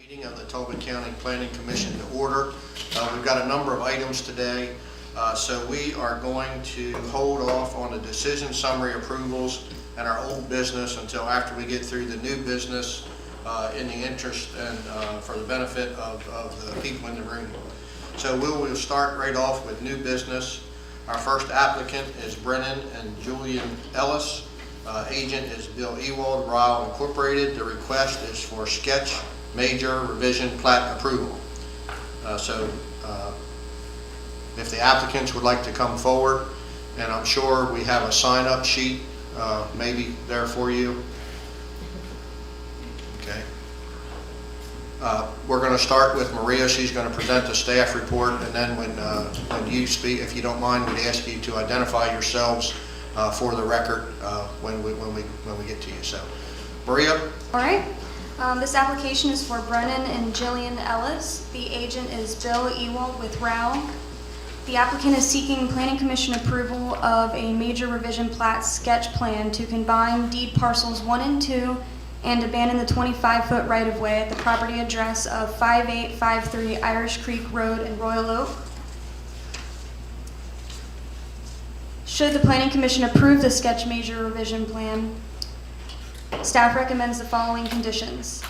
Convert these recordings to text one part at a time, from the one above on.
Meeting of the Talbot County Planning Commission to order. We've got a number of items today, so we are going to hold off on the decision summary approvals and our old business until after we get through the new business in the interest and for the benefit of the people in the room. So we'll start right off with new business. Our first applicant is Brennan and Julian Ellis. Agent is Bill Ewald, Ryle Incorporated. The request is for sketch major revision plat approval. If the applicants would like to come forward, and I'm sure we have a sign-up sheet maybe there for you. Okay. We're going to start with Maria. She's going to present the staff report, and then when you speak, if you don't mind, we'd ask you to identify yourselves for the record when we get to you. So, Maria. All right. This application is for Brennan and Jillian Ellis. The agent is Bill Ewald with Ryle. The applicant is seeking Planning Commission approval of a major revision plat sketch plan to combine deed parcels 1 and 2 and abandon the 25-foot right-of-way at the property address of 5853 Irish Creek Road in Royal Oak. Should the Planning Commission approve the sketch major revision plan, staff recommends the following conditions.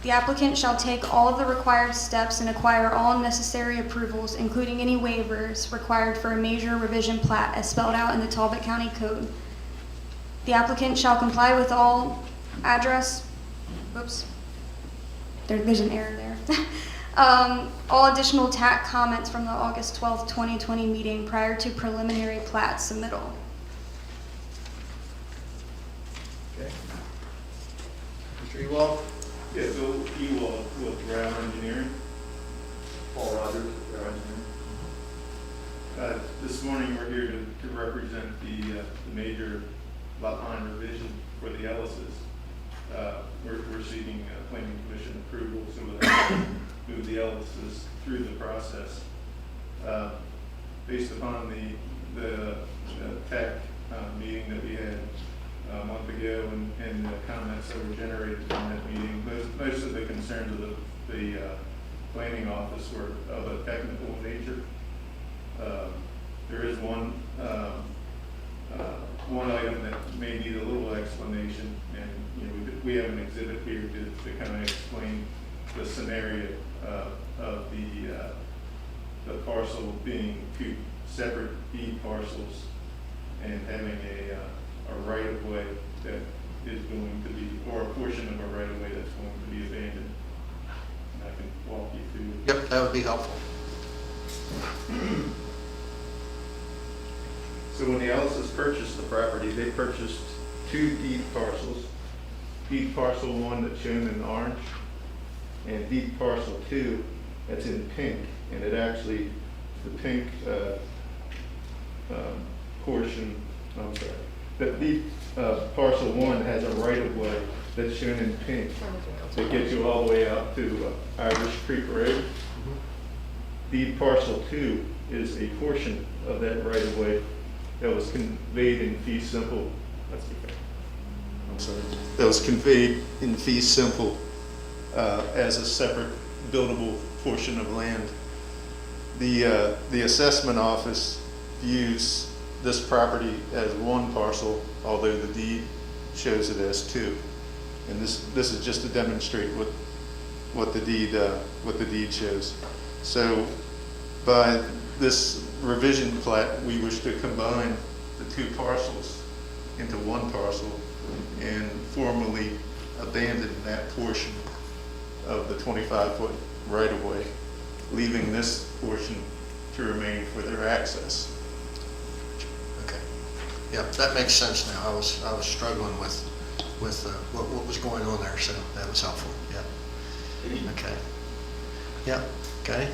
The applicant shall take all of the required steps and acquire all necessary approvals, including any waivers required for a major revision plat as spelled out in the Talbot County Code. The applicant shall comply with all address, there's an error there. All additional TAC comments from the August 12th, 2020 meeting prior to preliminary plat submittal. Okay. Mr. Ewald? Yeah, Bill Ewald with Ryle Engineering. Paul Rogers, Ryle Engineering. This morning we're here to represent the major lot line revision for the Ellises. We're seeking Planning Commission approval so that we can move the Ellises through the process. Based upon the TAC meeting that we had a month ago and the comments that were generated from that meeting, most of the concerns of the planning office were of a technical nature. There is one item that may need a little explanation, and we have an exhibit here to kind of explain the scenario of the parcel being two separate deed parcels and having a right-of-way that is going to be, or a portion of a right-of-way that's going to be abandoned. And I can walk you through. Yep, that would be helpful. So when the Ellises purchased the property, they purchased two deed parcels. Deed parcel 1 that's shown in orange, and deed parcel 2 that's in pink. And it actually, the pink portion, I'm sorry, that deed parcel 1 has a right-of-way that's shown in pink that gets you all the way out to Irish Creek Road. Deed parcel 2 is a portion of that right-of-way that was conveyed in fee simple. That's okay. I'm sorry. That was conveyed in fee simple as a separate buildable portion of land. The assessment office views this property as one parcel, although the deed shows it as two. And this is just to demonstrate what the deed shows. So by this revision plat, we wish to combine the two parcels into one parcel and formally abandon that portion of the 25-foot right-of-way, leaving this portion to remain for their access. Okay. Yep, that makes sense now. I was struggling with what was going on there, so that was helpful. Yeah. Okay. Yeah. Okay.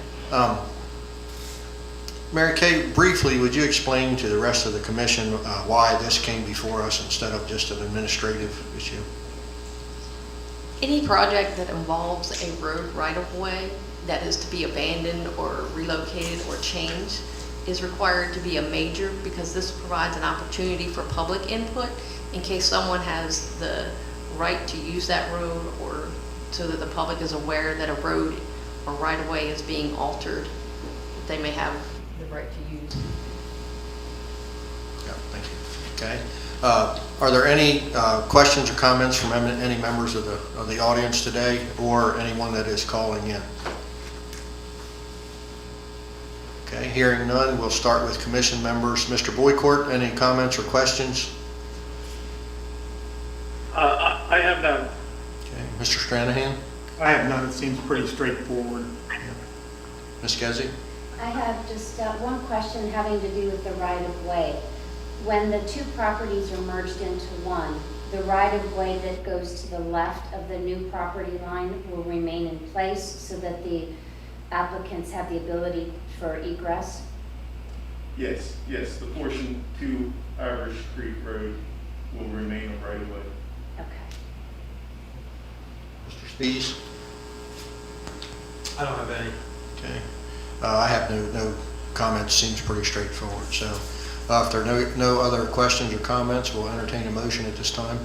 Mary Kay, briefly, would you explain to the rest of the commission why this came before us instead of just an administrative issue? Any project that involves a road right-of-way that is to be abandoned or relocated or changed is required to be a major, because this provides an opportunity for public input in case someone has the right to use that road or so that the public is aware that a road or right-of-way is being altered, they may have the right to use. Yeah, thank you. Okay. Are there any questions or comments from any members of the audience today, or anyone that is calling in? Okay, hearing none, we'll start with commission members. Mr. Boycourt, any comments or questions? I have none. Okay, Mr. Stranahan? I have none. It seems pretty straightforward. Ms. Gezzi? I have just one question having to do with the right-of-way. When the two properties are merged into one, the right-of-way that goes to the left of the new property line will remain in place so that the applicants have the ability for egress? Yes, the portion to Irish Creek Road will remain a right of way. Okay. Mr. Spees? I don't have any. Okay. I have no comments. Seems pretty straightforward. So if there are no other questions or comments, we'll entertain a motion at this time.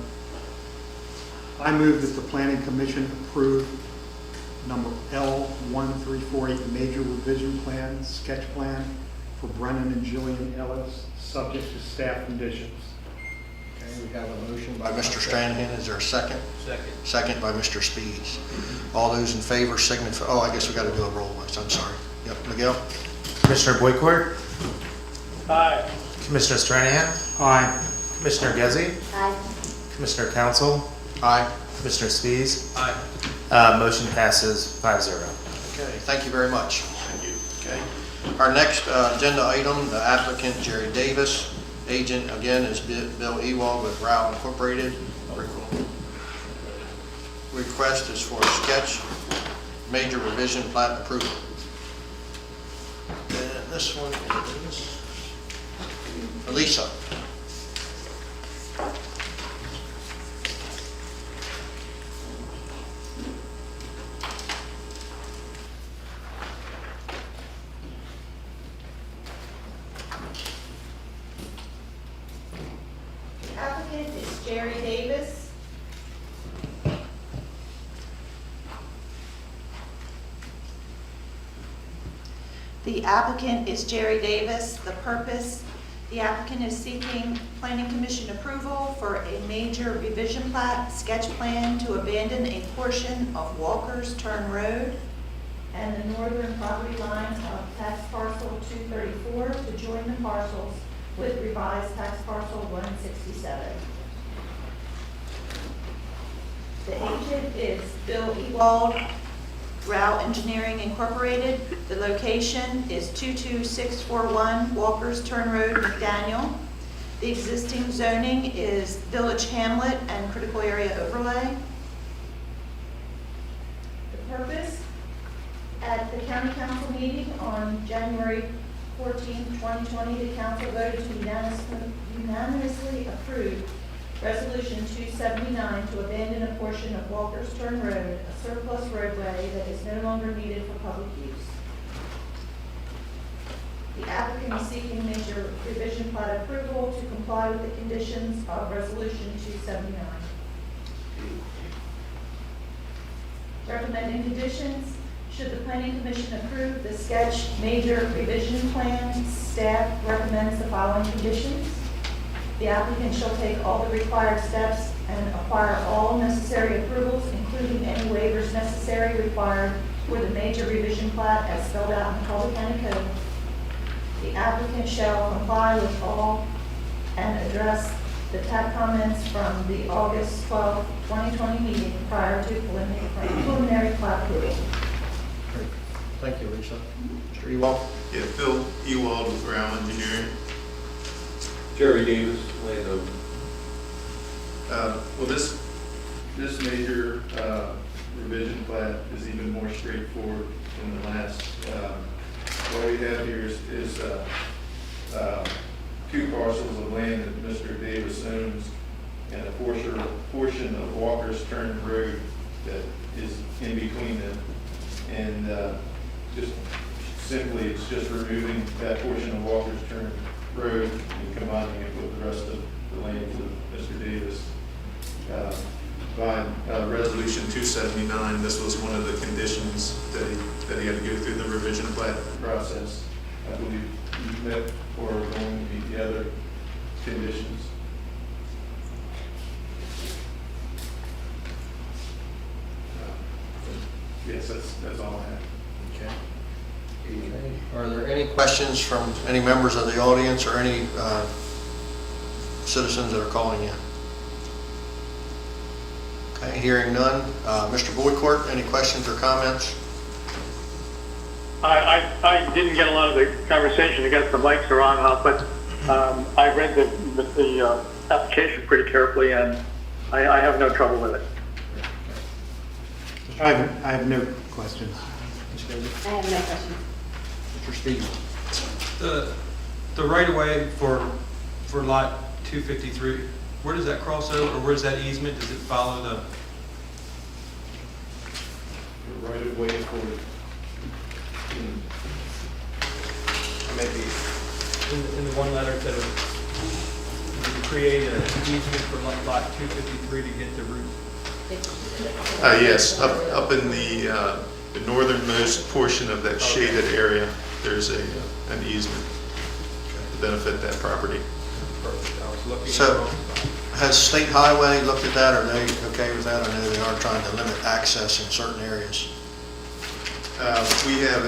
I move that the Planning Commission approve number L1348 major revision plan, sketch plan for Brennan and Jillian Ellis, subject to staff conditions. Okay, we have a motion by Mr. Stranahan. Is there a second? Second. Second by Mr. Spees. All those in favor signify, I guess we got to do a roll list. I'm sorry. Yep, Miguel? Commissioner Boycourt, Aye. Commissioner Stranahan, Aye. Commissioner Gezzi, Aye. Commissioner Council, Aye. Commissioner Spees. Aye. Motion passes 5-0. Okay, thank you very much. Thank you. Okay. Our next agenda item, the applicant Jerry Davis, agent again is Bill Ewald with Row Incorporated. Request is for sketch major revision plat approval. And this one is Elisa. Applicant is Jerry Davis. The applicant is Jerry Davis. The purpose, the applicant is seeking Planning Commission approval for a major revision plat sketch plan to abandon a portion of Walker's Turn Road and the northern property line of tax parcel 234 to join the parcels with revised tax parcel 167. The agent is Bill Ewald, Row Engineering Incorporated. The location is 22641 Walker's Turn Road, McDaniel. The existing zoning is Village Hamlet and Critical Area Overlay. The purpose, at the County Council meeting on January 14, 2020, the council voted to unanimously approve Resolution 279 to abandon a portion of Walker's Turn Road, a surplus roadway that is no longer needed for public use. The applicant is seeking major revision plat approval to comply with the conditions of Resolution 279. Recommending conditions. Should the Planning Commission approve the sketch major revision plan, staff recommends the following conditions. The applicant shall take all the required steps and acquire all necessary approvals, including any waivers necessary required for the major revision plat as spelled out in the Talbot County Code. The applicant shall comply with all and address the TAP comments from the August 12, 2020 meeting prior to preliminary plat approval. Great. Thank you, Lisa. Mr. Ewald? Yeah, Phil Ewald with Row Engineering. Jerry Davis, landowner. Well, this major revision plat is even more straightforward than the last. What we have here is two parcels of land that Mr. Davis owns and a portion of Walker's Turn Road that is in between them. And just simply, it's just removing that portion of Walker's Turn Road and combining it with the rest of the land to Mr. Davis by resolution. Resolution 279, this was one of the conditions that he had to go through the revision plat. Process, I believe you met or are going to meet the other conditions. Yes, that's all I have. Okay. Are there any questions from any members of the audience or any citizens that are calling in? Okay, hearing none. Mr. Boycourt, any questions or comments? I didn't get a lot of the conversation. I guess the mics are on, but I read the application pretty carefully, and I have no trouble with it. I have no questions. I have no questions. Mr. Stevens? The right-of-way for lot 253, where does that cross over, or where's that easement? Does it follow the, The right of way for, maybe, in the one letter it said to create an easement for lot 253 to get to Route? Yes, up in the northernmost portion of that shaded area, there's an easement to benefit that property. Perfect. I was looking. So, has State Highway looked at that? Are they okay with that? I know they are trying to limit access in certain areas. We have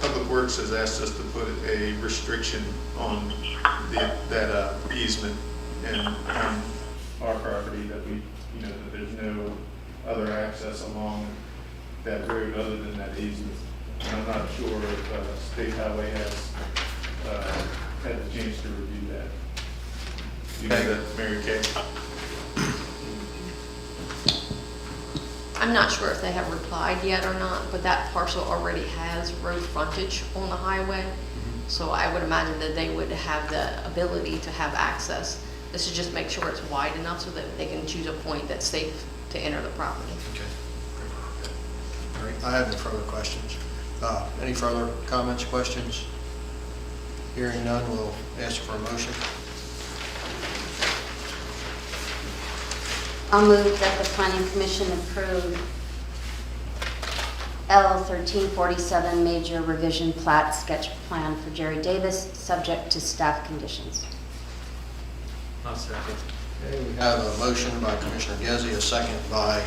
Public Works has asked us to put a restriction on that easement and on our property that we, that there's no other access along that road other than that easement. And I'm not sure if State Highway has had a chance to review that. You know that, Mary Kay? I'm not sure if they have replied yet or not, but that parcel already has road frontage on the highway. So I would imagine that they would have the ability to have access. This is just make sure it's wide enough so that they can choose a point that's safe to enter the property. Okay. All right, I have no further questions. Any further comments, questions? Hearing none, we'll ask for a motion. I'll move that the planning commission approve L 1347 major revision plat sketch plan for Jerry Davis, subject to staff conditions. I'll second. Okay, we have a motion by Commissioner Gezzi, a second by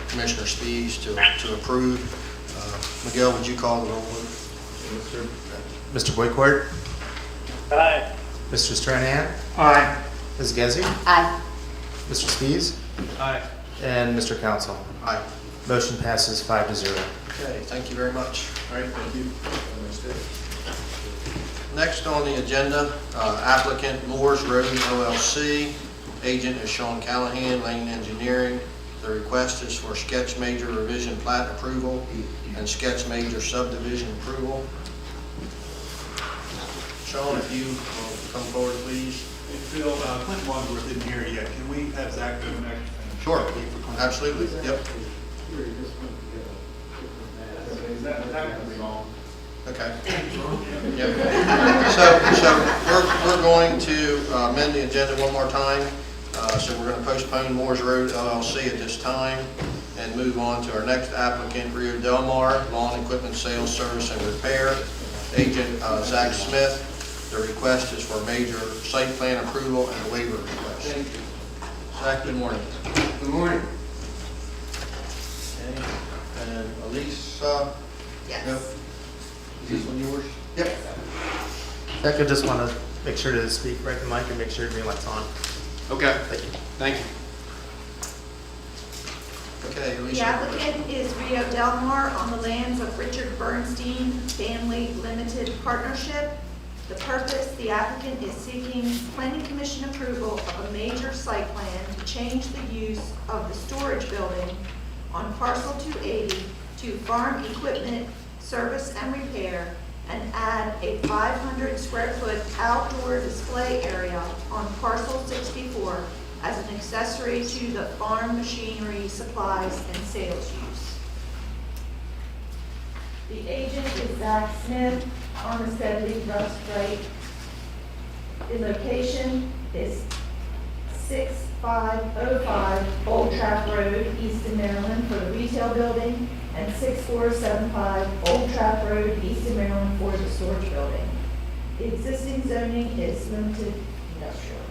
Commissioner Spies to approve. Miguel, would you call the roll, please? Mr. Boycourt? Aye. Mr. Stranahan? Aye. Ms. Gezzi? Aye. Mr. Spies? Aye. And Mr. Council? Aye. Motion passes 5-0. Okay, thank you very much. All right, thank you. Have a nice day. Next on the agenda, applicant Moore's Road LLC. Agent is Sean Callahan, Lane Engineering. The request is for sketch major revision plat approval and sketch major subdivision approval. Sean, if you will come forward, please. Hey, Phil, Clint Wadsworth isn't here yet. Can we have Zach go next? Sure, absolutely, yep. Is that technically wrong? Okay. Yep. So we're going to amend the agenda one more time. So we're going to postpone Moore's Road LLC at this time and move on to our next applicant, Rio Del Mar, Lawn Equipment Sales, Service, and Repair. Agent Zach Smith. The request is for major site plan approval and a waiver request. Thank you. Zach, good morning. Good morning. Okay. And Elise, Yes. nope. Is this one yours? Yep. Zach, I just want to make sure to speak right to the mic and make sure your light's on. Okay. Thank you. Thank you. Okay, Elise. The applicant is Rio Del Mar on the lands of Richard Bernstein Family Limited Partnership. The purpose, the applicant is seeking planning commission approval of a major site plan to change the use of the storage building on parcel 280 to farm equipment, service and repair, and add a 500 square foot outdoor display area on parcel 64 as an accessory to the farm machinery, supplies, and sales use. The agent is Zach Smith, on the 70 Russ Right. The location is 6505 Old Trap Road, Easton, Maryland, for the retail building, and 6475 Old Trap Road, Easton, Maryland, for the storage building. The existing zoning is limited industrial.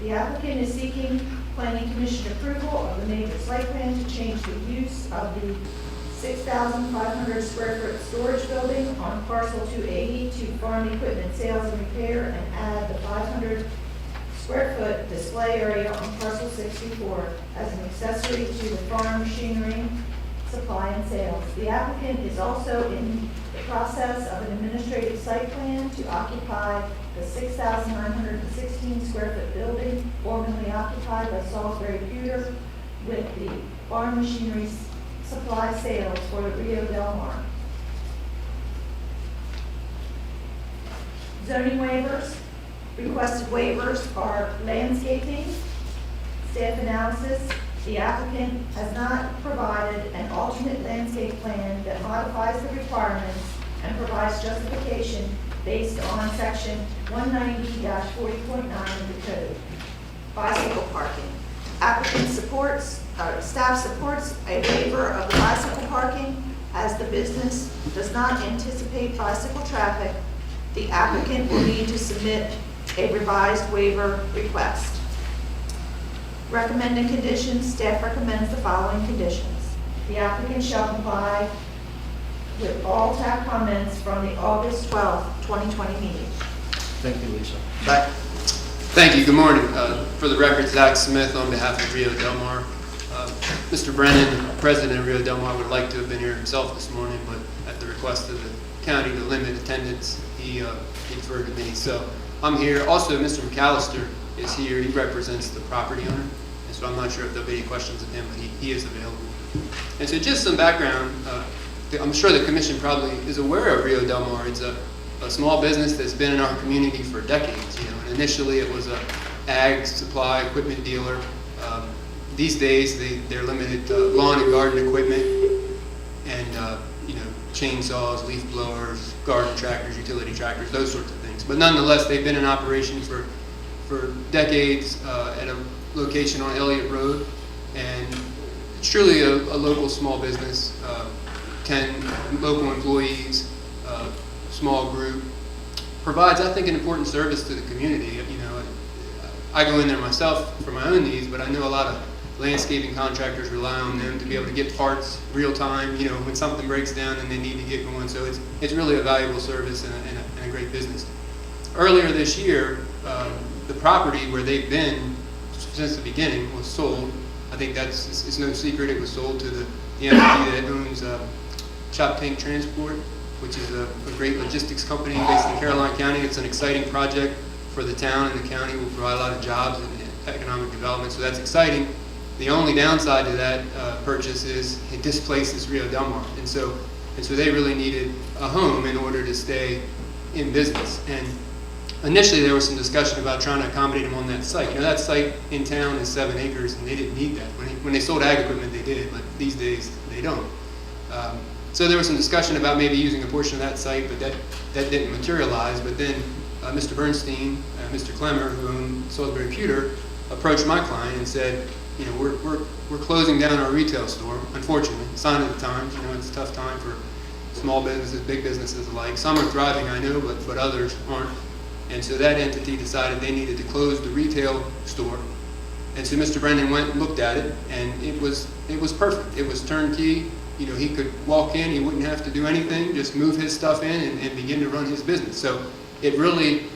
The applicant is seeking planning commission approval of the major site plan to change the use of the 6,500 square foot storage building on parcel 280 to farm equipment sales and repair, and add the 500 square foot display area on parcel 64 as an accessory to the farm machinery supply and sales. The applicant is also in the process of an administrative site plan to occupy the 6,916 square foot building formerly occupied by Salisbury Pewter with the farm machinery supply sales for Rio Del Mar. Zoning waivers. Requested waivers are landscaping, staff analysis. The applicant has not provided an alternate landscape plan that modifies the requirements and provides justification based on section 190-40.9 of the code. Bicycle parking. Applicant staff supports a waiver of the bicycle parking as the business does not anticipate bicycle traffic. The applicant will need to submit a revised waiver request. Recommended conditions, staff recommends the following conditions. The applicant shall comply with all TAP comments from the August 12th, 2020 meeting. Thank you, Lisa. Back. Thank you. Good morning. For the record, Zach Smith on behalf of Rio Del Mar. Mr. Brennan, president of Rio Del Mar, would like to have been here himself this morning, but at the request of the county to limit attendance, he deferred to me. So I'm here. Also, Mr. McAllister is here. He represents the property owner, and so I'm not sure if there'll be any questions of him, but he is available. And so just some background. I'm sure the commission probably is aware of Rio Del Mar. It's a small business that's been in our community for decades. And initially it was a ag supply equipment dealer. These days they're limited to lawn and garden equipment and chainsaws, leaf blowers, garden tractors, utility tractors, those sorts of things. But nonetheless, they've been in operation for decades at a location on Elliott Road, and it's truly a local small business. 10 local employees, small group, provides, I think, an important service to the community. I go in there myself for my own needs, but I know a lot of landscaping contractors rely on them to be able to get parts real time, when something breaks down and they need to get going. So it's really a valuable service and a great business. Earlier this year, the property where they've been since the beginning was sold. I think it's no secret it was sold to the entity that owns Chop Tank Transport, which is a great logistics company based in Caroline County. It's an exciting project for the town, and the county will provide a lot of jobs and economic development, so that's exciting. The only downside to that purchase is it displaces Rio Del Mar, and so they really needed a home in order to stay in business. And initially there was some discussion about trying to accommodate them on that site. That site in town is 7 acres, and they didn't need that. When they sold ag equipment, they did, but these days they don't. So there was some discussion about maybe using a portion of that site, but that didn't materialize. But then Mr. Bernstein, Mr. Clemmer, who owned Salisbury Pewter, approached my client and said, we're closing down our retail store, unfortunately, sign of the times. It's a tough time for small businesses, big businesses alike. Some are thriving, I know, but others aren't. And so that entity decided they needed to close the retail store. And so Mr. Brennan went and looked at it, and it was perfect. It was turnkey. He could walk in, he wouldn't have to do anything, just move his stuff in and begin to run his business. So it really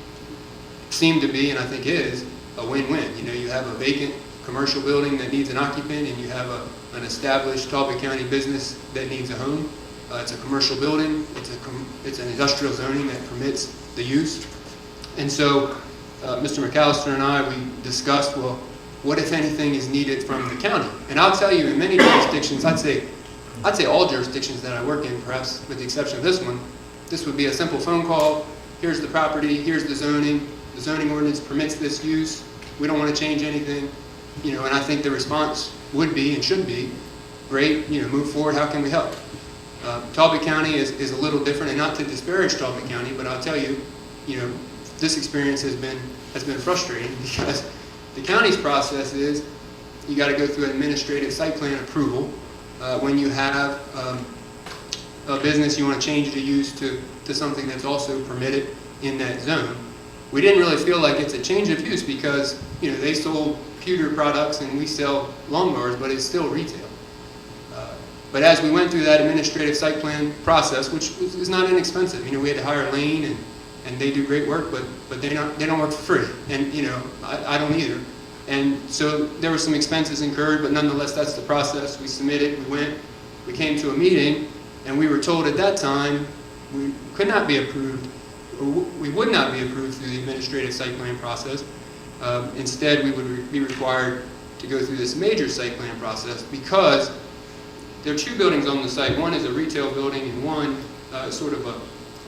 seemed to be, and I think is, a win-win. You have a vacant commercial building that needs an occupant, and you have an established Talbot County business that needs a home. It's a commercial building, it's an industrial zoning that permits the use. And so Mr. McAllister and I, we discussed, well, what if anything is needed from the county? And I'll tell you, in many jurisdictions, I'd say all jurisdictions that I work in, perhaps with the exception of this one, this would be a simple phone call. Here's the property, here's the zoning ordinance permits this use. We don't want to change anything. And I think the response would be and should be, great, move forward, how can we help? Talbot County is a little different, and not to disparage Talbot County, but I'll tell you, this experience has been frustrating because the county's process is you got to go through an administrative site plan approval when you have a business you want to change the use to something that's also permitted in that zone. We didn't really feel like it's a change of use because, you know, they sold pewter products and we sell lawnmowers, but it's still retail. But as we went through that administrative site plan process, which is not inexpensive, you know, we had to hire Lane and they do great work, but they don't work for free, and you know, I don't either. And so there were some expenses incurred, but nonetheless, that's the process. We submitted, we went, we came to a meeting, and we were told at that time we could not be approved, or we would not be approved through the administrative site plan process. Instead, we would be required to go through this major site plan process because there are two buildings on the site. One is a retail building and one sort of a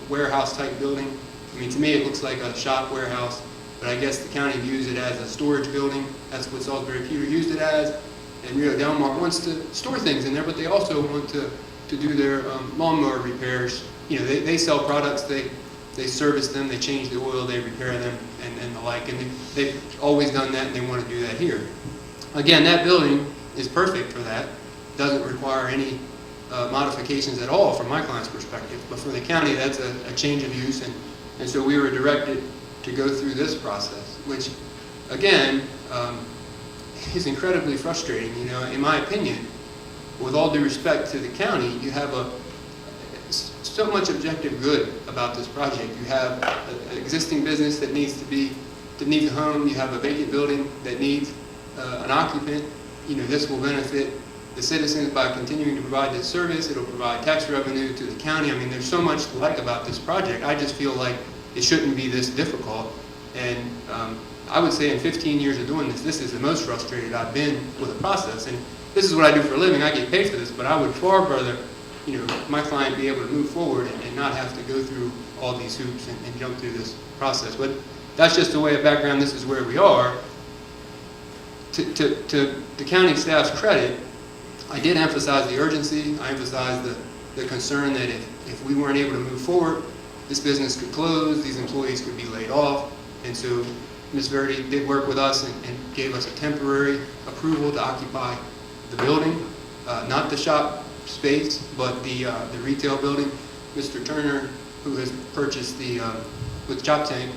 warehouse type building. I mean, to me, it looks like a shop warehouse, but I guess the county views it as a storage building. That's what Salisbury Pewter used it as. And Rio Del Mar wants to store things in there, but they also want to do their lawnmower repairs. You know, they sell products, they service them, they change the oil, they repair them, and the like. And they've always done that, and they want to do that here. Again, that building is perfect for that. Doesn't require any modifications at all from my client's perspective. But for the county, that's a change of use, and so we were directed to go through this process, which, again, is incredibly frustrating. You know, in my opinion, with all due respect to the county, you have so much objective good about this project. You have an existing business that needs a home. You have a vacant building that needs an occupant. You know, this will benefit the citizens by continuing to provide this service. It'll provide tax revenue to the county. I mean, there's so much to like about this project. I just feel like it shouldn't be this difficult. And I would say in 15 years of doing this, this is the most frustrated I've been with the process. And this is what I do for a living. I get paid for this, but I would far rather, you know, my client be able to move forward and not have to go through all these hoops and jump through this process. But that's just the way of background. This is where we are. To the county staff's credit, I did emphasize the urgency. I emphasized the concern that if we weren't able to move forward, this business could close, these employees could be laid off. And so Ms. Verdi did work with us and gave us a temporary approval to occupy the building, not the shop space, but the retail building. Mr. Turner, who has purchased with Chop Tank,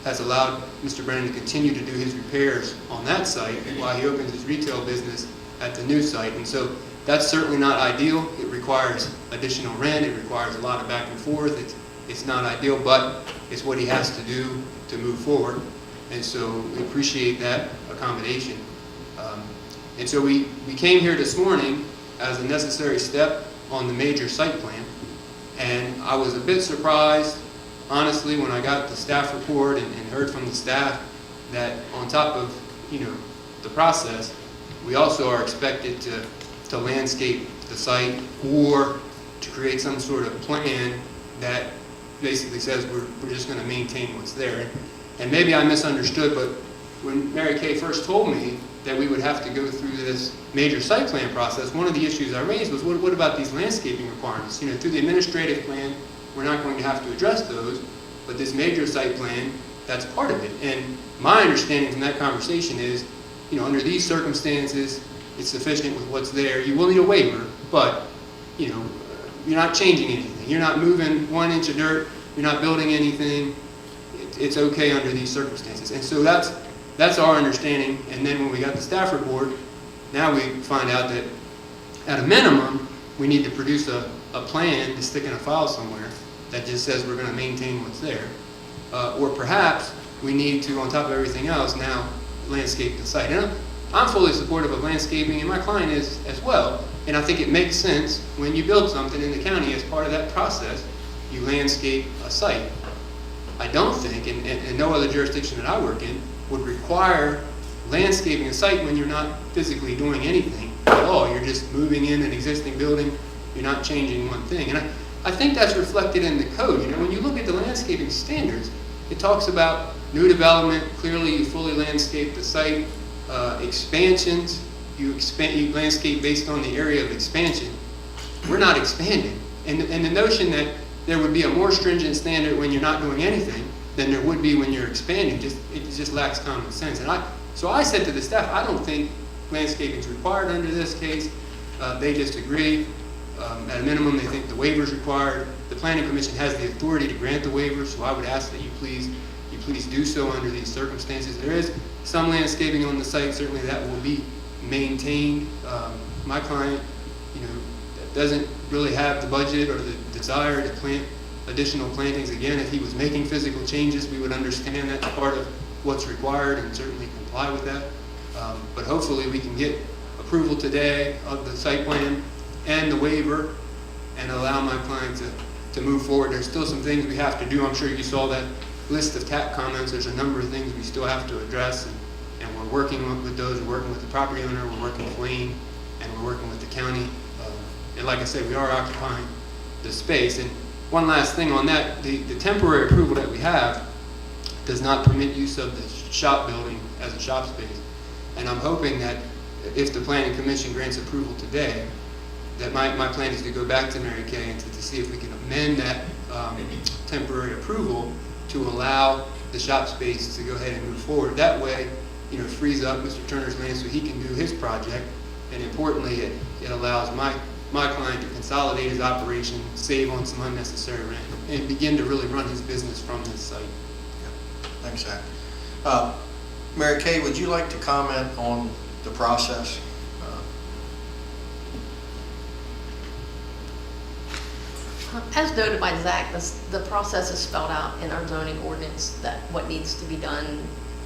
has allowed Mr. Brennan to continue to do his repairs on that site while he opens his retail business at the new site. And so that's certainly not ideal. It requires additional rent. It requires a lot of back and forth. It's not ideal, but it's what he has to do to move forward. And so we appreciate that accommodation. And so we came here this morning as a necessary step on the major site plan. And I was a bit surprised, honestly, when I got the staff report and heard from the staff that on top of, you know, the process, we also are expected to landscape the site or to create some sort of plan that basically says we're just going to maintain what's there. And maybe I misunderstood, but when Mary Kay first told me that we would have to go through this major site plan process, one of the issues I raised was, what about these landscaping requirements? You know, through the administrative plan, we're not going to have to address those, but this major site plan, that's part of it. And my understanding from that conversation is, you know, under these circumstances, it's sufficient with what's there. You will need a waiver, but, you know, you're not changing anything. You're not moving 1 inch of dirt. You're not building anything. It's okay under these circumstances. And so that's our understanding. And then when we got the staff report, now we find out that at a minimum, we need to produce a plan to stick in a file somewhere that just says we're going to maintain what's there. Or perhaps we need to, on top of everything else, now landscape the site. And I'm fully supportive of landscaping, and my client is as well. And I think it makes sense when you build something in the county as part of that process, you landscape a site. I don't think, and no other jurisdiction that I work in, would require landscaping a site when you're not physically doing anything at all. You're just moving in an existing building. You're not changing one thing. And I think that's reflected in the code. You know, when you look at the landscaping standards, it talks about new development. Clearly, you fully landscape the site. Expansions, you landscape based on the area of expansion. We're not expanding. And the notion that there would be a more stringent standard when you're not doing anything, than there would be when you're expanding. It just lacks common sense. So I said to the staff, I don't think landscaping is required under this case. They disagree. At a minimum, they think the waiver is required. The Planning Commission has the authority to grant the waiver, so I would ask that you please do so under these circumstances. There is some landscaping on the site, certainly that will be maintained. My client, doesn't really have the budget or the desire to plant additional plantings. Again, if he was making physical changes, we would understand that's part of what's required and certainly comply with that. But hopefully we can get approval today of the site plan and the waiver and allow my client to move forward. There's still some things we have to do. I'm sure you saw that list of TAC comments. There's a number of things we still have to address, and we're working with those. We're working with the property owner, we're working with Wayne, and we're working with the county. And like I said, we are occupying the space. And one last thing on that, the temporary approval that we have does not permit use of the shop building as a shop space. And I'm hoping that if the Planning Commission grants approval today, that my plan is to go back to Mary Kay and to see if we can amend that temporary approval to allow the shop space to go ahead and move forward. That way, it frees up Mr. Turner's land so he can do his project. And importantly, it allows my client to consolidate his operation, save on some unnecessary rent, and begin to really run his business from this site. Yeah. Thanks, Zach. Mary Kay, would you like to comment on the process? As noted by Zach, the process is spelled out in our zoning ordinance that what needs to be done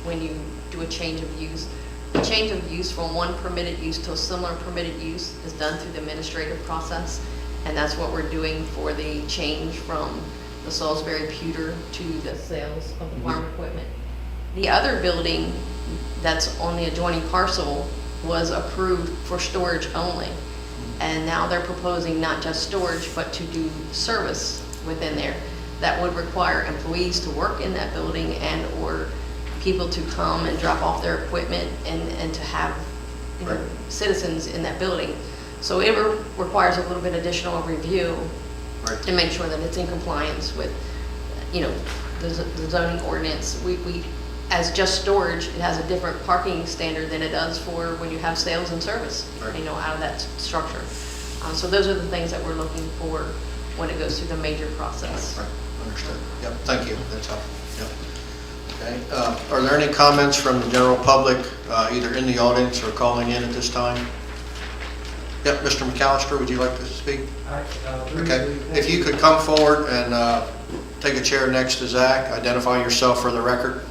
when you do a change of use. The change of use from one permitted use to a similar permitted use is done through the administrative process, and that's what we're doing for the change from the Salisbury pewter to the sales of the farm equipment. The other building that's on the adjoining parcel was approved for storage only, and now they're proposing not just storage but to do service within there. That would require employees to work in that building and or people to come and drop off their equipment and to have citizens in that building. So it requires a little bit additional review to make sure that it's in compliance with the zoning ordinance. We as just storage, it has a different parking standard than it does for when you have sales and service out of that structure. So those are the things that we're looking for when it goes through the major process. Right. Understood. Yep. Thank you. That's helpful. Yep. Okay. Are there any comments from the general public, either in the audience or calling in at this time? Yep. Mr. McAllister, would you like to speak? Okay. If you could come forward and take a chair next to Zach, identify yourself for the record.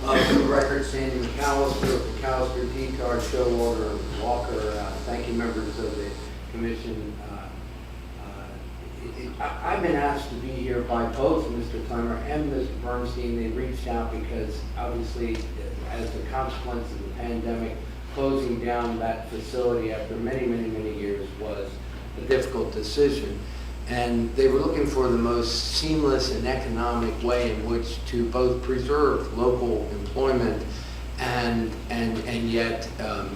For the record, Sandy McAllister, Detard, Showalter, Walker. Thank you, members of the commission. I've been asked to be here by both Mr. Clemmer and Mr. Bernstein. They reached out because obviously, as a consequence of the pandemic, closing down that facility after many, many, many years was a difficult decision. And they were looking for the most seamless and economic way in which to both preserve local employment and yet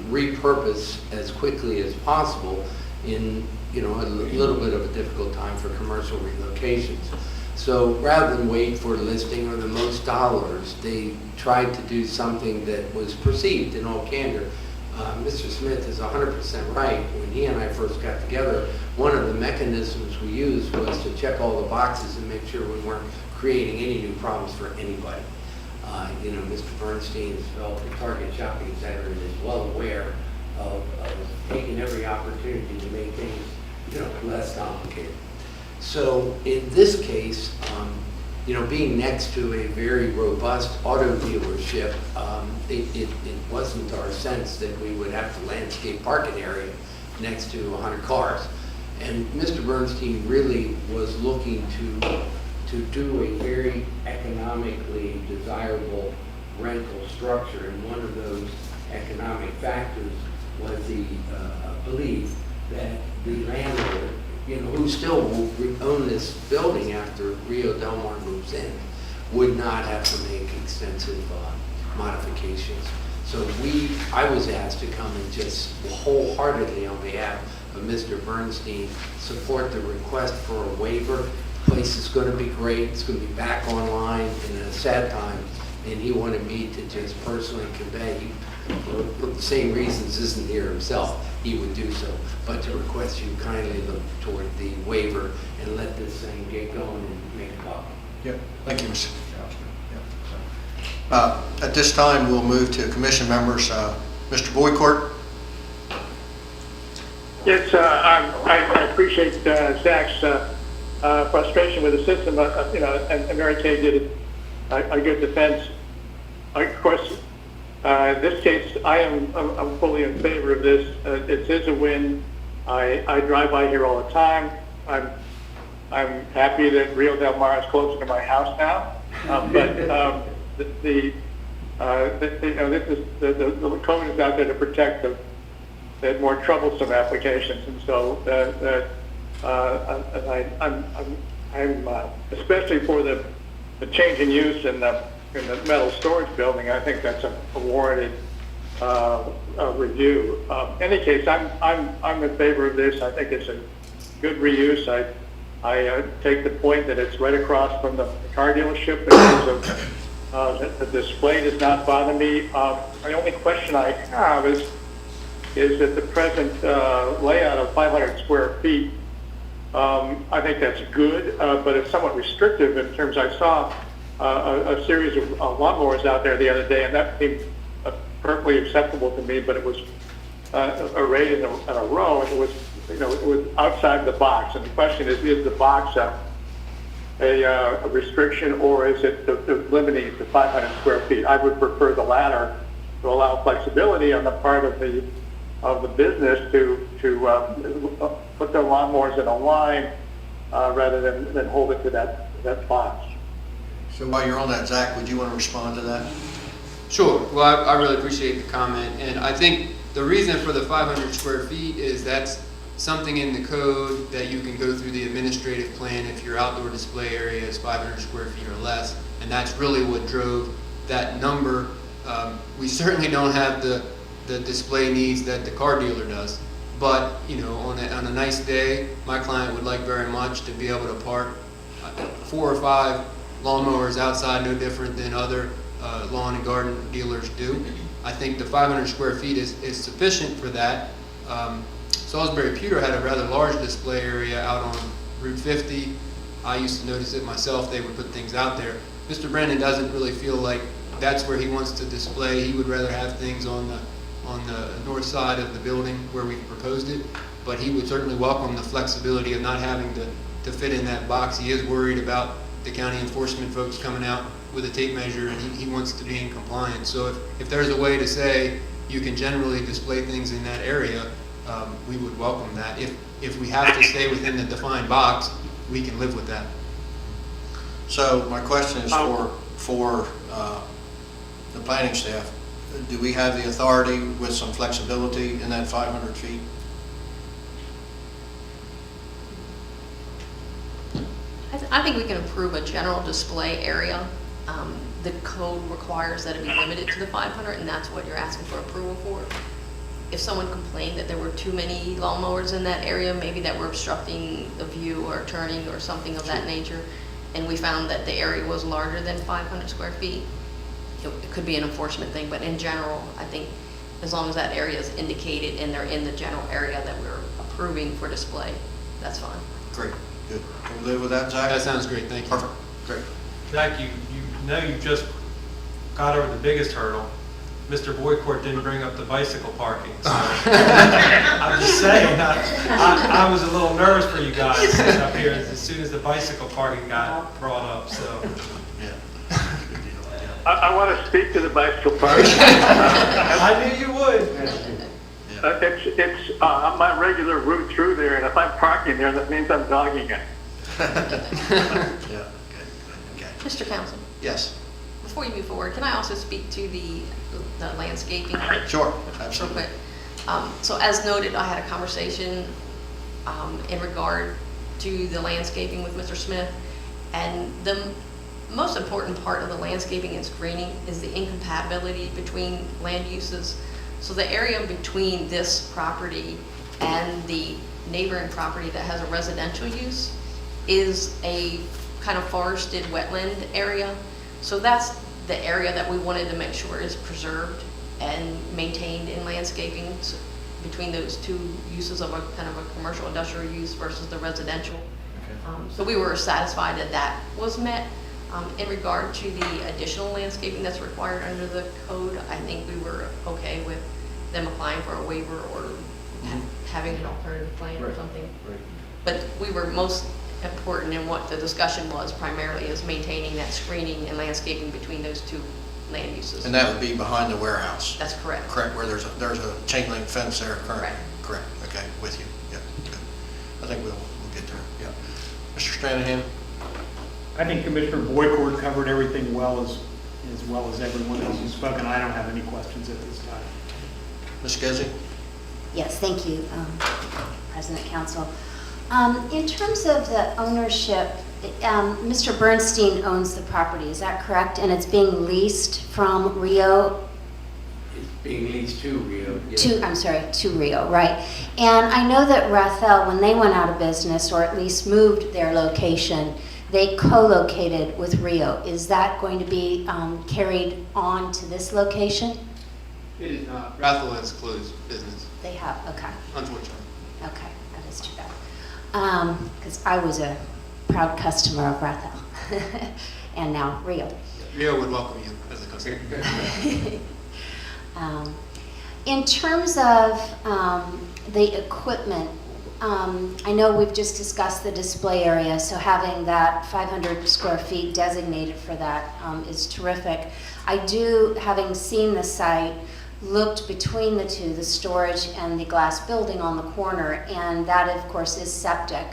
repurpose as quickly as possible in a little bit of a difficult time for commercial relocations. So rather than wait for listing or the most dollars, they tried to do something that was perceived in all candor. Mr. Smith is 100% right. When he and I first got together, one of the mechanisms we used was to check all the boxes and make sure we weren't creating any new problems for anybody. Mr. Bernstein has developed a Target shopping center and is well aware of taking every opportunity to make things less complicated. So in this case, being next to a very robust auto dealership, it wasn't our sense that we would have to landscape parking area next to 100 cars. And Mr. Bernstein really was looking to do a very economically desirable rental structure. And one of those economic factors was the belief that the landlord, who still will own this building after Rio Del Mar moves in, would not have to make extensive modifications. So I was asked to come and just wholeheartedly on behalf of Mr. Bernstein support the request for a waiver, but place is gonna be great, it's gonna be back online in a sad time, and he wanted me to just personally convey, for the same reasons isn't here himself, he would do so, but to request you kindly look toward the waiver and let this thing get going and make it go. Yep. Thank you, Mr. At this time, we'll move to commission members. Mr. Boycourt? Yes, I appreciate Zach's frustration with the system, you know, and Mary Kay did a good defense. Of course, in this case, I'm fully in favor of this. It is a win. I drive by here all the time. I'm happy that Rio Del Mar is closer to my house now. But you know, this is the code is out there to protect the more troublesome applications, and so I'm especially for the change in use in the metal storage building. I think that's a warranted review. In any case, I'm in favor of this. I think it's a good reuse. I take the point that it's right across from the car dealership in terms of the display does not bother me. The only question I have is that the present layout of 500 square feet, I think that's good, but it's somewhat restrictive in terms. I saw a series of lawnmowers out there the other day, and that seemed perfectly acceptable to me, but it was arrayed in a row, and it was, you know, it was outside the box. And the question is the box a restriction, or is it limiting to 500 square feet? I would prefer the latter, to allow flexibility on the part of the business to put their lawnmowers in a line rather than hold it to that box. So while you're on that, Zach, would you want to respond to that? Sure. Well, I really appreciate the comment, and I think the reason for the 500 square feet is that's something in the code that you can go through the administrative plan if your outdoor display area is 500 square feet or less, and that's really what drove that number. We certainly don't have the display needs that the car dealer does, but you know, on a nice day, my client would like very much to be able to park 4 or 5 lawnmowers outside, no different than other lawn and garden dealers do. I think the 500 square feet is sufficient for that. Salisbury Pewter had a rather large display area out on Route 50. I used to notice it myself. They would put things out there. Mr. Brennan doesn't really feel like that's where he wants to display. He would rather have things on the north side of the building where we proposed it, but he would certainly welcome the flexibility of not having to fit in that box. He is worried about the county enforcement folks coming out with a tape measure, and he wants to be in compliance. So if there's a way to say you can generally display things in that area, we would welcome that. If we have to stay within the defined box, we can live with that. So my question is for the planning staff. Do we have the authority with some flexibility in that 500 feet? I think we can approve a general display area. The code requires that it be limited to the 500, and that's what you're asking for approval for. If someone complained that there were too many lawnmowers in that area, maybe that were obstructing the view or turning or something of that nature, and we found that the area was larger than 500 square feet, it could be an enforcement thing. But in general, I think as long as that area is indicated and they're in the general area that we're approving for display, that's fine. Great, good. Can we live with that, Zach? That sounds great. Thank you. Perfect, great. Zach, you know you just got over the biggest hurdle. Mr. Boycourt didn't bring up the bicycle parking. So I'm just saying, I was a little nervous for you guys up here as soon as the bicycle parking got brought up. So Yeah. I want to speak to the bicycle park. I knew you would. It's my regular route through there, and if I'm parking there, that means I'm dogging it. Yeah, okay. Mr. Council, Yes, before you move forward, can I also speak to the landscaping? sure, Real absolutely. quick. So as noted, I had a conversation in regard to the landscaping with Mr. Smith, and the most important part of the landscaping and screening is the incompatibility between land uses. So the area between this property and the neighboring property that has a residential use, is a kind of forested wetland area. So that's the area that we wanted to make sure is preserved and maintained in landscaping between those two uses of a kind of a commercial industrial use versus the residential. So we were satisfied that that was met. In regard to the additional landscaping that's required under the code, I think we were okay with them applying for a waiver or having an alternative plan or something. But we were most important in what the discussion was primarily is maintaining that screening and landscaping between those two land uses. And that would be behind the warehouse? That's correct. Correct, where there's a chain link fence there currently? Correct. Correct, okay, with you, yeah, good. I think we'll get there, yeah. Mr. Stranahan? I think Commissioner Boycourt covered everything well as everyone else who's spoken. I don't have any questions at this time. Ms. Gezi? Yes, thank you, President Council. In terms of the ownership, Mr. Bernstein owns the property, is that correct? And it's being leased from Rio? It's being leased to Rio. yes. To Rio, right. And I know that Rathel, when they went out of business, or at least moved their location, they co-located with Rio. Is that going to be carried on to this location? It is not. Rathel has closed business, They have, okay. unfortunately. Okay, that is too bad. Because I was a proud customer of Rathel, and now Rio. Rio would welcome you as a customer. In terms of the equipment, I know we've just discussed the display area, so having that 500 square feet designated for that is terrific. I do, having seen the site, looked between the two, the storage and the glass building on the corner, and that of course is septic.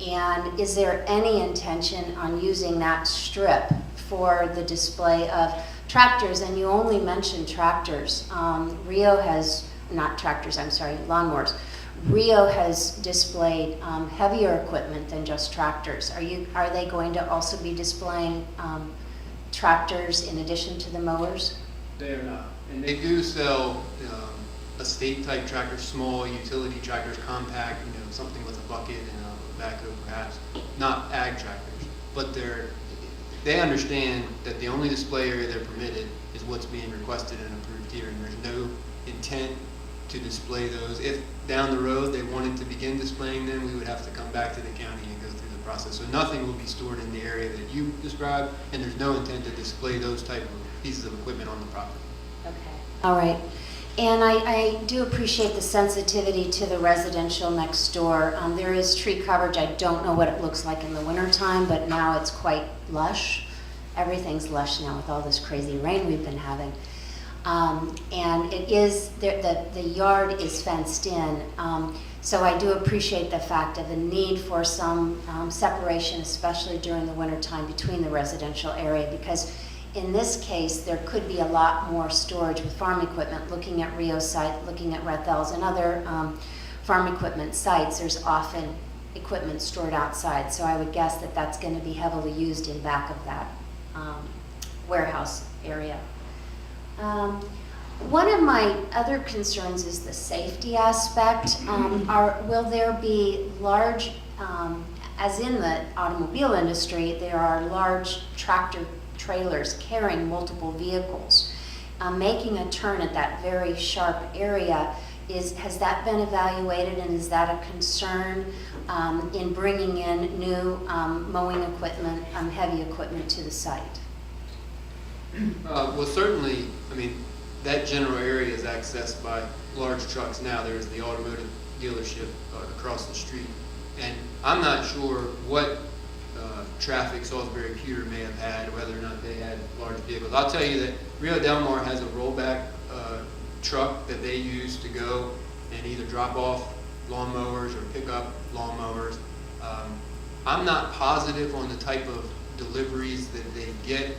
And is there any intention on using that strip for the display of tractors? And you only mentioned tractors. Rio has, not tractors, I'm sorry, lawnmowers. Rio has displayed heavier equipment than just tractors. Are they going to also be displaying tractors in addition to the mowers? They are not. And they do sell estate type tractors, small utility tractors, compact, something with a bucket and a backhoe perhaps, not ag tractors. But they understand that the only display area they're permitted is what's being requested and approved here, and there's no intent to display those. If down the road they wanted to begin displaying them, we would have to come back to the county and go through the process. So nothing will be stored in the area that you described, and there's no intent to display those type of pieces of equipment on the property. Okay. All right. And I do appreciate the sensitivity to the residential next door. There is tree coverage. I don't know what it looks like in the wintertime, but now it's quite lush. Everything's lush now with all this crazy rain we've been having. And it is, the yard is fenced in. So I do appreciate the fact of the need for some separation, especially during the wintertime, between the residential area, because in this case, there could be a lot more storage with farm equipment. Looking at Rio's site, looking at Rathel's and other farm equipment sites, there's often equipment stored outside. So I would guess that that's going to be heavily used in back of that warehouse area. One of my other concerns is the safety aspect. Will there be large, as in the automobile industry, there are large tractor trailers carrying multiple vehicles. Making a turn at that very sharp area, has that been evaluated, and is that a concern in bringing in new mowing equipment, heavy equipment to the site? Well, certainly, that general area is accessed by large trucks now. There's the automotive dealership across the street. And I'm not sure what traffic Salisbury Pewter may have had, whether or not they had large vehicles. I'll tell you that Rio Del Mar has a rollback truck that they use to go and either drop off lawnmowers or pick up lawnmowers. I'm not positive on the type of deliveries that they get.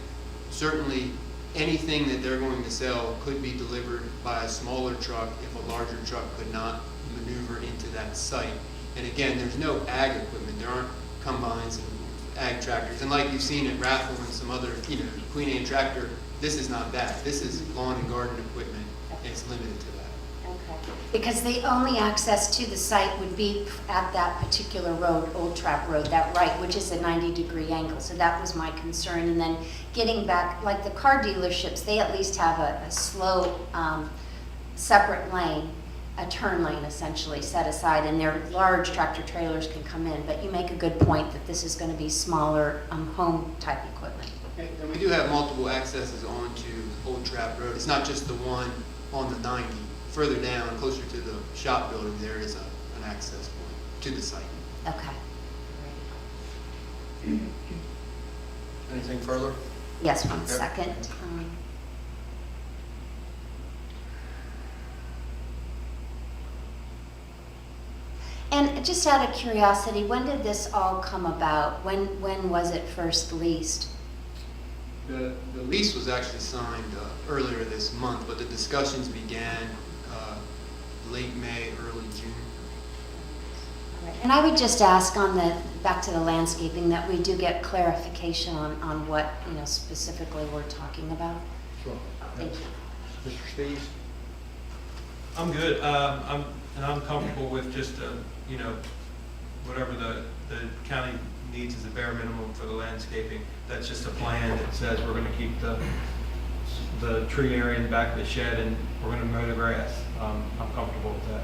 Certainly, anything that they're going to sell could be delivered by a smaller truck if a larger truck could not maneuver into that site. And again, there's no ag equipment. There aren't combines and ag tractors. And like you've seen at Raffle and some other, Queen Anne tractor, this is not that. This is lawn and garden equipment, and it's limited to that. Okay. Because the only access to the site would be at that particular road, Old Trap Road, that right, which is a 90-degree angle. So that was my concern. And then getting back, like the car dealerships, they at least have a slow, separate lane, a turn lane essentially set aside, and their large tractor trailers can come in. But you make a good point that this is going to be smaller home type equipment. And we do have multiple accesses onto Old Trap Road. It's not just the one on the 90. Further down, closer to the shop building, there is an access point to the site. Okay. Anything further? Yes, one Yep. second. And just out of curiosity, when did this all come about? When was it first leased? The lease was actually signed earlier this month, but the discussions began late May, early June. And I would just ask back to the landscaping, that we do get clarification on what, specifically we're talking about. Sure. Thank you. Mr. Steves? I'm good. I'm comfortable with just, whatever the county needs as a bare minimum for the landscaping. That's just a plan that says we're gonna keep the tree area in the back of the shed and we're gonna mow the grass. I'm comfortable with that.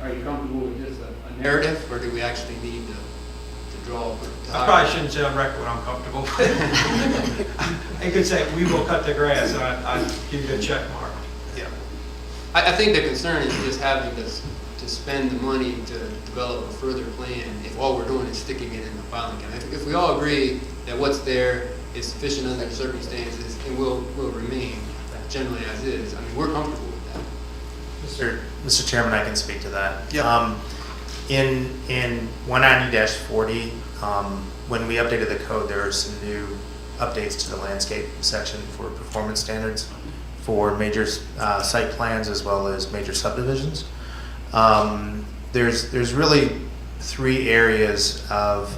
Are you comfortable with just a narrative, or do we actually need to draw? I probably shouldn't say on record what I'm comfortable with. I could say, we will cut the grass, and I'd give you a check mark. Yeah. I think the concern is just having to spend the money to develop a further plan if all we're doing is sticking it in the filing cabinet. If we all agree that what's there is sufficient under the circumstances and will remain generally as is, I mean, we're comfortable with that. Mr. Chairman, I can speak to that. Yep. In 190-40, when we updated the code, there are some new updates to the landscape section for performance standards for major site plans as well as major subdivisions. There's really three areas of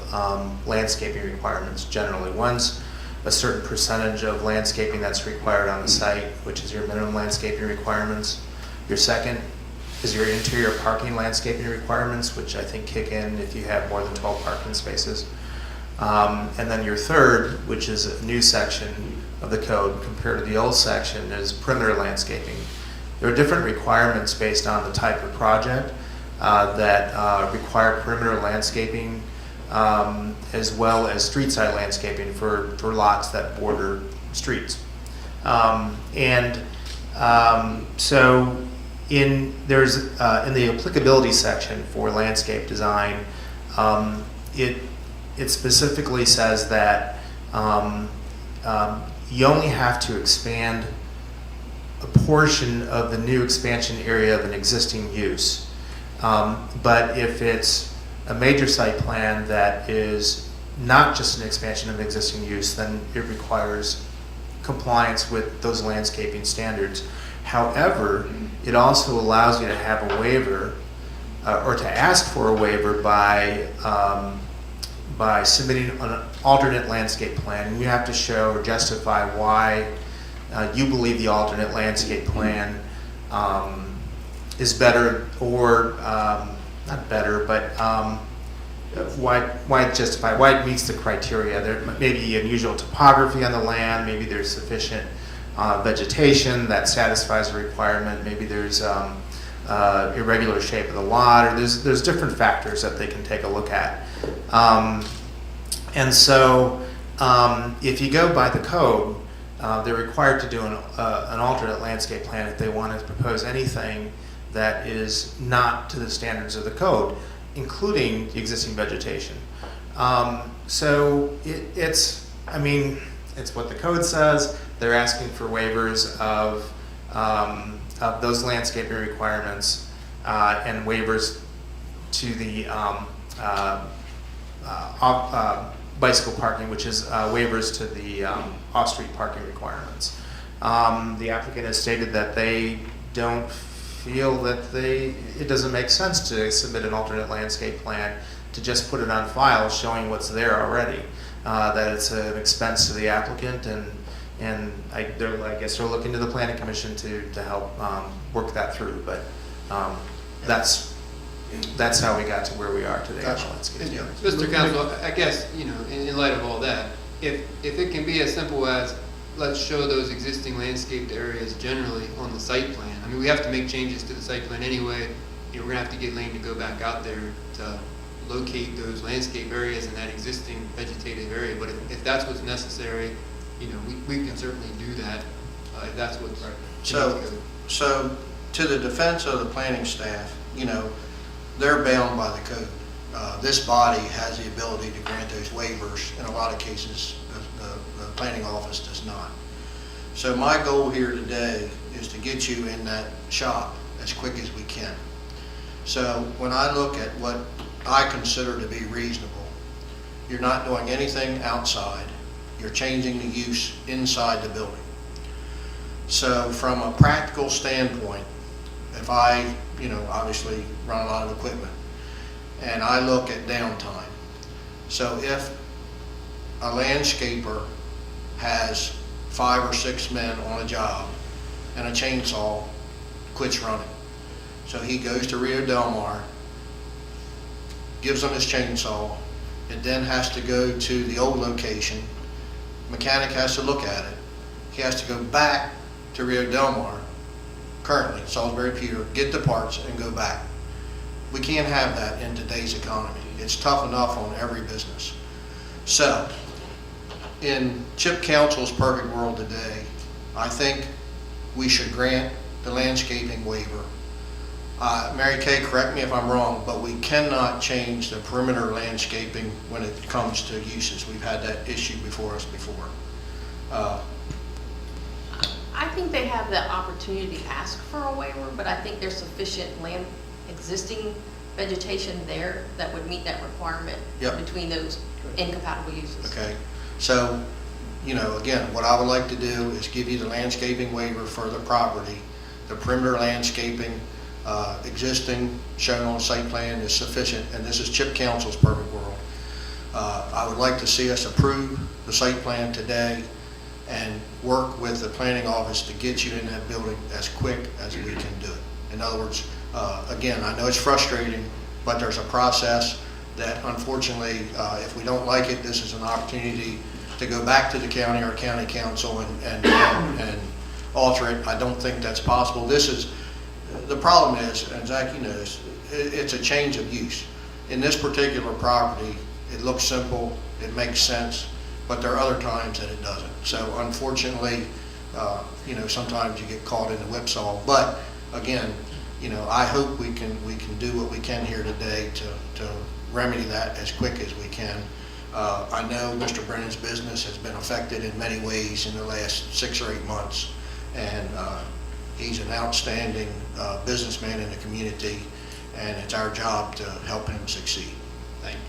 landscaping requirements generally. One's a certain percentage of landscaping that's required on the site, which is your minimum landscaping requirements. Your second is your interior parking landscaping requirements, which I think kick in if you have more than 12 parking spaces. And then your third, which is a new section of the code compared to the old section, is perimeter landscaping. There are different requirements based on the type of project that require perimeter landscaping as well as street side landscaping for lots that border streets. So in the applicability section for landscape design, it specifically says that you only have to expand a portion of the new expansion area of an existing use. But if it's a major site plan that is not just an expansion of existing use, then it requires compliance with those landscaping standards. However, it also allows you to have a waiver or to ask for a waiver by submitting an alternate landscape plan. And you have to show or justify why you believe the alternate landscape plan is better, or not better, but why justify, why it meets the criteria. There may be unusual topography on the land, maybe there's sufficient vegetation that satisfies the requirement, maybe there's irregular shape of the lot, or there's different factors that they can take a look at. And so if you go by the code, they're required to do an alternate landscape plan if they want to propose anything that is not to the standards of the code, including the existing vegetation. So it's what the code says. They're asking for waivers of those landscaping requirements and waivers to the bicycle parking, which is waivers to the off-street parking requirements. The applicant has stated that they don't feel that it doesn't make sense to submit an alternate landscape plan to just put it on file showing what's there already, that it's an expense to the applicant, and I guess they're looking to the Planning Commission to help work that through. But That's how we got to where we are today. Gotcha. Landscape. Yeah. Mr. Council, I guess, in light of all that, if it can be as simple as, let's show those existing landscaped areas generally on the site plan. I mean, we have to make changes to the site plan anyway. We're gonna have to get Lane to go back out there to locate those landscape areas in that existing vegetative area. But if that's what's necessary, we can certainly do that, if that's what's right. So to the defense of the planning staff, they're bound by the code. This body has the ability to grant those waivers. In a lot of cases, the planning office does not. So my goal here today is to get you in that shop as quick as we can. So when I look at what I consider to be reasonable, you're not doing anything outside. You're changing the use inside the building. So from a practical standpoint, if I, obviously run a lot of equipment, and I look at downtime. So if a landscaper has 5 or 6 men on a job and a chainsaw quits running, so he goes to Rio Del Mar, gives them his chainsaw, it then has to go to the old location, mechanic has to look at it, he has to go back to Rio Del Mar, currently Salisbury Pier, get the parts and go back. We can't have that in today's economy. It's tough enough on every business. So, in Chip Council's perfect world today, I think we should grant the landscaping waiver. Mary Kay, correct me if I'm wrong, but we cannot change the perimeter landscaping when it comes to uses. We've had that issue before us before. I think they have the opportunity to ask for a waiver, but I think there's sufficient existing vegetation there that would meet that requirement. Yep. Between those incompatible uses. Okay, so, again, what I would like to do is give you the landscaping waiver for the property. The perimeter landscaping, existing, shown on site plan is sufficient, and this is Chip Council's perfect world. I would like to see us approve the site plan today and work with the planning office to get you in that building as quick as we can do it. In other words, again, I know it's frustrating, but there's a process that unfortunately, if we don't like it, this is an opportunity to go back to the county or county council and alter it. I don't think that's possible. The problem is, and Zach, you know this, it's a change of use. In this particular property, it looks simple, it makes sense, but there are other times that it doesn't. So unfortunately, sometimes you get caught in the whipsaw. But again, I hope we can do what we can here today to remedy that as quick as we can. I know Mr. Brennan's business has been affected in many ways in the last 6 or 8 months, and he's an outstanding businessman in the community, and it's our job to help him succeed. Thank you.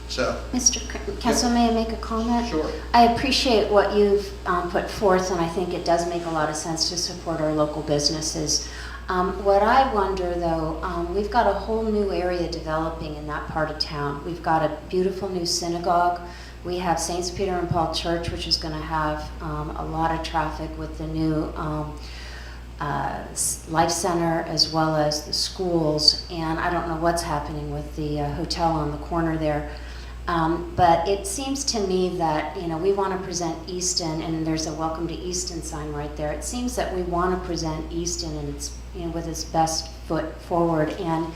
So, Mr. Kessel, may I make a comment? Sure. I appreciate what you've put forth, and I think it does make a lot of sense to support our local businesses. What I wonder, though, we've got a whole new area developing in that part of town. We've got a beautiful new synagogue. We have St. Peter and Paul Church, which is going to have a lot of traffic with the new Life Center as well as the schools. And I don't know what's happening with the hotel on the corner there. But it seems to me that, we want to present Easton, and there's a Welcome to Easton sign right there. It seems that we want to present Easton and its, with its best foot forward. And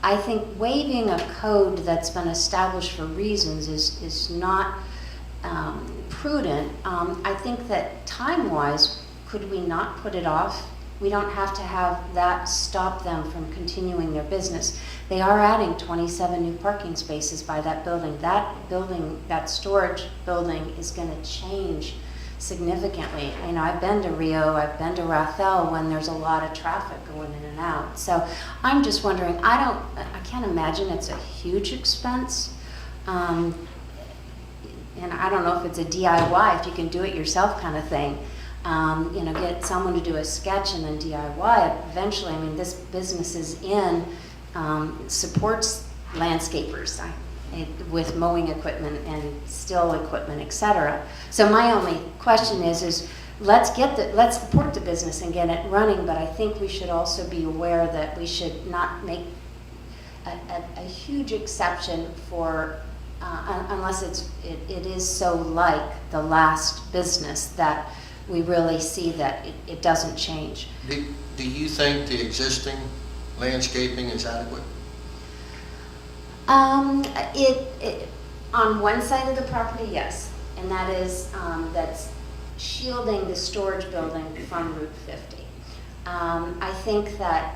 I think waiving a code that's been established for reasons is not prudent. I think that time-wise, could we not put it off? We don't have to have that stop them from continuing their business. They are adding 27 new parking spaces by that building. That storage building is going to change significantly. I've been to Rio, I've been to Rathel when there's a lot of traffic going in and out. So I'm just wondering, I can't imagine it's a huge expense. And I don't know if it's a DIY, if you can do it yourself kind of thing. Get someone to do a sketch and then DIY. Eventually, this business is supports landscapers with mowing equipment and still equipment, etc. So my only question is let's support the business and get it running, but I think we should also be aware that we should not make a huge exception for, unless it is so like the last business that we really see that it doesn't change. Do you think the existing landscaping is adequate? On one side of the property, yes, and that is, that's shielding the storage building from Route 50. I think that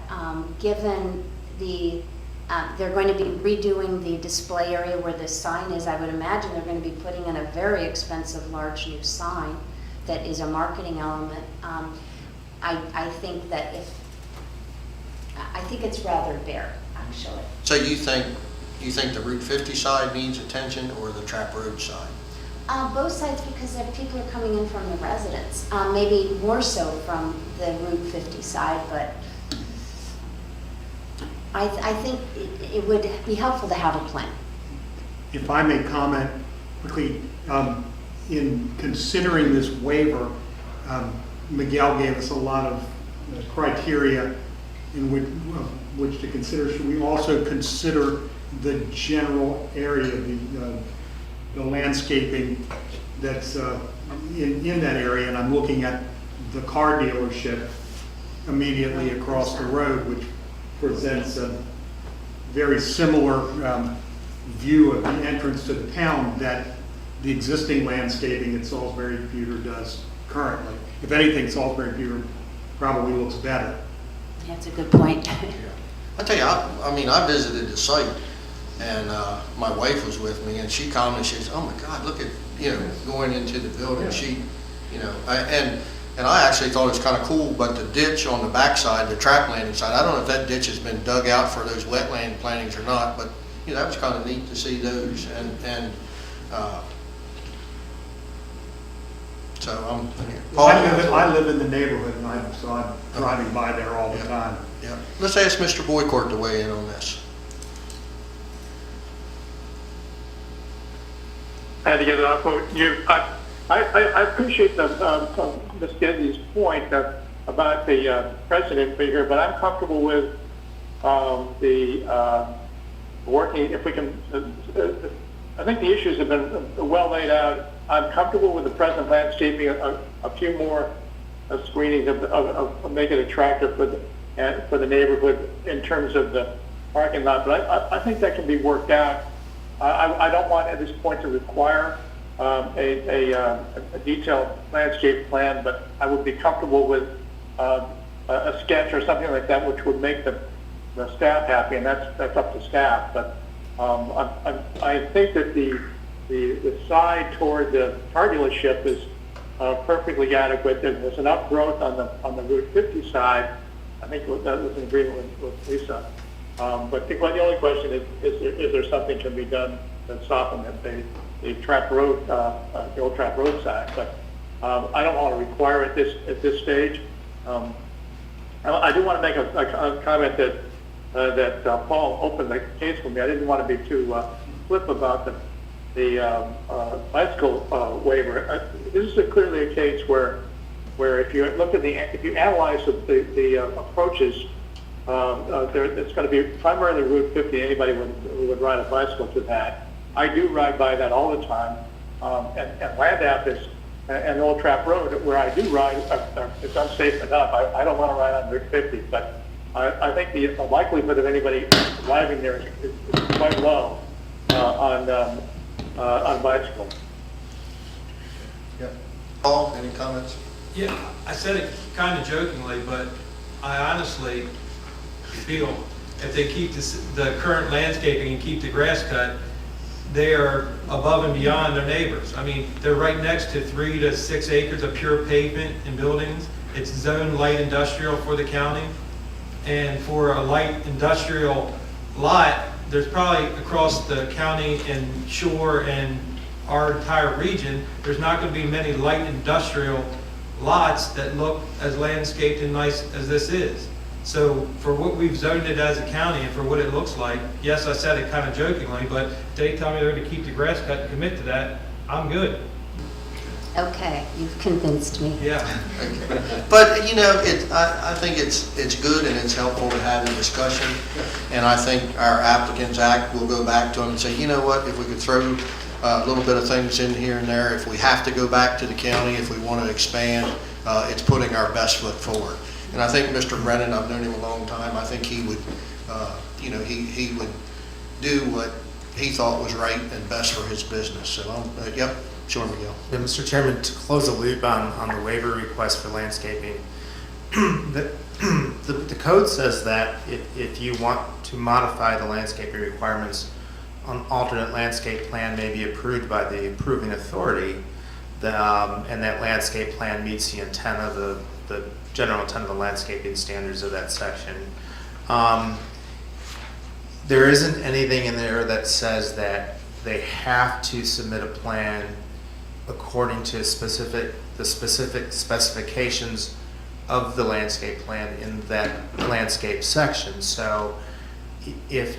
given they're going to be redoing the display area where this sign is, I would imagine they're going to be putting in a very expensive large new sign that is a marketing element. I think that I think it's rather bare, actually. So you think the Route 50 side needs attention or the Trap Road side? Both sides, because people are coming in from the residents, maybe more so from the Route 50 side, but I think it would be helpful to have a plan. If I may comment quickly, in considering this waiver, Miguel gave us a lot of criteria in which to consider. Should we also consider the general area, the landscaping that's in that area? And I'm looking at the car dealership immediately across the road, which presents a very similar view of the entrance to the town that the existing landscaping at Salisbury Pewter does currently. If anything, Salisbury Pewter probably looks better. That's a good point. I tell you, I visited the site, and my wife was with me, and she commented, she said, "Oh my God, look at, going into the building." She, and I actually thought it was kind of cool, but the ditch on the backside, the trap landing side, I don't know if that ditch has been dug out for those wetland plantings or not, but that was kind of neat to see those, and so Paul, I live in the neighborhood, and so I'm driving by there all the time. Yeah. Let's ask Mr. Boycourt to weigh in on this. I had to get it off. I appreciate Ms. Gedney's point about the precedent figure, but I'm comfortable with the working. If we can, I think the issues have been well laid out. I'm comfortable with the present landscaping. A few more screenings of make it attractive for the neighborhood in terms of the parking lot. But I think that can be worked out. I don't want at this point to require a detailed landscape plan, but I would be comfortable with a sketch or something like that, which would make the staff happy, and that's up to staff. But I think that the side toward the car dealership is perfectly adequate. There's enough growth on the Route 50 side. I think that was in agreement with Lisa. But the only question is there something can be done to soften the Trap Road, the old Trap Road side? But I don't want to require it at this stage. I do want to make a comment that Paul opened the case for me. I didn't want to be too flip about the bicycle waiver. This is clearly a case where if you look at if you analyze the approaches, it's going to be primarily Route 50. Anybody who would ride a bicycle to that. I do ride by that all the time, and Land Ave is and Old Trap Road, where I do ride, it's unsafe enough. I don't want to ride on Route 50, but I think the likelihood of anybody driving there is quite low on bicycles. Yep. Paul, any comments? Yeah, I said it kind of jokingly, but I honestly feel if they keep the current landscaping and keep the grass cut, they are above and beyond their neighbors. I mean, they're right next to 3 to 6 acres of pure pavement and buildings. It's zone light industrial for the county. And for a light industrial lot, there's probably across the county and shore and our entire region, there's not going to be many light industrial lots that look as landscaped and nice as this is. So for what we've zoned it as a county and for what it looks like, yes, I said it kind of jokingly, but if they tell me they're going to keep the grass cut and commit to that, I'm good. Okay, you've convinced me. Yeah. But, you know, I think it's good and it's helpful to have a discussion. And I think our applicants act will go back to them and say, you know what, if we could throw a little bit of things in here and there, if we have to go back to the county, if we want to expand, it's putting our best foot forward. And I think Mr. Brennan, I've known him a long time, I think he would, you know, he would do what he thought was right and best for his business. So, yep, sure, Miguel. Yeah, Mr. Chairman, to close the loop on the waiver request for landscaping, the code says that if you want to modify the landscaping requirements, an alternate landscape plan may be approved by the approving authority, and that landscape plan meets the intent of the general intent of the landscaping standards of that section. There isn't anything in there that says that they have to submit a plan according to the specific specifications of the landscape plan in that landscape section. So if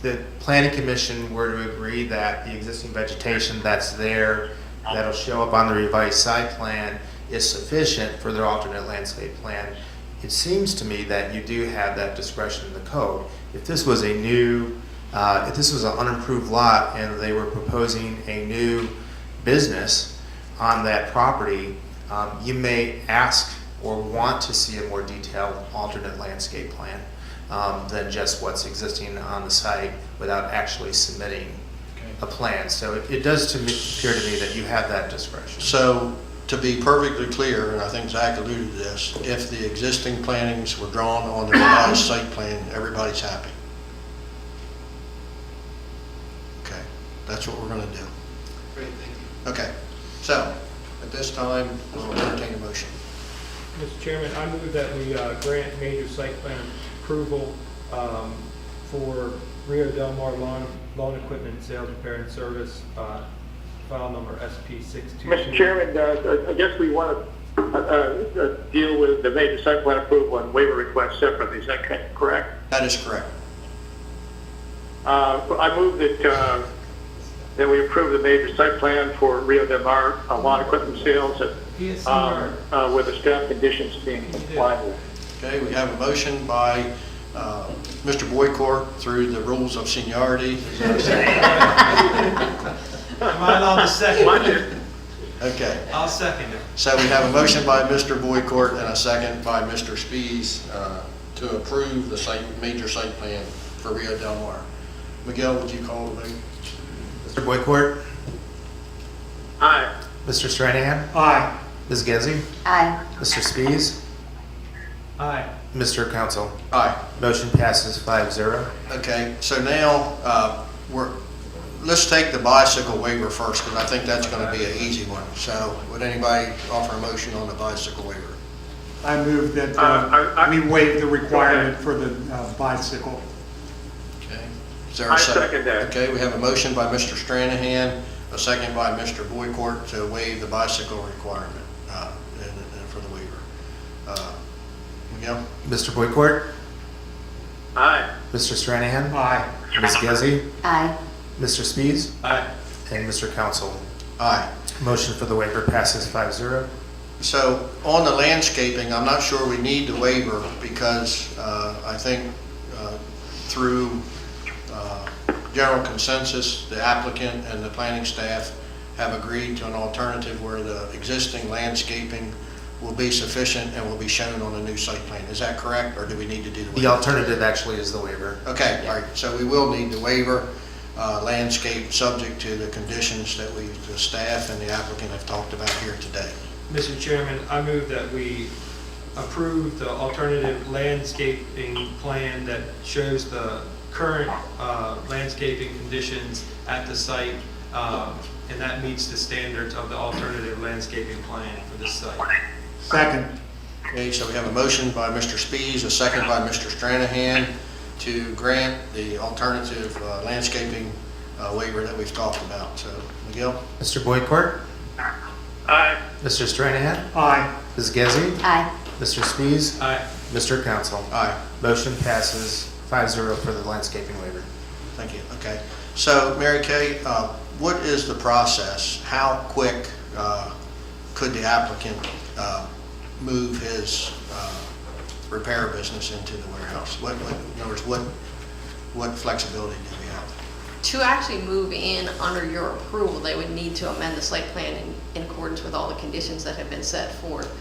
the planning commission were to agree that the existing vegetation that's there, that'll show up on the revised site plan, is sufficient for their alternate landscape plan, it seems to me that you do have that discretion in the code. If this was a new, if this was an unimproved lot and they were proposing a new business on that property, you may ask or want to see a more detailed alternate landscape plan than just what's existing on the site without actually submitting a plan. So it does appear to me that you have that discretion. So, to be perfectly clear, and I think Zach alluded to this, if the existing plantings were drawn on the revised site plan, everybody's happy. Okay, that's what we're gonna do. Great, thank you. Okay, so, at this time, we'll entertain a motion. Mr. Chairman, I move that we grant major site plan approval for Rio Del Mar lawn equipment sales, repair, and service, file number SP622. Mr. Chairman, I guess we want to deal with the major site plan approval and waiver request separately. Is that correct? That is correct. I move that we approve the major site plan for Rio Del Mar lawn equipment sales with the staff conditions being complied with. Okay, we have a motion by Mr. Boycourt through the rules of seniority. Am I allowed to second it? Okay. I'll second it. So we have a motion by Mr. Boycourt and a second by Mr. Spies to approve the major site plan for Rio Del Mar. Miguel, would you call the vote? Mr. Boycourt? Aye. Mr. Stranahan? Aye. Ms. Gensey? Aye. Mr. Spies? Aye. Mr. Council? Aye. Motion passes 5-0. Okay, so now let's take the bicycle waiver first, because I think that's going to be an easy one. So would anybody offer a motion on the bicycle waiver? I move that we waive the requirement for the bicycle. Okay. Is there a second? I second that. Okay, we have a motion by Mr. Stranahan, a second by Mr. Boycourt to waive the bicycle requirement for the waiver. Miguel? Mr. Boycourt? Aye. Mr. Stranahan? Aye. Ms. Gensey? Aye. Mr. Spies? Aye. And Mr. Council? Aye. Motion for the waiver passes 5-0. So on the landscaping, I'm not sure we need the waiver because I think through general consensus, the applicant and the planning staff have agreed to an alternative where the existing landscaping will be sufficient and will be shown on the new site plan. Is that correct, or do we need to do the waiver? The alternative actually is the waiver. Okay, all right, so we will need the waiver, landscape subject to the conditions that the staff and the applicant have talked about here today. Mr. Chairman, I move that we approve the alternative landscaping plan that shows the current landscaping conditions at the site, and that meets the standards of the alternative landscaping plan for this site. Second. Okay, so we have a motion by Mr. Spies, a second by Mr. Stranahan to grant the alternative landscaping waiver that we've talked about. So, Miguel? Mr. Boycourt? Aye. Mr. Stranahan? Aye. Ms. Gensey? Aye. Mr. Spies? Aye. Mr. Council? Aye. Motion passes 5-0 for the landscaping waiver. Thank you. Okay. So, Mary Kay, what is the process? How quick could the applicant move his repair business into the warehouse? In other words, what flexibility do we have? To actually move in under your approval, they would need to amend the site plan in accordance with all the conditions that have been set forth.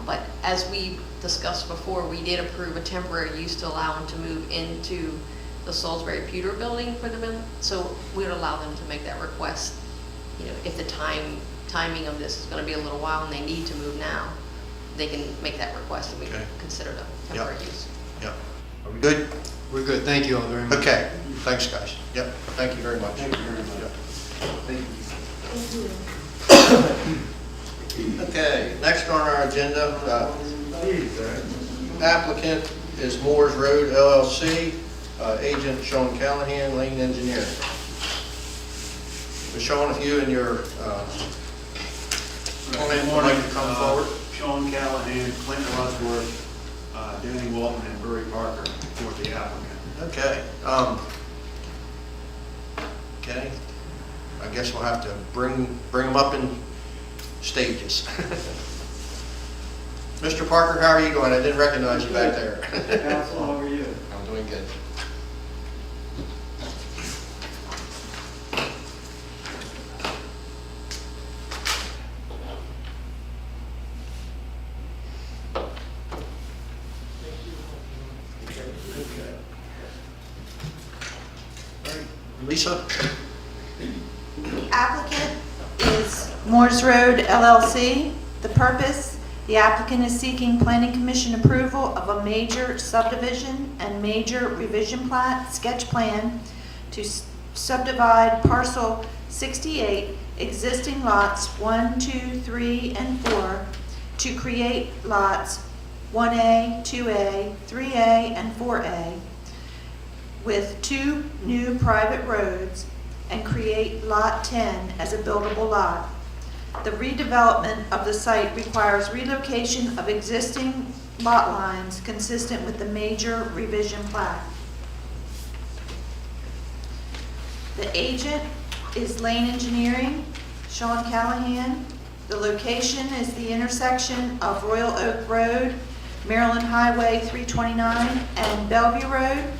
But as we discussed before, we did approve a temporary use to allow them to move into the Salisbury Pewter building for the building. So we would allow them to make that request. You know, if the timing of this is going to be a little while and they need to move now, they can make that request and we can consider it a temporary use. Yep. Are we good? We're good. Thank you all very much. Okay, thanks, guys. Yep, thank you very much. Thank you very much. Okay, next on our agenda, applicant is Moore's Road LLC, agent Sean Callahan, lane engineer. So Sean, if you and your comment would like to come forward. Sean Callahan, Clinton Rushworth, Danny Walton, and Burry Parker for the applicant. Okay. Okay. I guess we'll have to bring them up in stages. Mr. Parker, how are you doing? I didn't recognize you back there. Council, how are you? I'm doing good. Lisa? The applicant is Moore's Road LLC. The purpose, the applicant is seeking planning commission approval of a major subdivision and major revision plat, sketch plan to subdivide parcel 68, existing lots 1, 2, 3, and 4, to create lots 1A, 2A, 3A, and 4A, with 2 new private roads, and create Lot 10 as a buildable lot. The redevelopment of the site requires relocation of existing lot lines consistent with the major revision plat. The agent is Lane Engineering, Sean Callahan. The location is the intersection of Royal Oak Road, Maryland Highway 329, and Bellevue Road.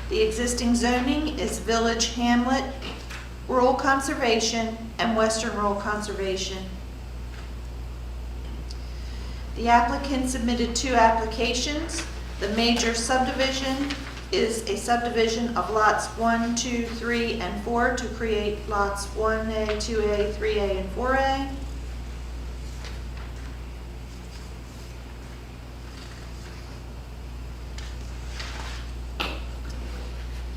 The existing zoning is Village Hamlet, Rural Conservation, and Western Rural Conservation. The applicant submitted 2 applications. The major subdivision is a subdivision of lots 1, 2, 3, and 4 to create lots 1A, 2A, 3A, and 4A.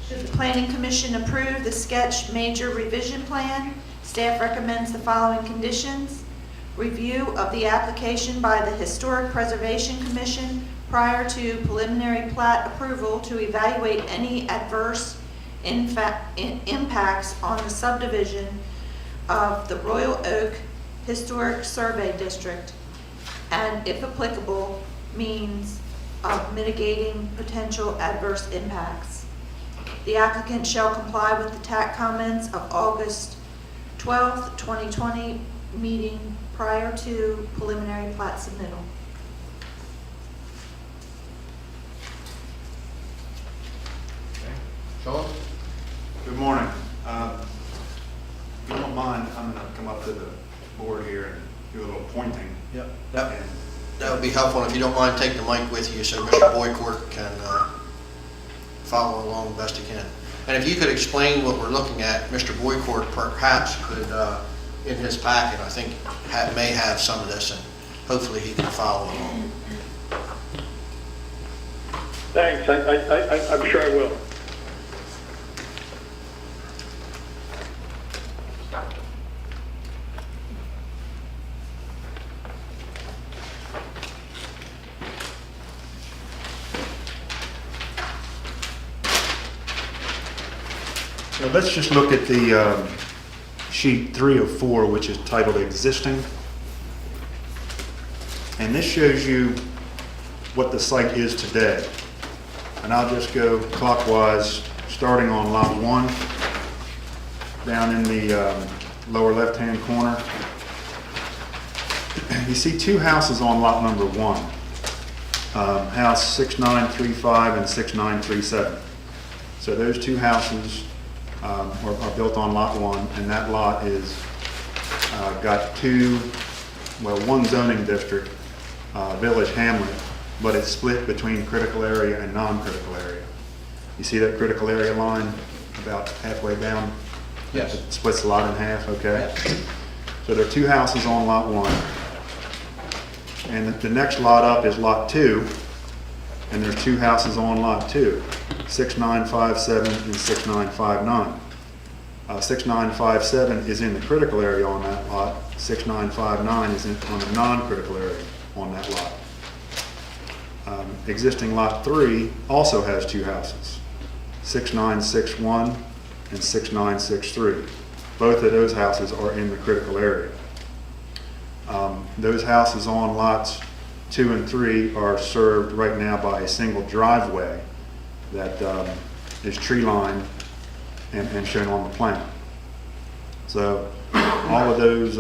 Should the Planning Commission approve the sketch major revision plan, staff recommends the following conditions. Review of the application by the Historic Preservation Commission prior to preliminary plat approval to evaluate any adverse impacts on the subdivision of the Royal Oak Historic Survey District, and if applicable, means of mitigating potential adverse impacts. The applicant shall comply with the TAC comments of August 12th, 2020 meeting prior to preliminary plat submittal. Sean? Good morning. If you don't mind, I'm going to come up to the board here and do a little pointing. Yep. That would be helpful. If you don't mind, take the mic with you so Mr. Boycourt can follow along the best he can. And if you could explain what we're looking at, Mr. Boycourt perhaps could, in his packet, I think may have some of this, and hopefully he can follow along. Thanks, I'm sure I will. So let's just look at the sheet 3 of 4, which is titled Existing. And this shows you what the site is today. And I'll just go clockwise, starting on lot 1, down in the lower left-hand corner. you see two houses on lot number 1. House 6935 and 6937. So those two houses are built on lot 1, and that lot is got one zoning district, village hamlet, but it's split between critical area and non-critical area. You see that critical area line about halfway down? Yes. It splits the lot in half, okay? Yes. So there are two houses on lot 1. And the next lot up is lot 2, and there's two houses on lot 2, 6957 and 6959. 6957 is in the critical area on that lot. 6959 is on the non-critical area on that lot. Existing lot 3 also has two houses, 6961 and 6963. Both of those houses are in the critical area. Those houses on lots 2 and 3 are served right now by a single driveway that is tree lined and shown on the plan. So all those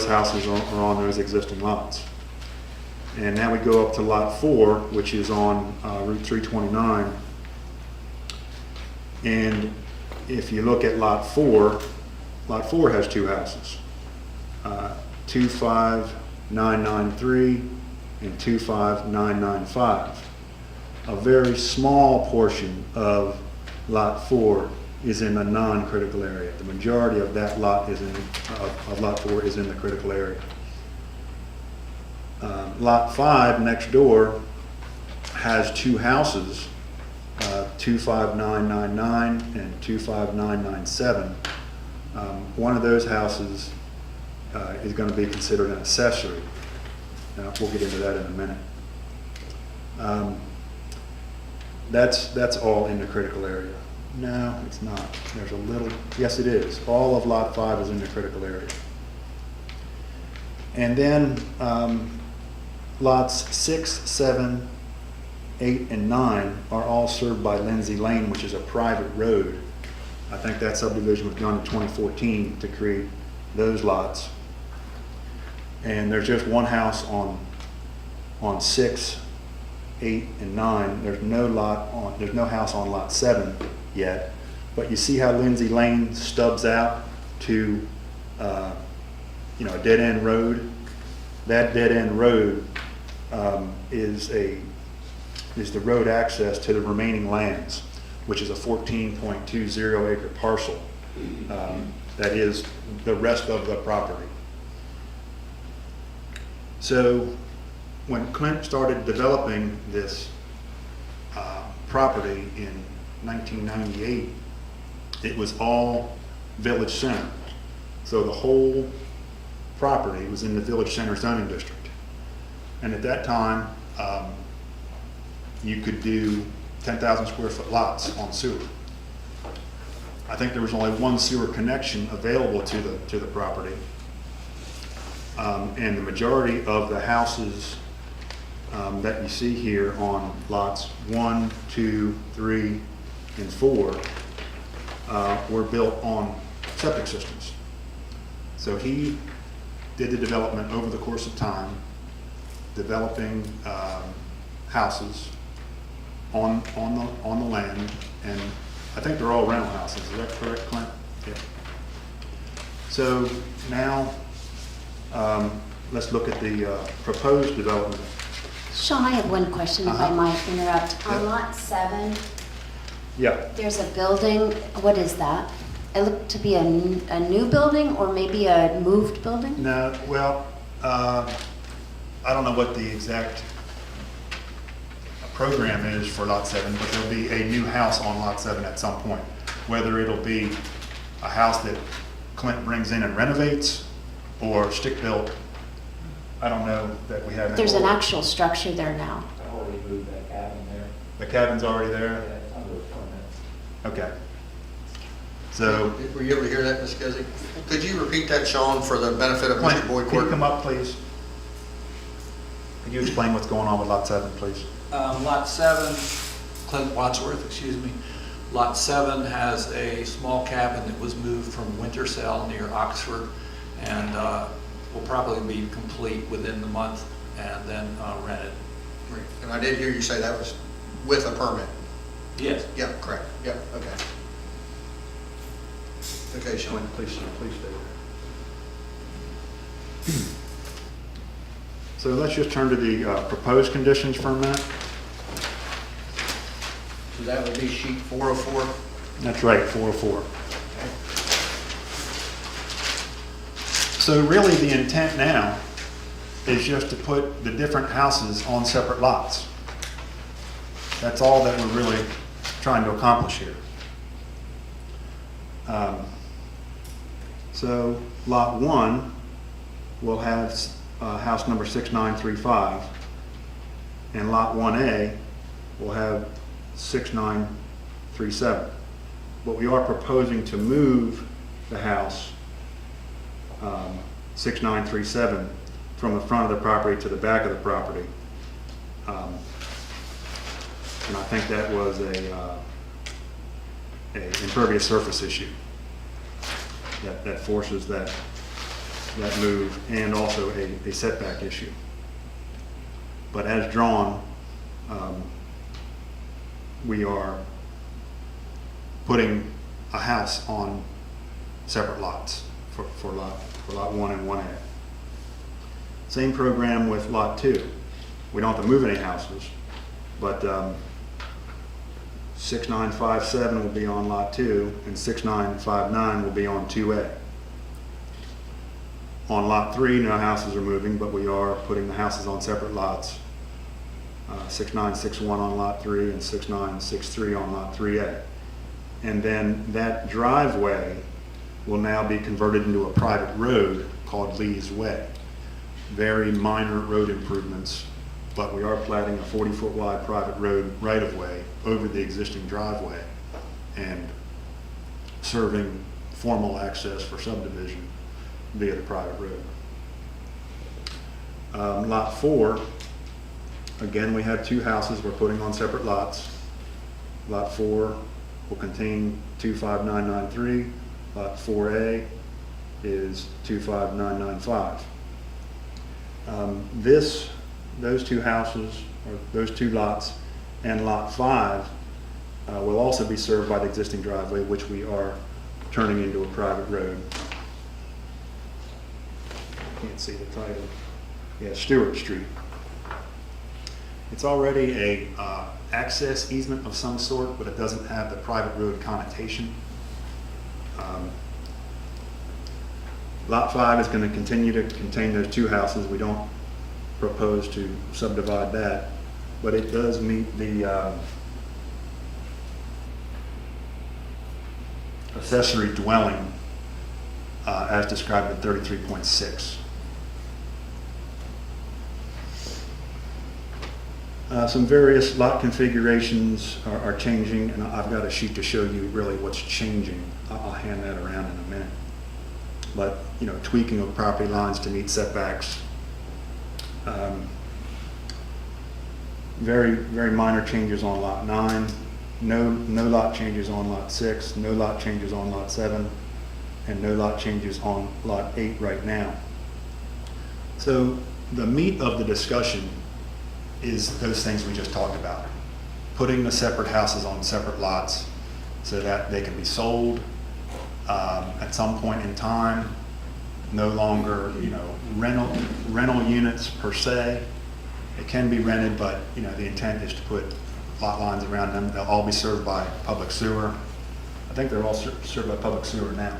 houses are on those existing lots. And now we go up to lot 4, which is on Route 329. And if you look at lot 4 has two houses, 25993 and 25995. A very small portion of lot 4 is in the non-critical area. The majority of that lot of lot 4 is in the critical area. Lot 5 next door has two houses, 25999 and 25997. One of those houses is going to be considered an accessory. We'll get into that in a minute. That's all in the critical area. No, it's not. There's a little, yes it is. All of lot 5 is in the critical area. And then lots 6, 7, 8, and 9 are all served by Lindsay Lane, which is a private road. I think that subdivision was done in 2014 to create those lots. And there's just one house on 6, 8, and 9. There's no house on lot 7 yet. But you see how Lindsay Lane stubs out to a dead-end road? That dead-end road is the road access to the remaining lands, which is a 14.20 acre parcel. That is the rest of the property. So when Clint started developing this property in 1998, it was all village center. So the whole property was in the village center zoning district. And at that time, you could do 10,000 square foot lots on sewer. I think there was only one sewer connection available to the property. And the majority of the houses that you see here on lots 1, 2, 3, and 4 were built on septic systems. So he did the development over the course of time, developing houses on the land, and I think they're all rental houses. Is that correct, Clint? Yeah. So now let's look at the proposed development. Sean, I have one question, if I might interrupt. Yeah. On lot 7, Yeah. there's a building. What is that? It looked to be a new building or maybe a moved building? No, well, I don't know what the exact program is for lot 7, but there'll be a new house on lot 7 at some point. Whether it'll be a house that Clint brings in and renovates or stick-built, I don't know that we have. There's an actual structure there now. I already moved that cabin there. The cabin's already there? Yeah, it's under a permit. Okay. So, Were you able to hear that, Ms. Guzzi? Could you repeat that, Sean, for the benefit of Clint, Mr. Boyd? can you come up, please? Could you explain what's going on with lot 7, please? Lot 7, Clint Wadsworth, excuse me. Lot 7 has a small cabin that was moved from Wintercell near Oxford, and will probably be complete within the month and then rented. Great. And I did hear you say that was with a permit. Yes. Yeah, correct. Yeah, okay. Okay, Sean. Please stay there. So let's just turn to the proposed conditions for a minute. So that would be sheet 404. That's right, 404. So really the intent now is just to put the different houses on separate lots. That's all that we're really trying to accomplish here. So lot 1 will have house number 6935, and lot 1A will have 6937. But we are proposing to move the house 6937 from the front of the property to the back of the property. And I think that was a impervious surface issue that forces that move, and also a setback issue. But as drawn, we are putting a house on separate lots for lot 1 and 1A. Same program with lot 2. We don't have to move any houses, but 6957 will be on lot 2 and 6959 will be on 2A. On lot 3, no houses are moving, but we are putting the houses on separate lots. 6961 on lot 3 and 6963 on lot 3A. And then that driveway will now be converted into a private road called Lee's Way. Very minor road improvements, but we are platting a 40-foot wide private road right-of-way over the existing driveway and serving formal access for subdivision via the private road. Lot 4, again, we have 2 houses we're putting on separate lots. Lot 4 will contain 25993. Lot 4A is 25995. Those 2 houses, or those 2 lots, and lot 5 will also be served by the existing driveway, which we are turning into a private road. Can't see the title. Yeah, Stewart Street. It's already a access easement of some sort, but it doesn't have the private road connotation. Lot 5 is going to continue to contain those 2 houses. We don't propose to subdivide that, but it does meet the accessory dwelling as described in 33.6. Some various lot configurations are changing, and I've got a sheet to show you really what's changing. I'll hand that around in a minute. But, you know, tweaking of property lines to meet setbacks. Very, very minor changes on lot 9. No lot changes on lot 6. No lot changes on lot 7. And no lot changes on lot 8 right now. So the meat of the discussion is those things we just talked about. Putting the separate houses on separate lots so that they can be sold at some point in time. No longer, you know, rental units per se. It can be rented, but you know the intent is to put lot lines around them. They'll all be served by public sewer. I think they're all served by public sewer now.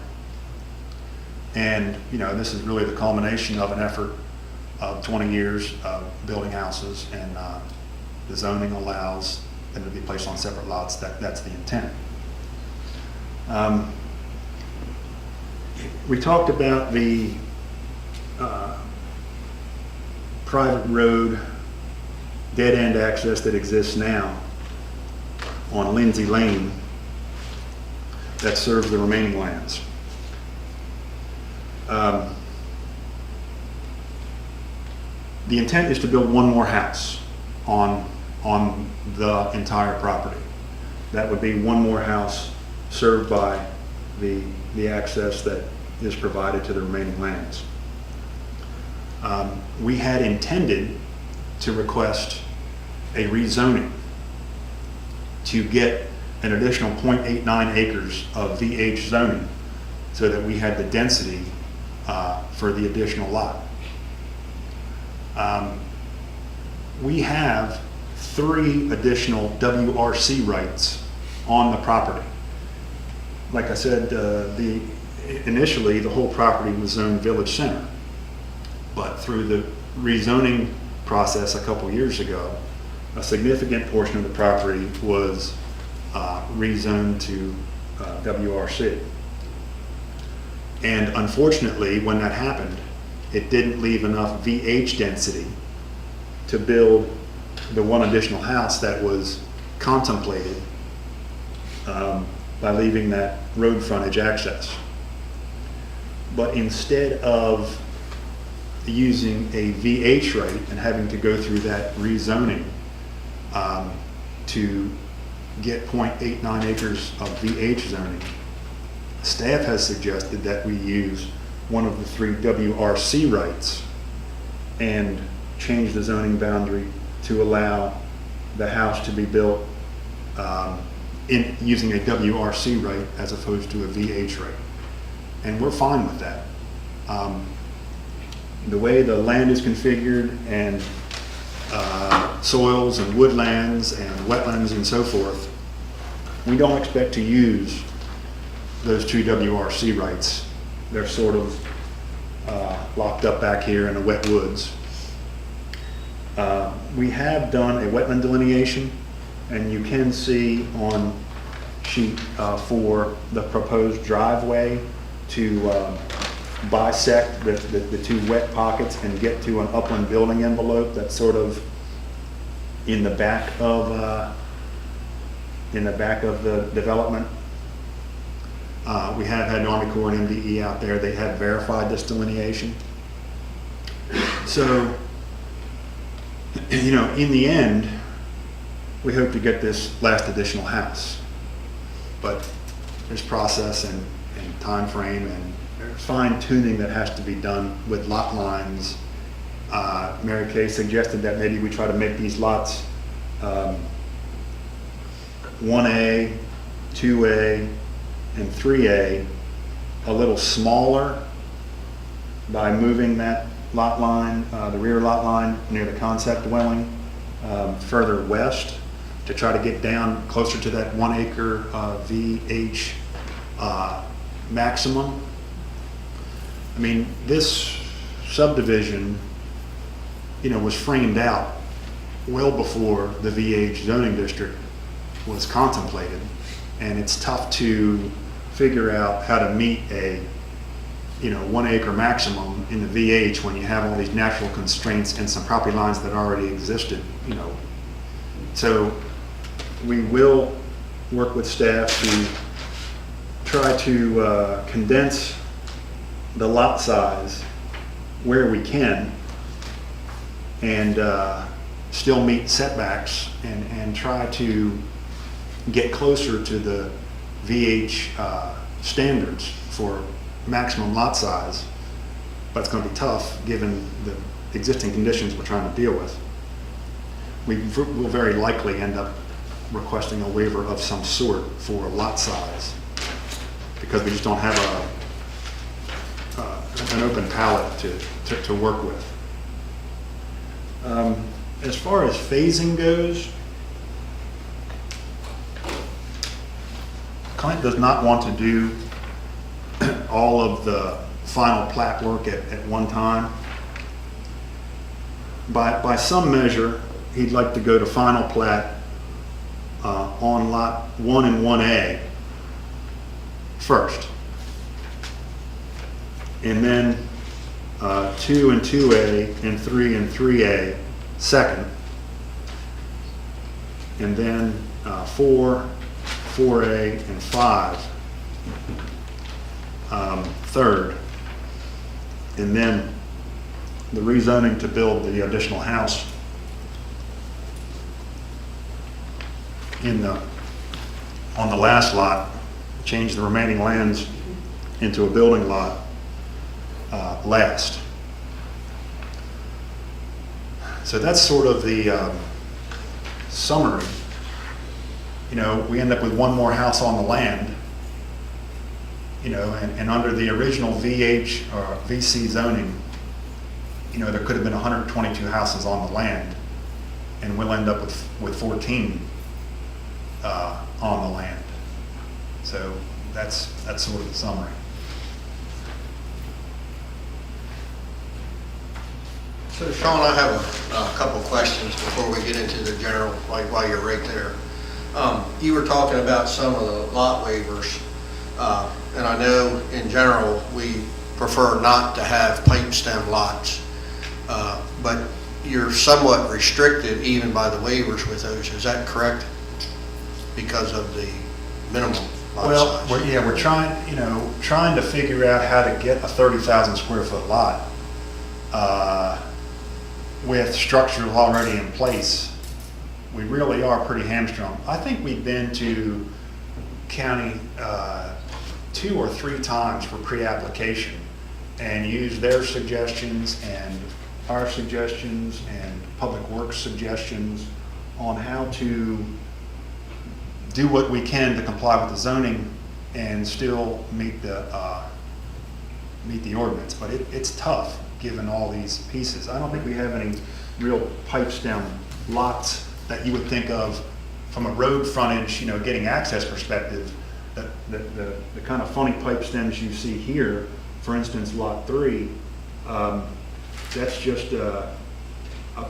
And you know, this is really the culmination of an effort of 20 years of building houses, and the zoning allows them to be placed on separate lots. That's the intent. We talked about the private road dead-end access that exists now on Lindsay Lane that serves the remaining lands. The intent is to build one more house on the entire property. That would be one more house served by the access that is provided to the remaining lands. We had intended to request a rezoning to get an additional 0.89 acres of VH zoning so that we had the density for the additional lot. We have 3 additional WRC rights on the property. Like I said, initially the whole property was zoned village center, but through the rezoning process a couple years ago, a significant portion of the property was rezoned to WRC. And unfortunately, when that happened, it didn't leave enough VH density to build the one additional house that was contemplated by leaving that road frontage access. But instead of using a VH right and having to go through that rezoning to get 0.89 acres of VH zoning, staff has suggested that we use one of the 3 WRC rights and change the zoning boundary to allow the house to be built in using a WRC right as opposed to a VH right. And we're fine with that. The way the land is configured and soils and woodlands and wetlands and so forth, we don't expect to use those 2 WRC rights. They're sort of locked up back here in the wet woods. We have done a wetland delineation, and you can see on sheet 4 the proposed driveway to bisect the 2 wet pockets and get to an upland building envelope that's sort of in the back of the development. We have had Army Corps and MDE out there. They have verified this delineation. So, in the end, we hope to get this last additional house. But there's process and time frame and fine tuning that has to be done with lot lines. Mary Kay suggested that maybe we try to make these lots 1A, 2A, and 3A a little smaller by moving that lot line, the rear lot line near the concept dwelling further west to try to get down closer to that 1 acre VH maximum. I mean, this subdivision, was framed out well before the VH zoning district was contemplated, and it's tough to figure out how to meet a 1 acre maximum in the VH when you have all these natural constraints and some property lines that already existed, So we will work with staff to try to condense the lot size where we can and still meet setbacks and try to get closer to the VH standards for maximum lot size, but it's going to be tough given the existing conditions we're trying to deal with. We will very likely end up requesting a waiver of some sort for lot size because we just don't have an open palette to work with. As far as phasing goes, client does not want to do all of the final plat work at one time. By some measure, he'd like to go to final plat on lot 1 and 1A first, and then 2 and 2A and 3 and 3A second, and then 4, 4A and 5 third, and then the rezoning to build the additional house on the last lot, change the remaining lands into a building lot last. So that's sort of the summary. You know, we end up with one more house on the land, you know, and under the original VH or VC zoning, you know, there could have been 122 houses on the land, and we'll end up with 14 on the land. So that's sort of the summary. So Sean, I have a couple questions before we get into the general, while you're right there. You were talking about some of the lot waivers, and I know in general, we prefer not to have pipe stem lots, but you're somewhat restricted even by the waivers with those, is that correct? Because of the minimum lot size? We're trying to figure out how to get a 30,000 square foot lot with structures already in place. We really are pretty hamstrung. I think we've been to county 2 or 3 times for pre-application and used their suggestions and our suggestions and Public Works suggestions on how to do what we can to comply with the zoning and still meet the ordinance. But it's tough given all these pieces. I don't think we have any real pipe stem lots that you would think of from a road frontage, you know, getting access perspective. The kind of funny pipe stems you see here, for instance, lot 3, that's just a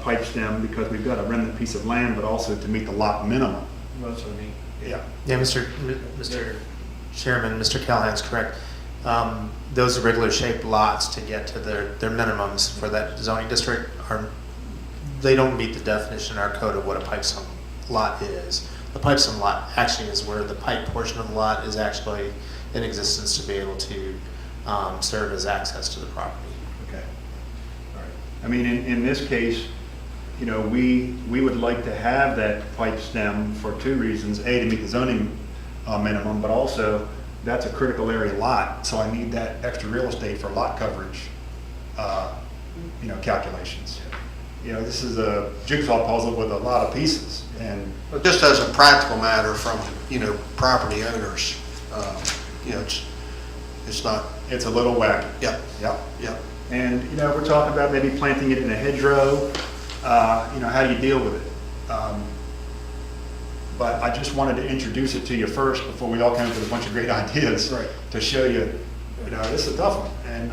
pipe stem because we've got a remnant piece of land, but also to meet the lot minimum. That's what I mean. Yeah. Yeah, Mr. Chairman, Mr. Callahan's correct. Those irregular shaped lots to get to their minimums for that zoning district they don't meet the definition in our code of what a pipe stem lot is. The pipe stem lot actually is where the pipe portion of the lot is actually in existence to be able to serve as access to the property. Okay. All right. I mean, in this case, you know, we would like to have that pipe stem for 2 reasons. A, to meet the zoning minimum, but also that's a critical area lot, so I need that extra real estate for lot coverage, you know, calculations. You know, this is a jigsaw puzzle with a lot of pieces, and But just as a practical matter from, you know, property owners, you know, it's not. It's a little wacky. Yep. Yep. Yep. And, you know, we're talking about maybe planting it in a hedgerow. You know, how do you deal with it? But I just wanted to introduce it to you first before we all come up with a bunch of great ideas. Right. To show you, you know, this is a tough one. And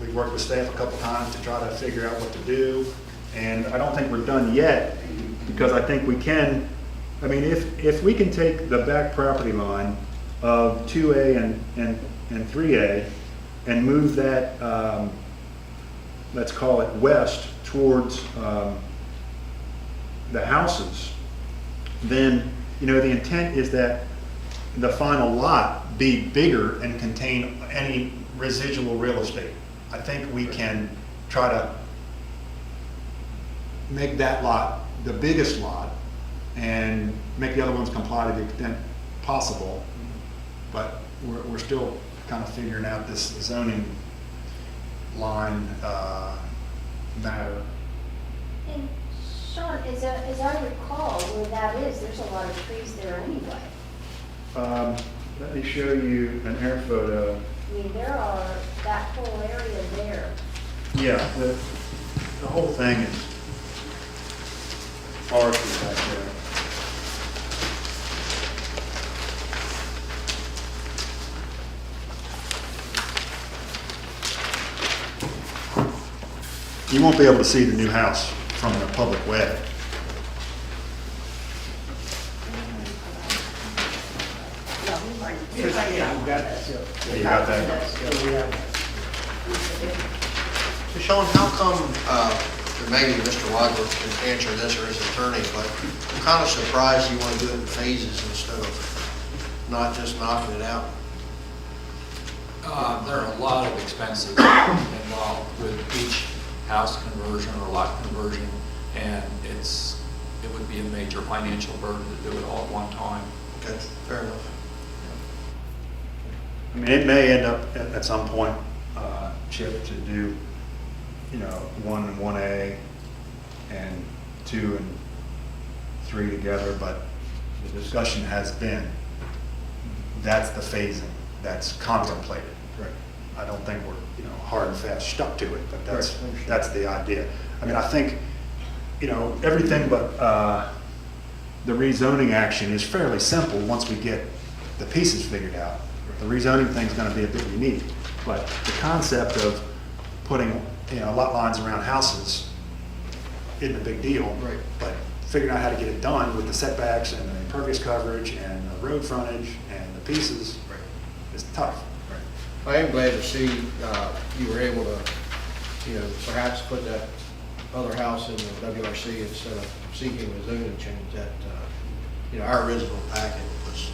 we've worked with staff a couple times to try to figure out what to do. And I don't think we're done yet because I think we can. I mean, if we can take the back property line of 2A and 3A and move that, let's call it west towards the houses, then, you know, the intent is that the final lot be bigger and contain any residual real estate. I think we can try to make that lot the biggest lot and make the other ones comply to the extent possible. But we're still kind of figuring out this zoning line matter. And Sean, as I recall, where that is, there's a lot of trees there anyway. Let me show you an air photo. I mean, there are, that whole area there. Yeah, the whole thing is forested back there. You won't be able to see the new house from the public way. You got that? So Sean, how come, and maybe Mr. Wadsworth can answer this or his attorney, but I'm kind of surprised you want to do it in phases instead of not just knocking it out. There are a lot of expenses involved with each house conversion or lot conversion, and it would be a major financial burden to do it all at one time. Okay, fair enough. I mean, it may end up at some point, Chip, to do, you know, 1 and 1A and 2 and 3 together, but the discussion has been, that's the phasing that's contemplated. Right. I don't think we're, hard and fast stuck to it, but that's, Right. that's the idea. I mean, I think, everything but the rezoning action is fairly simple once we get the pieces figured out. The rezoning thing's gonna be a bit unique, but the concept of putting, lot lines around houses isn't a big deal. Right. But figuring out how to get it done with the setbacks and the impervious coverage and the road frontage and the pieces is tough. I am glad to see you were able to, perhaps put that other house in the WRC instead of seeking a zoning change. That, our original packet was,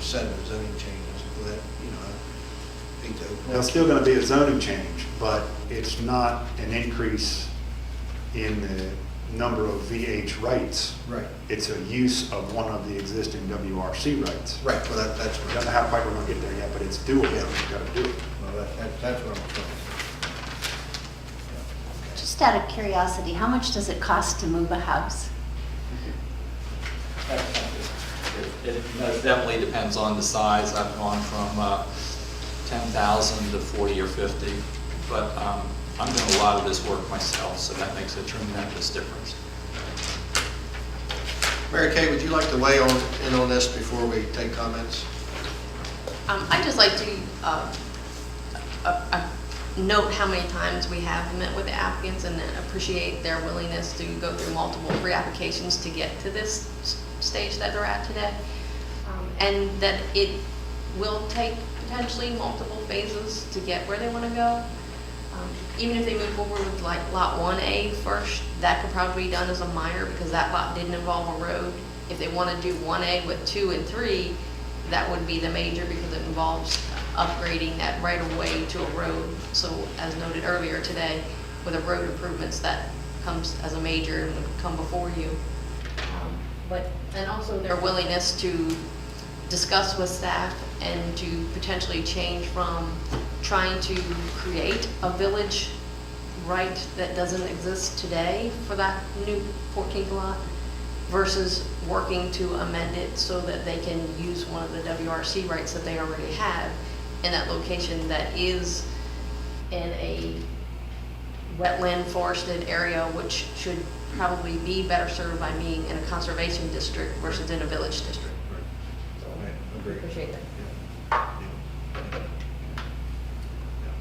7 zoning changes. That, I hate to open Well, it's still gonna be a zoning change, but it's not an increase in the number of VH rights. Right. It's a use of one of the existing WRC rights. Right, well, that's I what don't know how quite we're gonna get there yet, but it's doable. We've gotta do it. well, that's what I'm saying. Just out of curiosity, how much does it cost to move a house? It most definitely depends on the size. I've gone from 10,000 to 40 or 50, but I'm doing a lot of this work myself, so that makes a tremendous difference. Mary Kay, would you like to weigh in on this before we take comments? I'd just like to note how many times we have met with the applicants and appreciate their willingness to go through multiple pre-applications to get to this stage that they're at today. And that it will take potentially multiple phases to get where they want to go. Even if they move forward with like lot 1A first, that could probably be done as a minor because that lot didn't involve a road. If they want to do 1A with 2 and 3, that would be the major because it involves upgrading that right of way to a road. So as noted earlier today, with the road improvements, that comes as a major and would come before you. And also their willingness to discuss with staff and to potentially change from trying to create a village right that doesn't exist today for that new 14th lot versus working to amend it so that they can use one of the WRC rights that they already have in that location that is in a wetland forested area, which should probably be better served by being in a conservation district versus in a village district. Appreciate that.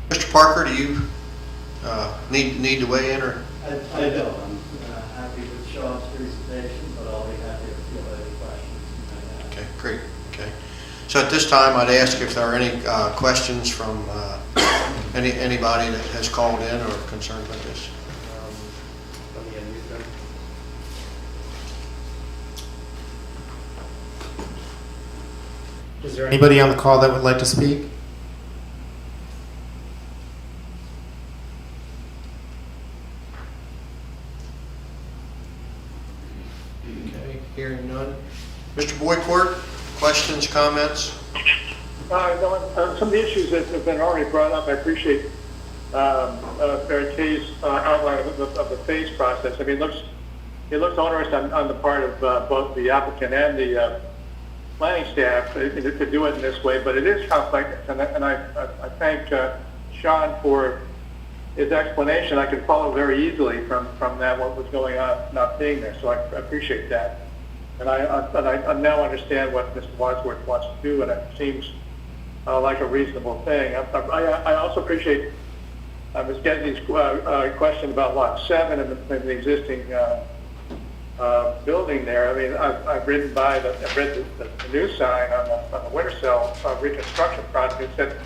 Mr. Parker, do you need to weigh in, or? I don't. I'm happy with Sean's presentation, but I'll be happy to field any questions. Okay, great. Okay. So at this time, I'd ask if there are any questions from anybody that has called in or concerned about this. Is there anybody on the call that would like to speak? Okay, hearing none. Mr. Boycourt, questions, comments? Some of the issues that have been already brought up, I appreciate Mary Kay's outline of the phase process. I mean, it looks onerous on the part of both the applicant and the planning staff to do it in this way, but it is complex, and I thank Sean for his explanation. I could follow very easily from that what was going on, not being there, so I appreciate that. And I now understand what Mr. Wadsworth wants to do, and it seems like a reasonable thing. I also appreciate Ms. Genzi's question about Lot 7 and the existing building there. I mean, I've read the new sign on the winter cell reconstruction project. It said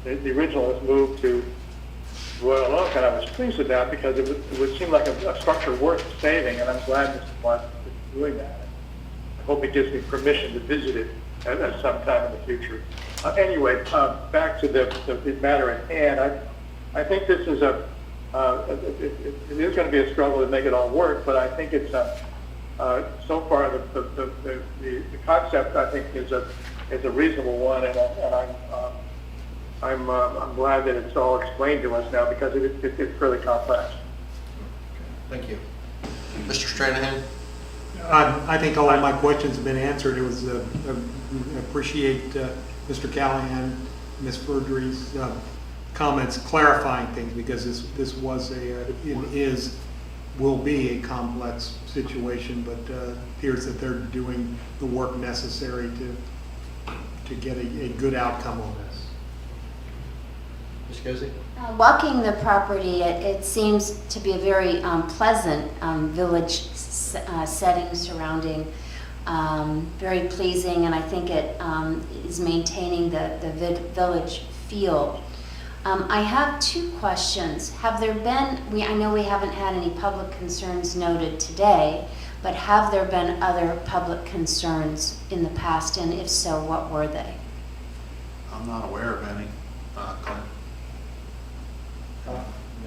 the original was moved to Royal Oak, and I was pleased with that because it would seem like a structure worth saving, and I'm glad Mr. Watts is doing that. I hope he gives me permission to visit it at some time in the future. Anyway, back to the matter at hand. I think this is it is going to be a struggle to make it all work, but I think it's so far the concept I think is a reasonable one, and I'm glad that it's all explained to us now because it's fairly complex. Thank you. Mr. Stranahan? I think all of my questions have been answered. It was, appreciate Mr. Callahan, Ms. Verdry's comments clarifying things, because this was will be a complex situation, but appears that they're doing the work necessary to get a good outcome on this. Ms. Guzzi? Walking the property, it seems to be a very pleasant village setting surrounding, very pleasing, and I think it is maintaining the village feel. I have two questions. Have there been, I know we haven't had any public concerns noted today, but have there been other public concerns in the past, and if so, what were they? I'm not aware of any. Clint? No,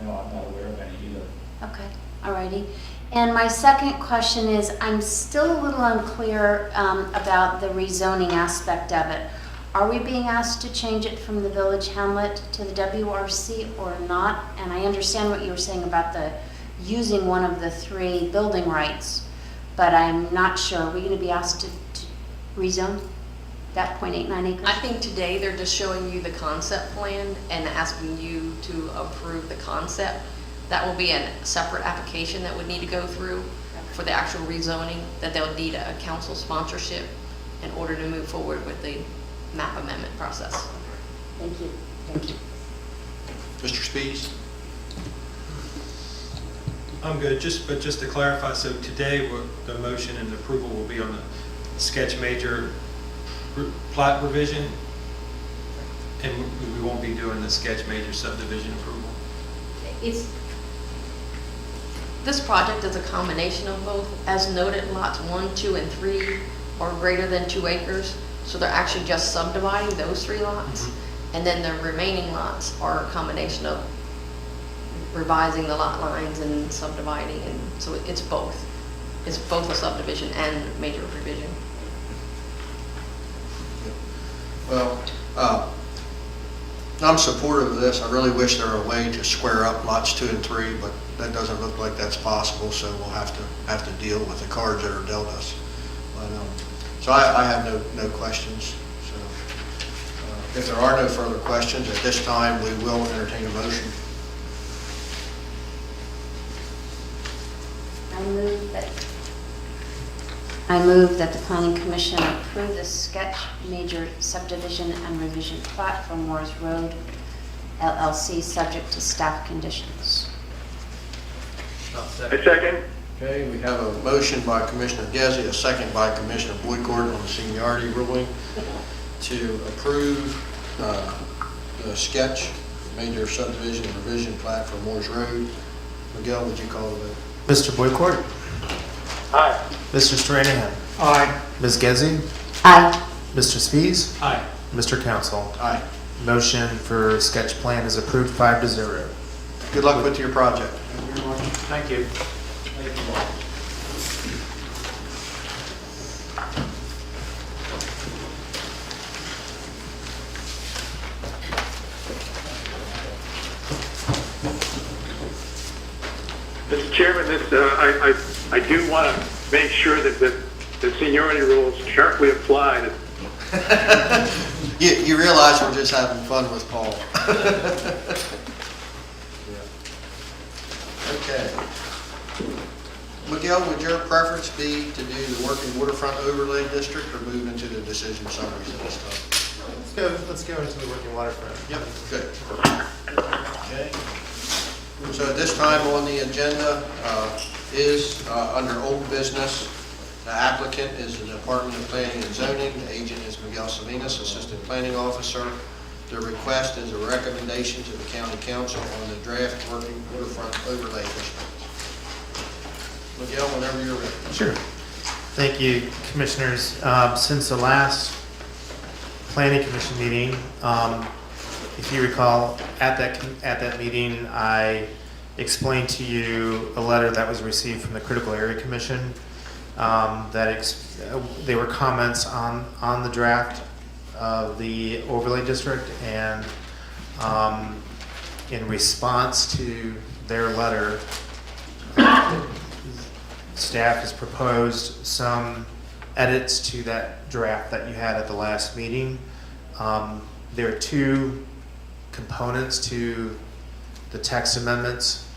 I'm not aware of any either. Okay, alrighty. And my second question is, I'm still a little unclear about the rezoning aspect of it. Are we being asked to change it from the village hamlet to the WRC or not? And I understand what you were saying about the using one of the 3 building rights, but I'm not sure. Are we going to be asked to rezone that 0.89 acres? I think today they're just showing you the concept plan and asking you to approve the concept. That will be a separate application that would need to go through for the actual rezoning, that they'll need a council sponsorship in order to move forward with the map amendment process. Thank you. Thank you. Mr. Spees? I'm good, but just to clarify, so today, the motion and approval will be on the sketch major plat revision, and we won't be doing the sketch major subdivision approval. This project is a combination of both. As noted, lots 1, 2, and 3 are greater than 2 acres, so they're actually just subdividing those 3 lots. And then the remaining lots are a combination of revising the lot lines and subdividing, and so it's both. It's both a subdivision and major revision. Well, I'm supportive of this. I really wish there were a way to square up lots 2 and 3, but that doesn't look like that's possible, so we'll have to deal with the cards that are dealt us. But, so I have no questions. So if there are no further questions, at this time, we will entertain a motion. I move that the Planning Commission approve the sketch major subdivision and revision plat for Moore's Road LLC, subject to staff conditions. I second. Okay, we have a motion by Commissioner Gezi, a second by Commissioner Boycourt on the seniority ruling to approve the sketch major subdivision and revision plat for Moore's Road. Miguel, would you call the vote? Mr. Boycourt? Aye. Mr. Stranahan? Aye. Ms. Gezi? Aye. Mr. Spees? Aye. Mr. Council? Aye. Motion for sketch plan is approved 5-0. Good luck with your project. Thank you. Mr. Chairman, I do want to make sure that the seniority rule is carefully applied. You realize we're just having fun with Paul. Okay. Miguel, would your preference be to do the working waterfront overlay district or move into the decision summaries at this time? Let's go into the working waterfront. Yep, good. Okay. So at this time on the agenda is under old business. The applicant is the Department of Planning and Zoning. The agent is Miguel Salinas, Assistant Planning Officer. The request is a recommendation to the County Council on the draft working waterfront overlay district. Miguel, whenever you're ready. Sure. Thank you, Commissioners. Since the last Planning Commission meeting, if you recall, at that meeting, I explained to you a letter that was received from the Critical Area Commission. They were comments on the draft of the overlay district, and in response to their letter, staff has proposed some edits to that draft that you had at the last meeting. There are two components to the text amendments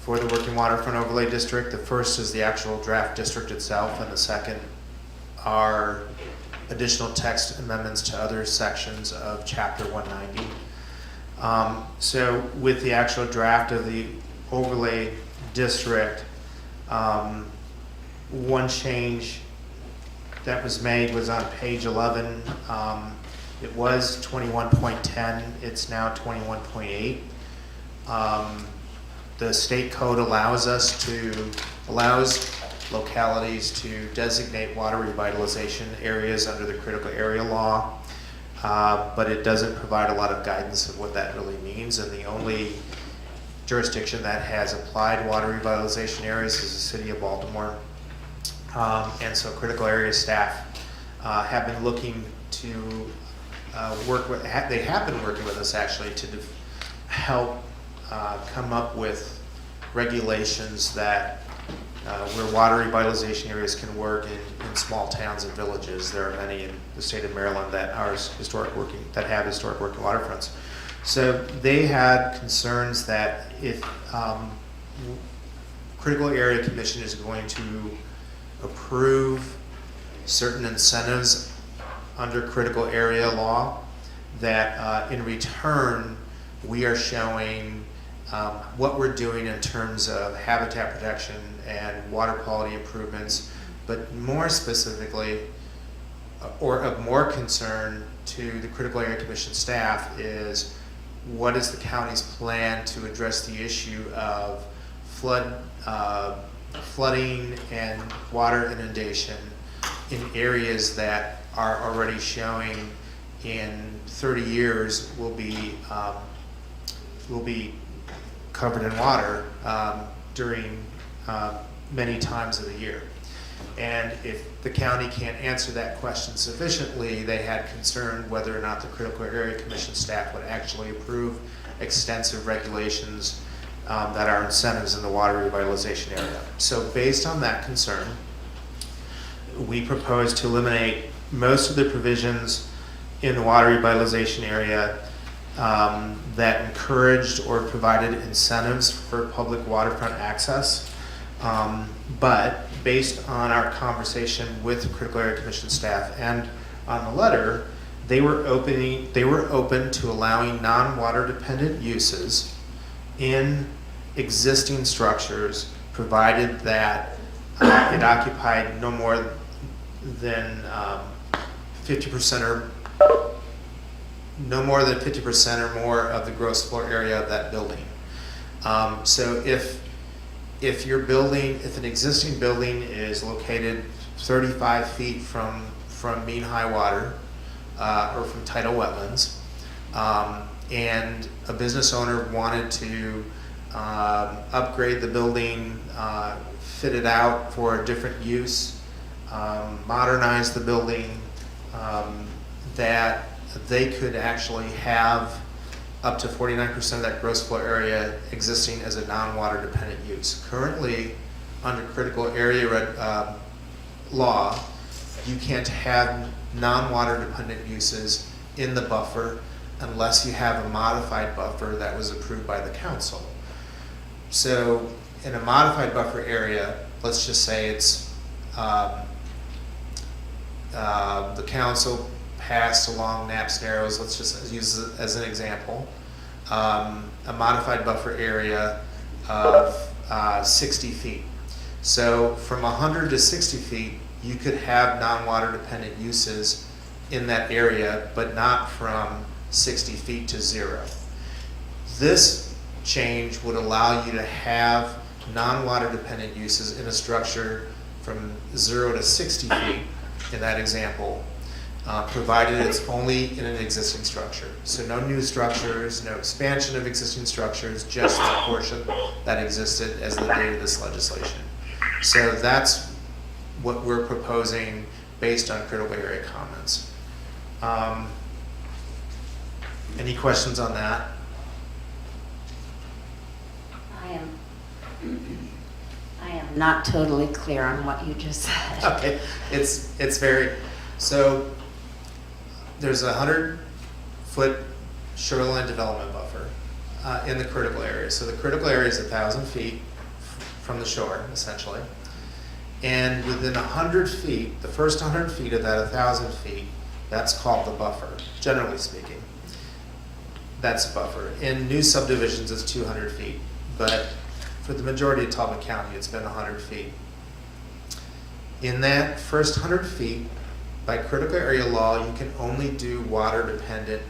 for the Working Waterfront Overlay District. The first is the actual draft district itself, and the second are additional text amendments to other sections of Chapter 190. So with the actual draft of the overlay district, one change that was made was on page 11. It was 21.10, it's now 21.8. The state code allows localities to designate water revitalization areas under the critical area law, but it doesn't provide a lot of guidance of what that really means, and the only jurisdiction that has applied water revitalization areas is the city of Baltimore. And so critical area staff have been looking to they have been working with us actually to help come up with regulations that where water revitalization areas can work in small towns and villages. There are many in the state of Maryland that have historic working waterfronts. So they had concerns that if Critical Area Commission is going to approve certain incentives under critical area law, that in return we are showing what we're doing in terms of habitat protection and water quality improvements, but more specifically, or of more concern to the Critical Area Commission staff, is what is the county's plan to address the issue of flooding and water inundation in areas that are already showing in 30 years will be covered in water during many times of the year. And if the county can't answer that question sufficiently, they had concern whether or not the Critical Area Commission staff would actually approve extensive regulations that are incentives in the water revitalization area. So based on that concern, we propose to eliminate most of the provisions in the water revitalization area that encouraged or provided incentives for public waterfront access. But based on our conversation with the Critical Area Commission staff and on the letter, they were open to allowing non-water dependent uses in existing structures, provided that it occupied no more than 50% or no more than 50% or more of the gross floor area of that building. So if an existing building is located 35 feet from mean high water or from tidal wetlands, and a business owner wanted to upgrade the building, fit it out for a different use, modernize the building, that they could actually have up to 49% of that gross floor area existing as a non-water dependent use. Currently, under critical area law, you can't have non-water dependent uses in the buffer unless you have a modified buffer that was approved by the council. So in a modified buffer area, let's just say it's the council passed along Knapp's Narrows, let's just use it as an example, a modified buffer area of 60 feet. So from 100 to 60 feet, you could have non-water dependent uses in that area, but not from 60 feet to 0. This change would allow you to have non-water dependent uses in a structure from 0 to 60 feet in that example, provided it's only in an existing structure. So no new structures, no expansion of existing structures, just the portion that existed as the date of this legislation. So that's what we're proposing based on critical area comments. Any questions on that? I am I am not totally clear on what you just said. Okay, it's very, so there's a 100-foot shoreline development buffer in the critical area. So the critical area is 1,000 feet from the shore, essentially. And within 100 feet, the first 100 feet of that 1,000 feet, that's called the buffer, generally speaking. That's a buffer. In new subdivisions, it's 200 feet, but for the majority of Talbot County, it's been 100 feet. In that first 100 feet, by critical area law, you can only do water-dependent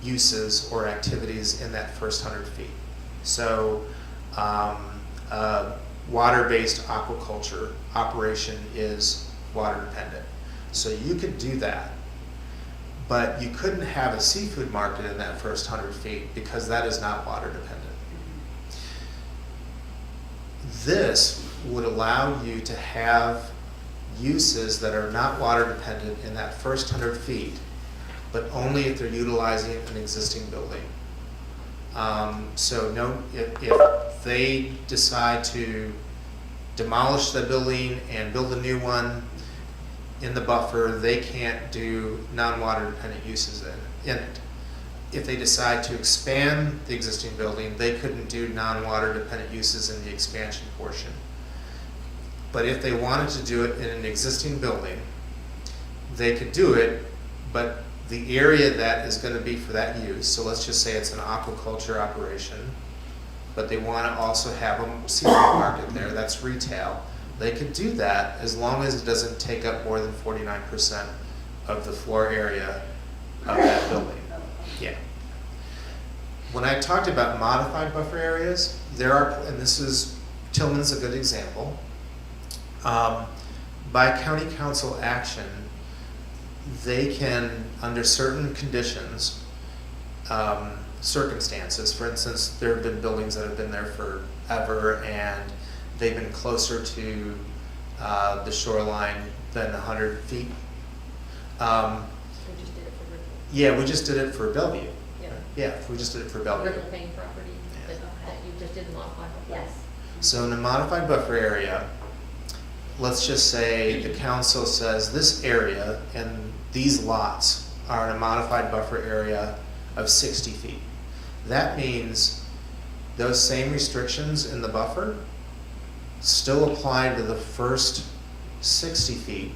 uses or activities in that first 100 feet. So, water-based aquaculture operation is water-dependent. So you could do that, but you couldn't have a seafood market in that first 100 feet because that is not water-dependent. This would allow you to have uses that are not water-dependent in that first 100 feet, but only if they're utilizing an existing building. So no, if they decide to demolish the building and build a new one in the buffer, they can't do non-water dependent uses in it. If they decide to expand the existing building, they couldn't do non-water dependent uses in the expansion portion. But if they wanted to do it in an existing building, they could do it, but the area that is going to be for that use, so let's just say it's an aquaculture operation, but they want to also have a seafood market there, that's retail. They could do that as long as it doesn't take up more than 49% of the floor area of that building. Yeah. When I talked about modified buffer areas, there are, and this is, Tillman's a good example. By county council action, they can, under certain conditions, circumstances, for instance, there have been buildings that have been there forever and they've been closer to the shoreline than 100 feet. We just did it for Ripley. Yeah, we just did it for Bellevue. Yeah. Yeah, we just did it for Bellevue. Ripley Payne property that you just did modify. Yes. So in a modified buffer area, let's just say the council says this area and these lots are in a modified buffer area of 60 feet. That means those same restrictions in the buffer still apply to the first 60 feet,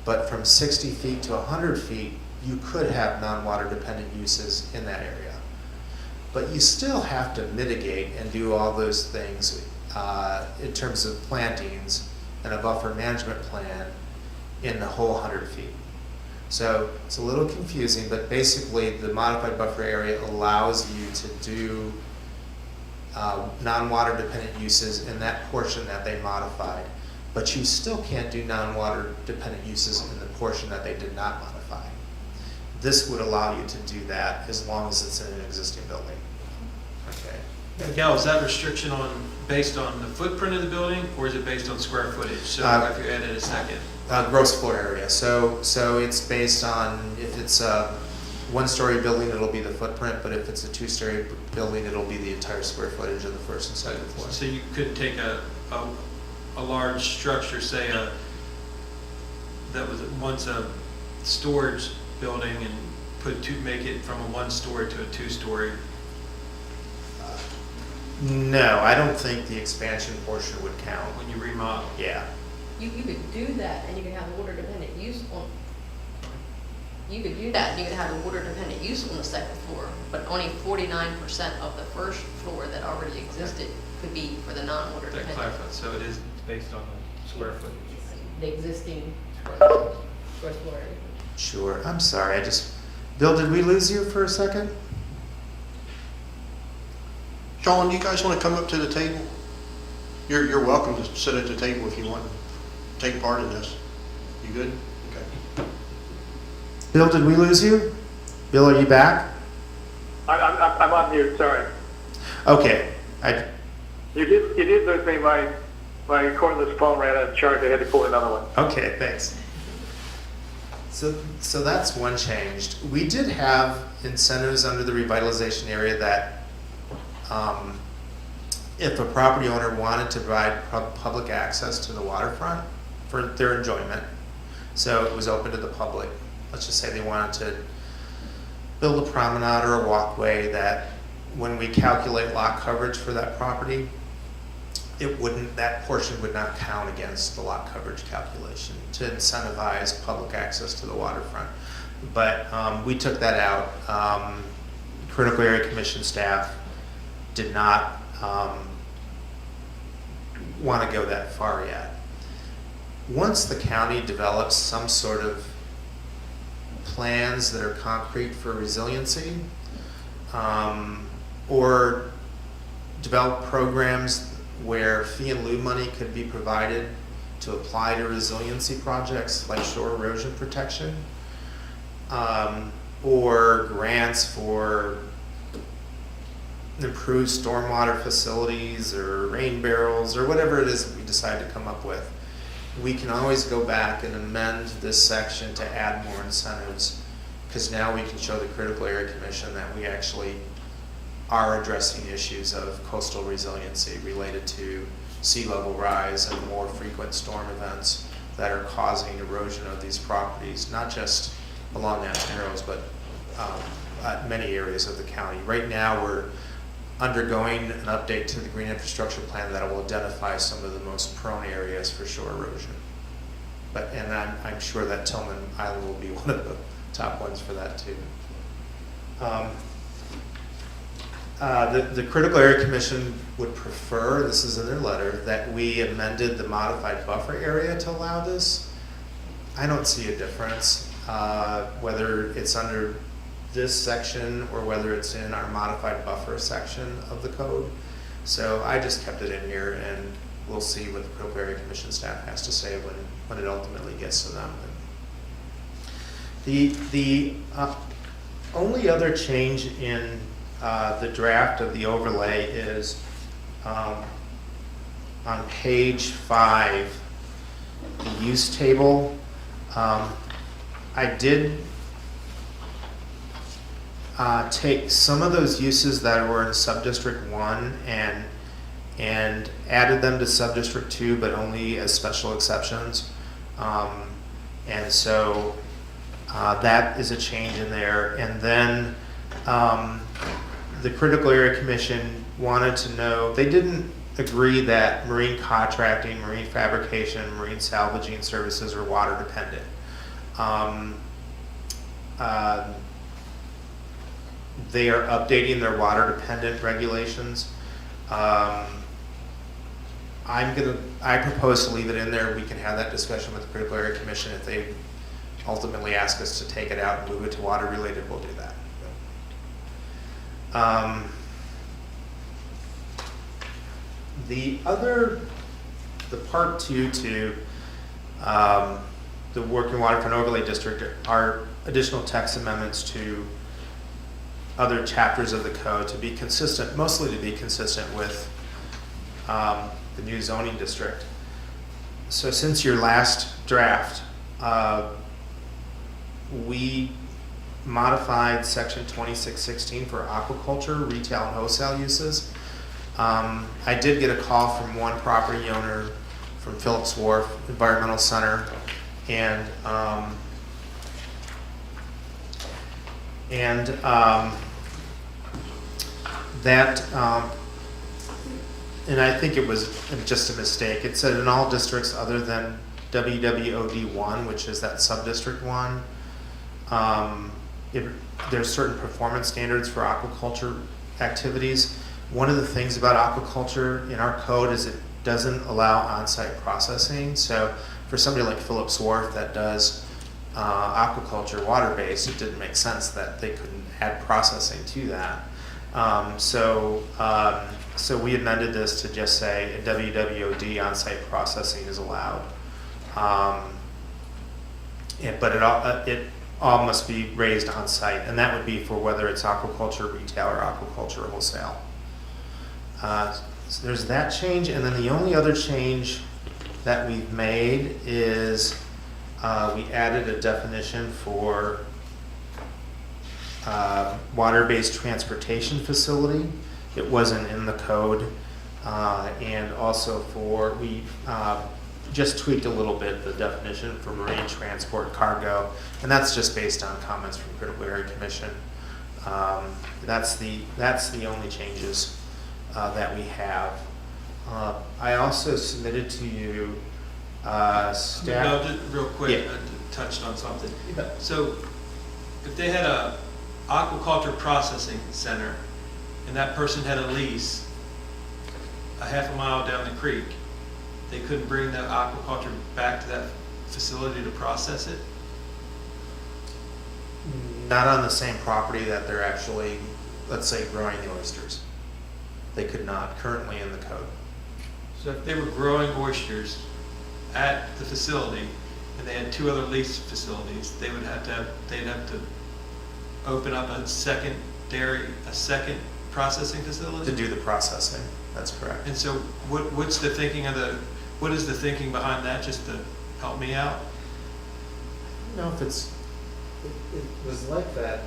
but from 60 feet to 100 feet, you could have non-water dependent uses in that area. But you still have to mitigate and do all those things in terms of plantings and a buffer management plan in the whole 100 feet. So it's a little confusing, but basically the modified buffer area allows you to do non-water dependent uses in that portion that they modified, but you still can't do non-water dependent uses in the portion that they did not modify. This would allow you to do that as long as it's in an existing building. Okay. Miguel, is that restriction based on the footprint of the building, or is it based on square footage? So if you added a second. Gross floor area. So it's based on, if it's a one-story building, it'll be the footprint, but if it's a two-story building, it'll be the entire square footage of the first and second floor. So you could take a large structure, say that was once a storage building, and make it from a one-story to a two-story. No, I don't think the expansion portion would count. When you remodel. Yeah. You could do that and you could have water dependent use on, you could do that and you could have a water dependent use on the second floor, but only 49% of the first floor that already existed could be for the non-water That dependent. clarifies. So it is based on the square footage. The existing first floor area. Sure. I'm sorry. Bill, did we lose you for a second? Sean, do you guys want to come up to the table? You're welcome to sit at the table if you want to take part in this. You good? Okay. Bill, did we lose you? Bill, are you back? I'm on mute, sorry. Okay. You did lose me. My cordless phone ran out of charge. I had to pull another one. Okay, thanks. So that's one change. We did have incentives under the revitalization area that if a property owner wanted to provide public access to the waterfront for their enjoyment, so it was open to the public, let's just say they wanted to build a promenade or a walkway that when we calculate lot coverage for that property, that portion would not count against the lot coverage calculation to incentivize public access to the waterfront. But we took that out. Critical Area Commission staff did not want to go that far yet. Once the county develops some sort of plans that are concrete for resiliency, or develop programs where fee in lieu money could be provided to apply to resiliency projects like shore erosion protection, or grants for improved stormwater facilities or rain barrels or whatever it is that we decide to come up with, we can always go back and amend this section to add more incentives, because now we can show the Critical Area Commission that we actually are addressing issues of coastal resiliency related to sea level rise and more frequent storm events that are causing erosion of these properties, not just along National Narrows, but many areas of the county. Right now, we're undergoing an update to the Green Infrastructure Plan that will identify some of the most prone areas for shore erosion. And I'm sure that Tillman Island will be one of the top ones for that too. The Critical Area Commission would prefer, this is in their letter, that we amended the modified buffer area to allow this. I don't see a difference, whether it's under this section or whether it's in our modified buffer section of the code. So I just kept it in here, and we'll see what the Critical Area Commission staff has to say when it ultimately gets to them. The only other change in the draft of the overlay is on page 5, the use table. I did take some of those uses that were in Subdistrict 1 and added them to Subdistrict 2, but only as special exceptions. And so that is a change in there. And then the Critical Area Commission wanted to know, they didn't agree that marine contracting, marine fabrication, marine salvaging services are water dependent. They are updating their water dependent regulations. I propose to leave it in there. We can have that discussion with the Critical Area Commission. If they ultimately ask us to take it out and move it to water related, we'll do that. The part 2 to the Working Waterfront Overlay District are additional text amendments to other chapters of the code to be consistent, mostly to be consistent with the new zoning district. So since your last draft, we modified section 2616 for aquaculture, retail and wholesale uses. I did get a call from one property owner from Phillips Wharf Environmental Center, and I think it was just a mistake. It said in all districts other than WWOD1, which is that subdistrict 1, there's certain performance standards for aquaculture activities. One of the things about aquaculture in our code is it doesn't allow on-site processing. So for somebody like Phillips Wharf that does aquaculture water-based, it didn't make sense that they couldn't add processing to that. So we amended this to just say a WWOD on-site processing is allowed. But it all must be raised on-site, and that would be for whether it's aquaculture retail or aquaculture wholesale. So there's that change, and then the only other change that we've made is we added a definition for water-based transportation facility. It wasn't in the code. And also we just tweaked a little bit the definition for marine transport cargo, and that's just based on comments from Critical Area Commission. That's the only changes that we have. I also submitted to you staff. No, just real quick, Yeah. I touched on something. So if they had a aquaculture processing center and that person had a lease a half a mile down the creek, they couldn't bring that aquaculture back to that facility to process it? Not on the same property that they're actually, let's say, growing the oysters. They could not currently in the code. So if they were growing oysters at the facility and they had 2 other lease facilities, they'd have to open up a second processing facility? To do the processing, that's correct. And so what is the thinking behind that, just to help me out? I don't know if it was like that.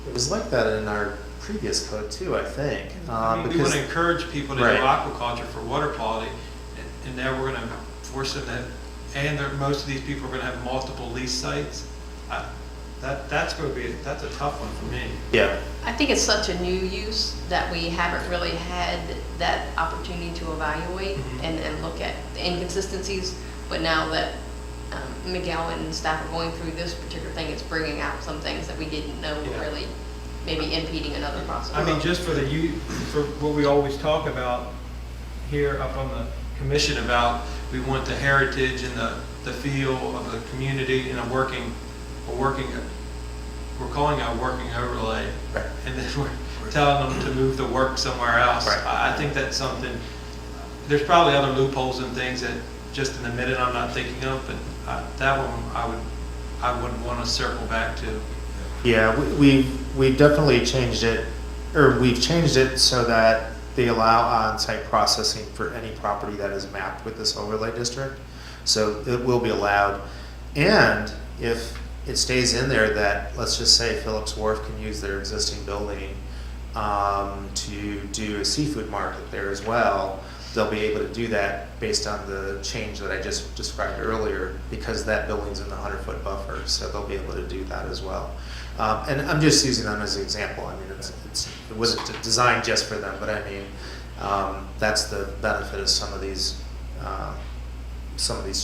It was like that in our previous code too, I think. I mean, we want to encourage people to Right. do aquaculture for water quality, and now we're going to force them to, and most of these people are going to have multiple lease sites. That's a tough one for me. Yeah. I think it's such a new use that we haven't really had that opportunity to evaluate and look at the inconsistencies. But now that Miguel and staff are going through this particular thing, it's bringing out some things that we didn't know were really maybe impeding another process. I mean, just for what we always talk about here up on the commission about, we want the heritage and the feel of the community and we're calling it a working overlay, and then we're telling them to move the work somewhere else. I think that's something, there's probably other loopholes and things that just in the minute I'm not thinking of, but that one I would want to circle back to. Yeah, we've definitely changed it, or we've changed it so that they allow on-site processing for any property that is mapped with this overlay district. So it will be allowed. And if it stays in there that, let's just say Phillips Wharf can use their existing building to do a seafood market there as well, they'll be able to do that based on the change that I just described earlier, because that building's in the 100-foot buffer, so they'll be able to do that as well. And I'm just using them as an example. I mean, it wasn't designed just for them, but I mean, that's the benefit of some of these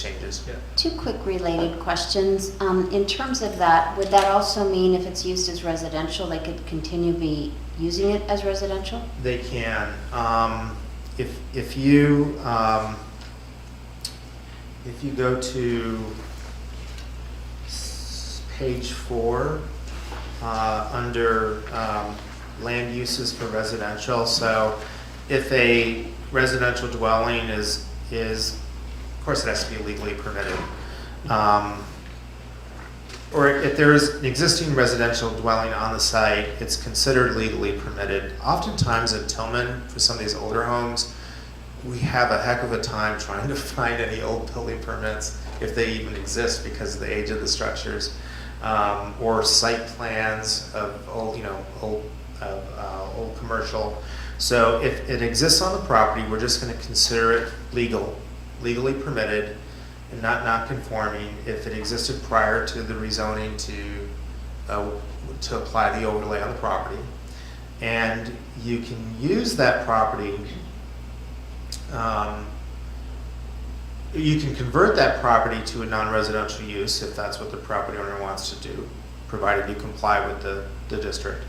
changes. Yeah. 2 quick related questions. In terms of that, would that also mean if it's used as residential, they could continue be using it as residential? They can. If you go to page 4 under land uses for residential, so if a residential dwelling is of course it has to be legally permitted, or if there is an existing residential dwelling on the site, it's considered legally permitted. Oftentimes in Tillman, for some of these older homes, we have a heck of a time trying to find any old building permits, if they even exist, because of the age of the structures, or site plans of old commercial. So if it exists on the property, we're just going to consider it legally permitted, and not non-conforming if it existed prior to the rezoning to apply the overlay on the property. And you can use that property, you can convert that property to a non-residential use if that's what the property owner wants to do, provided you comply with the district.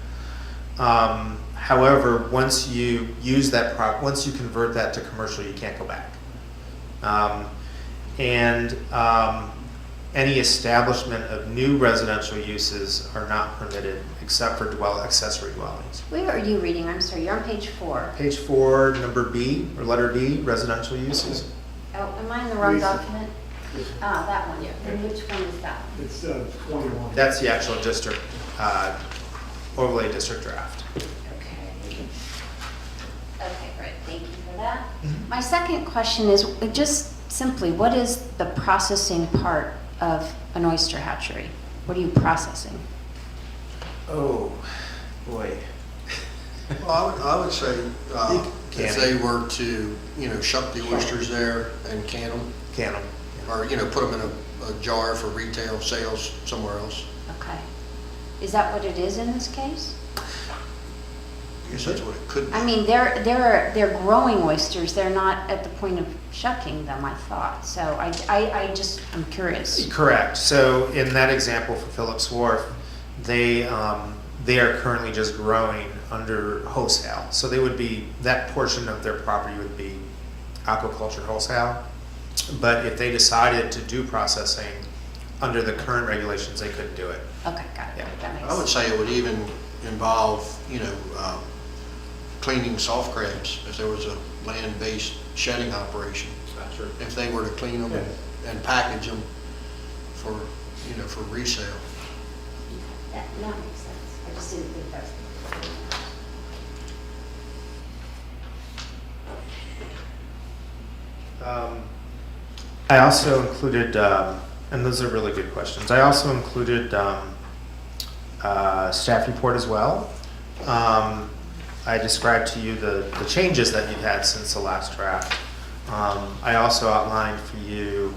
However, once you convert that to commercial, you can't go back. Any establishment of new residential uses are not permitted except for accessory dwellings. Where are you reading? I'm sorry, you're on page 4. Page 4, number B, or letter B, residential uses. Oh, am I in the wrong document? That one. And which one is that? It's 21. That's the actual district, overlay district draft. Okay, great. Thank you for that. My second question is just simply, what is the processing part of an oyster hatchery? What are you processing? Oh, boy. Well, I would say, if Can. they were to, shuck the oysters there and can them, Can them. or, put them in a jar for retail sales somewhere else. Okay. Is that what it is in this case? I guess that's what it could be. I mean, they're growing oysters, they're not at the point of shucking them, I thought. So I'm curious. Correct. So in that example for Phillips Wharf, they are currently just growing under wholesale. So they would be, that portion of their property would be aquaculture wholesale. But if they decided to do processing under the current regulations, they couldn't do it. Okay, got it. Yeah. That makes I would say it would even involve, cleaning soft crabs, if there was a land-based shedding operation. Sure. If they were to clean them and package them for, for resale. That makes sense. I just didn't think that's. I also included, and those are really good questions, I also included staff report as well. I described to you the changes that you've had since the last draft. I also outlined for you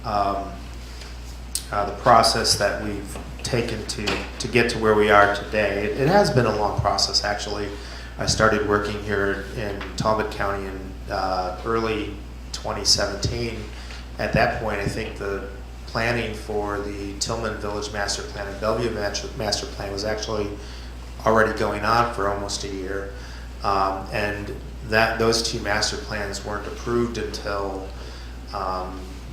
the process that we've taken to get to where we are today. It has been a long process, actually. I started working here in Talbot County in early 2017. At that point, I think the planning for the Tillman Village Master Plan and Bellevue Master Plan was actually already going on for almost a year. And those two master plans weren't approved until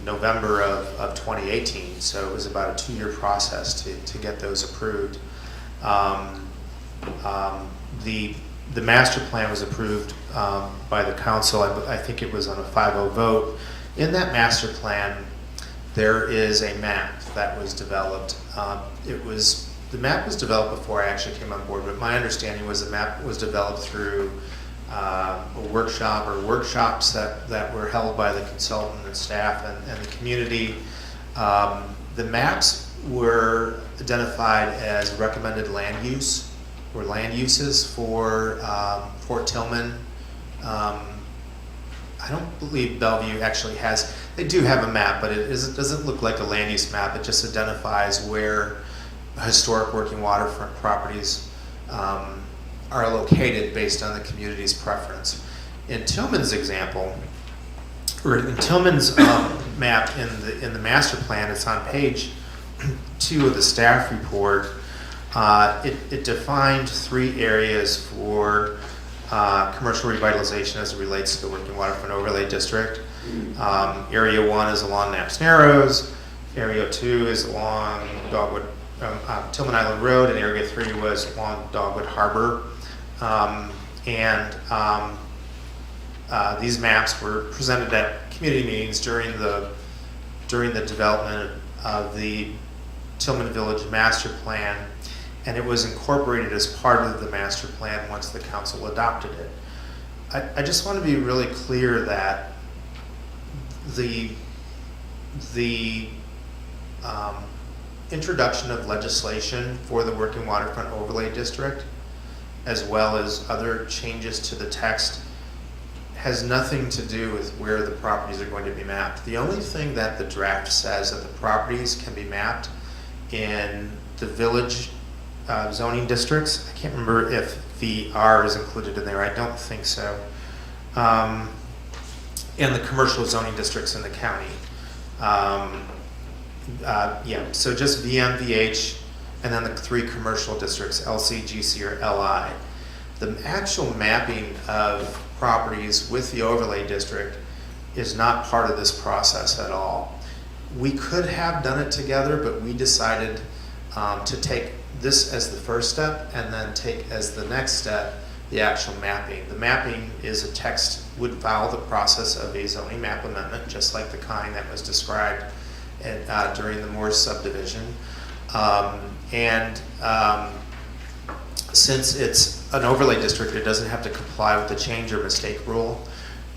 November of 2018. So it was about a 2-year process to get those approved. The master plan was approved by the council. I think it was on a 5-0 vote. In that master plan, there is a map that was developed. The map was developed before I actually came on board, but my understanding was the map was developed through a workshop or workshops that were held by the consultant and staff and the community. The maps were identified as recommended land use or land uses for Fort Tillman. I don't believe Bellevue actually has, they do have a map, but it doesn't look like a land use map. It just identifies where historic working waterfront properties are located based on the community's preference. In Tillman's example, or in Tillman's map in the master plan, it's on page 2 of the staff report. It defined 3 areas for commercial revitalization as it relates to the Working Waterfront Overlay District. Area 1 is along Knapp's Narrows. Area 2 is along Tillman Island Road, and Area 3 was along Dogwood Harbor. These maps were presented at community meetings during the development of the Tillman Village Master Plan, and it was incorporated as part of the master plan once the council adopted it. I just want to be really clear that the introduction of legislation for the Working Waterfront Overlay District, as well as other changes to the text, has nothing to do with where the properties are going to be mapped. The only thing that the draft says that the properties can be mapped in the village zoning districts. I can't remember if VR is included in there. I don't think so. And the commercial zoning districts in the county. So just VM, VH, and then the 3 commercial districts, LC, GC, or LI. The actual mapping of properties with the overlay district is not part of this process at all. We could have done it together, but we decided to take this as the first step and then take as the next step the actual mapping. The mapping is a text, would follow the process of a zoning map amendment, just like the kind that was described during the Morse subdivision. Since it's an overlay district, it doesn't have to comply with the change or mistake rule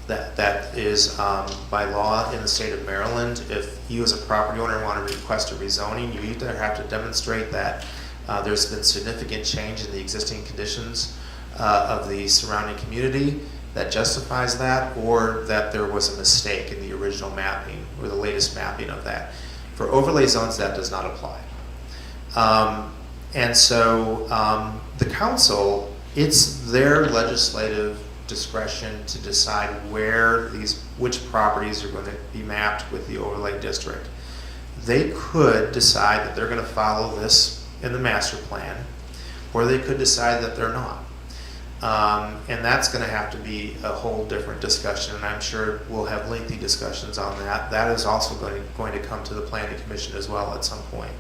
that is by law in the state of Maryland. If you as a property owner want to request a rezoning, you either have to demonstrate that there's been significant change in the existing conditions of the surrounding community that justifies that, or that there was a mistake in the original mapping or the latest mapping of that. For overlay zones, that does not apply. And so the council, it's their legislative discretion to decide which properties are going to be mapped with the overlay district. They could decide that they're going to follow this in the master plan, or they could decide that they're not. And that's going to have to be a whole different discussion, and I'm sure we'll have lengthy discussions on that. That is also going to come to the Planning Commission as well at some point.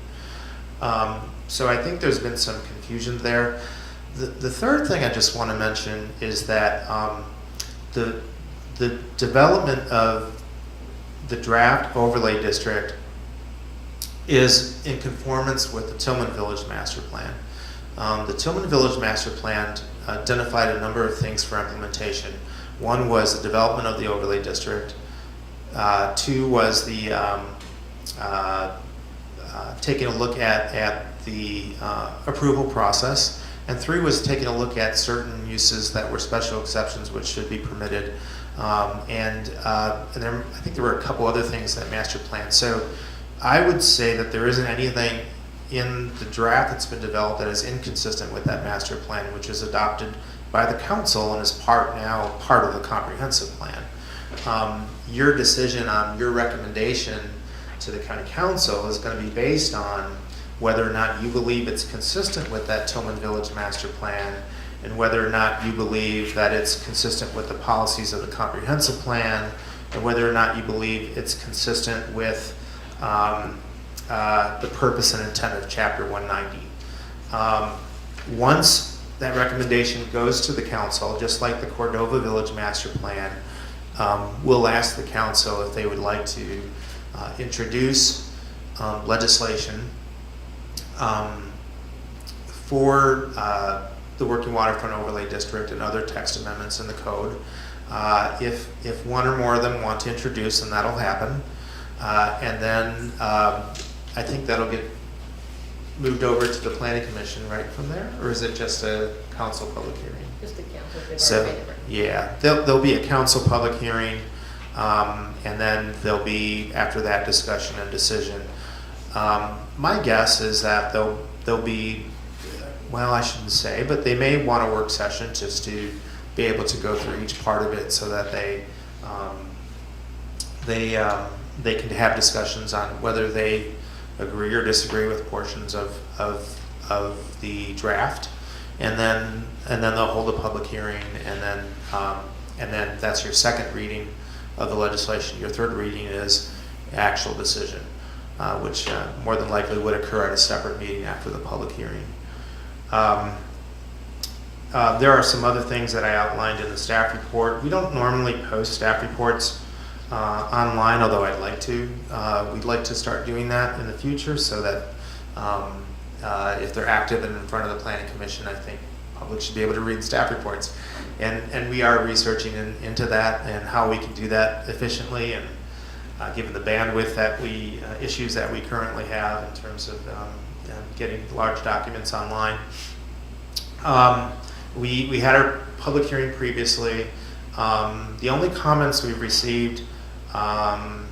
So I think there's been some confusion there. The third thing I just want to mention is that the development of the draft overlay district is in conformance with the Tillman Village Master Plan. The Tillman Village Master Plan identified a number of things for implementation. One was the development of the overlay district. Two was the taking a look at the approval process. And three was taking a look at certain uses that were special exceptions which should be permitted. And I think there were a couple other things in that master plan. So I would say that there isn't anything in the draft that's been developed that is inconsistent with that master plan, which is adopted by the council and is part of the comprehensive plan. Your decision on your recommendation to the county council is going to be based on whether or not you believe it's consistent with that Tillman Village master plan, and whether or not you believe that it's consistent with the policies of the comprehensive plan, and whether or not you believe it's consistent with the purpose and intent of Chapter 190. Once that recommendation goes to the council, just like the Cordova Village master plan, we'll ask the council if they would like to introduce legislation for the Working Waterfront Overlay District and other text amendments in the code. If one or more of them want to introduce, then that'll happen. And then I think that'll get moved over to the Planning Commission right from there, or is it just a council public hearing? Just the council. They've So, already made it. yeah, there'll be a council public hearing, and then there'll be, after that, discussion and decision. My guess is that there'll be, well, I shouldn't say, but they may want a work session just to be able to go through each part of it so that they can have discussions on whether they agree or disagree with portions of the draft, and then they'll hold a public hearing, and then that's your second reading of the legislation. Your third reading is actual decision, which more than likely would occur at a separate meeting after the public hearing. There are some other things that I outlined in the staff report. We don't normally post staff reports online, although I'd like to. We'd like to start doing that in the future so that if they're active and in front of the Planning Commission, I think the public should be able to read staff reports. And we are researching into that and how we can do that efficiently, and given the bandwidth that issues that we currently have in terms of getting large documents online. We had our public hearing previously. The only comments we've received from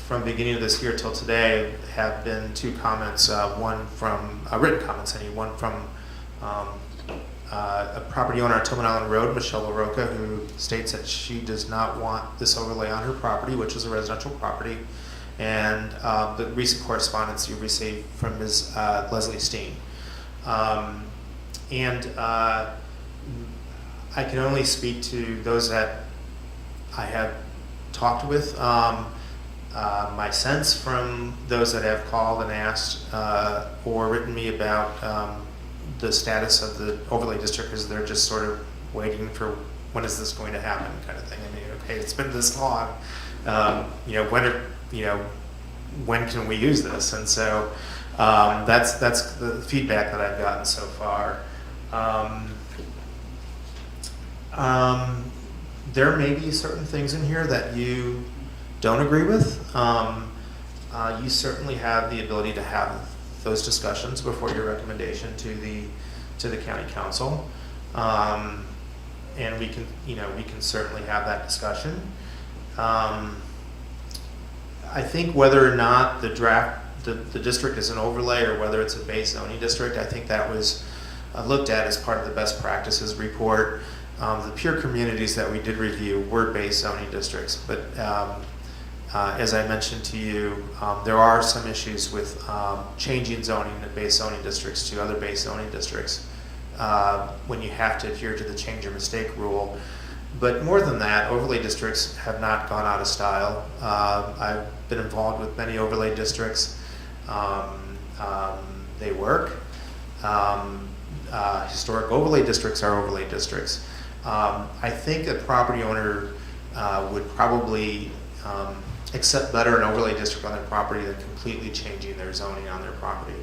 the beginning of this year till today have been two comments. One from written comments, one from a property owner on Tillman Island Road, Michelle LaRocca, who states that she does not want this overlay on her property, which is a residential property, and the recent correspondence you received from Ms. Leslie Steen. I can only speak to those that I have talked with. My sense from those that have called and asked or written me about the status of the overlay district is they're just sort of waiting for when is this going to happen kind of thing. I mean, okay, it's been this long. When can we use this? And so that's the feedback that I've gotten so far. There may be certain things in here that you don't agree with. You certainly have the ability to have those discussions before your recommendation to to the county council. And we can certainly have that discussion. I think whether or not the district is an overlay or whether it's a base zoning district, I think that was looked at as part of the best practices report. The peer communities that we did review were base zoning districts, but as I mentioned to you, there are some issues with changing zoning in base zoning districts to other base zoning districts when you have to adhere to the change or mistake rule. But more than that, overlay districts have not gone out of style. I've been involved with many overlay districts. They work. Historic overlay districts are overlay districts. I think a property owner would probably accept better an overlay district on their property than completely changing their zoning on their property.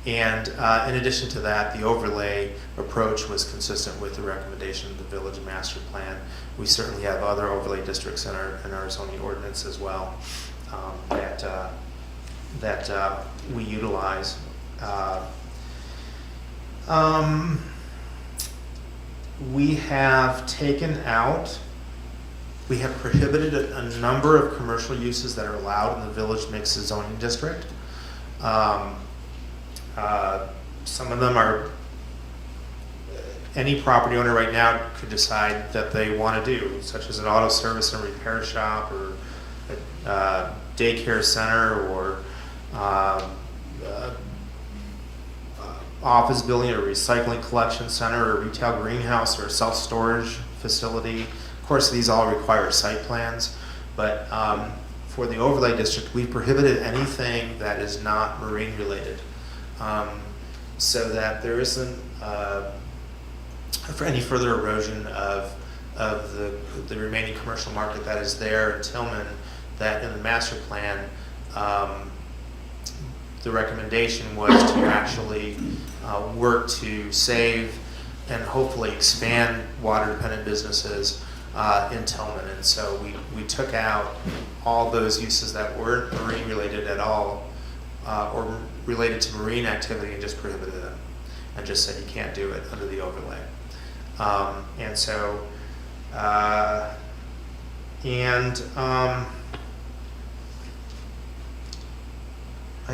And in addition to that, the overlay approach was consistent with the recommendation of the village master plan. We certainly have other overlay districts in our zoning ordinance as well that we utilize. We have prohibited a number of commercial uses that are allowed in the village mixed zoning district. Some of them are, any property owner right now could decide that they want to do, such as an auto service and repair shop, or a daycare center, or office building, or recycling collection center, or retail greenhouse, or self-storage facility. Of course, these all require site plans, but for the overlay district, we prohibited anything that is not marine related, so that there isn't for any further erosion of the remaining commercial market that is there in Tillman. That in the master plan, the recommendation was to actually work to save and hopefully expand water-dependent businesses in Tillman. And so we took out all those uses that weren't marine related at all, or related to marine activity, and just prohibited them, and just said you can't do it under the overlay. And so, I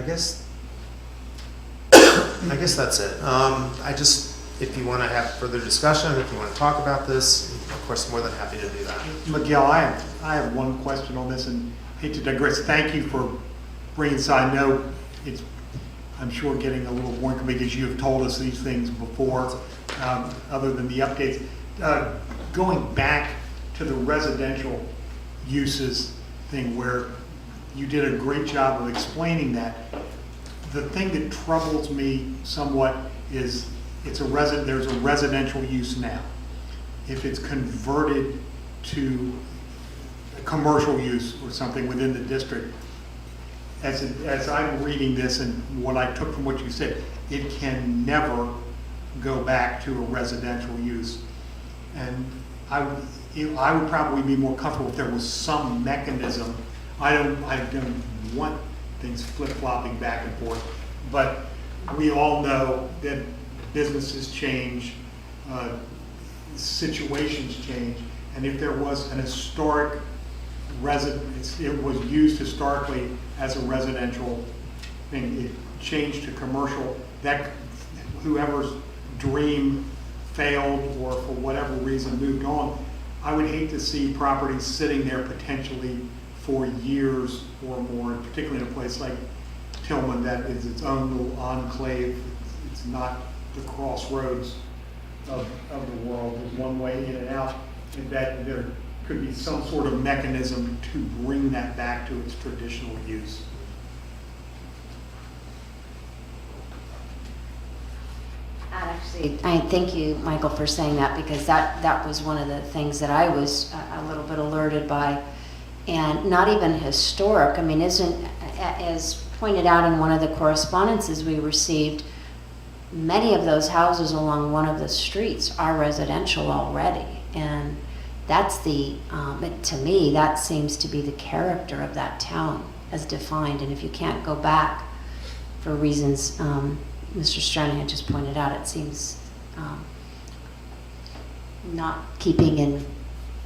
guess that's it. If you want to have further discussion, if you want to talk about this, of course, more than happy to do that. Miguel, I have one question on this, and hate to digress. Thank you for bringing this. I know it's, I'm sure, getting a little boring because you have told us these things before, other than the updates. Going back to the residential uses thing, where you did a great job of explaining that. The thing that troubles me somewhat is there's a residential use now. If it's converted to a commercial use or something within the district, as I'm reading this and what I took from what you said, it can never go back to a residential use. And I would probably be more comfortable if there was some mechanism. I don't want things flip-flopping back and forth, but we all know that businesses change, situations change, and if there was an historic residence, it was used historically as a residential thing, it changed to commercial, that whoever's dream failed or for whatever reason moved on, I would hate to see properties sitting there potentially for years or more, particularly in a place like Tillman that is its own little enclave. It's not the crossroads of the world. There's one way in and out, and that there could be some sort of mechanism to bring that back to its traditional use. Actually, I thank you, Michael, for saying that, because that was one of the things that I was a little bit alerted by. And not even historic. I mean, isn't, as pointed out in one of the correspondences we received, many of those houses along one of the streets are residential already. And that's to me, that seems to be the character of that town as defined. And if you can't go back for reasons Mr. Stranahan just pointed out, it seems not keeping in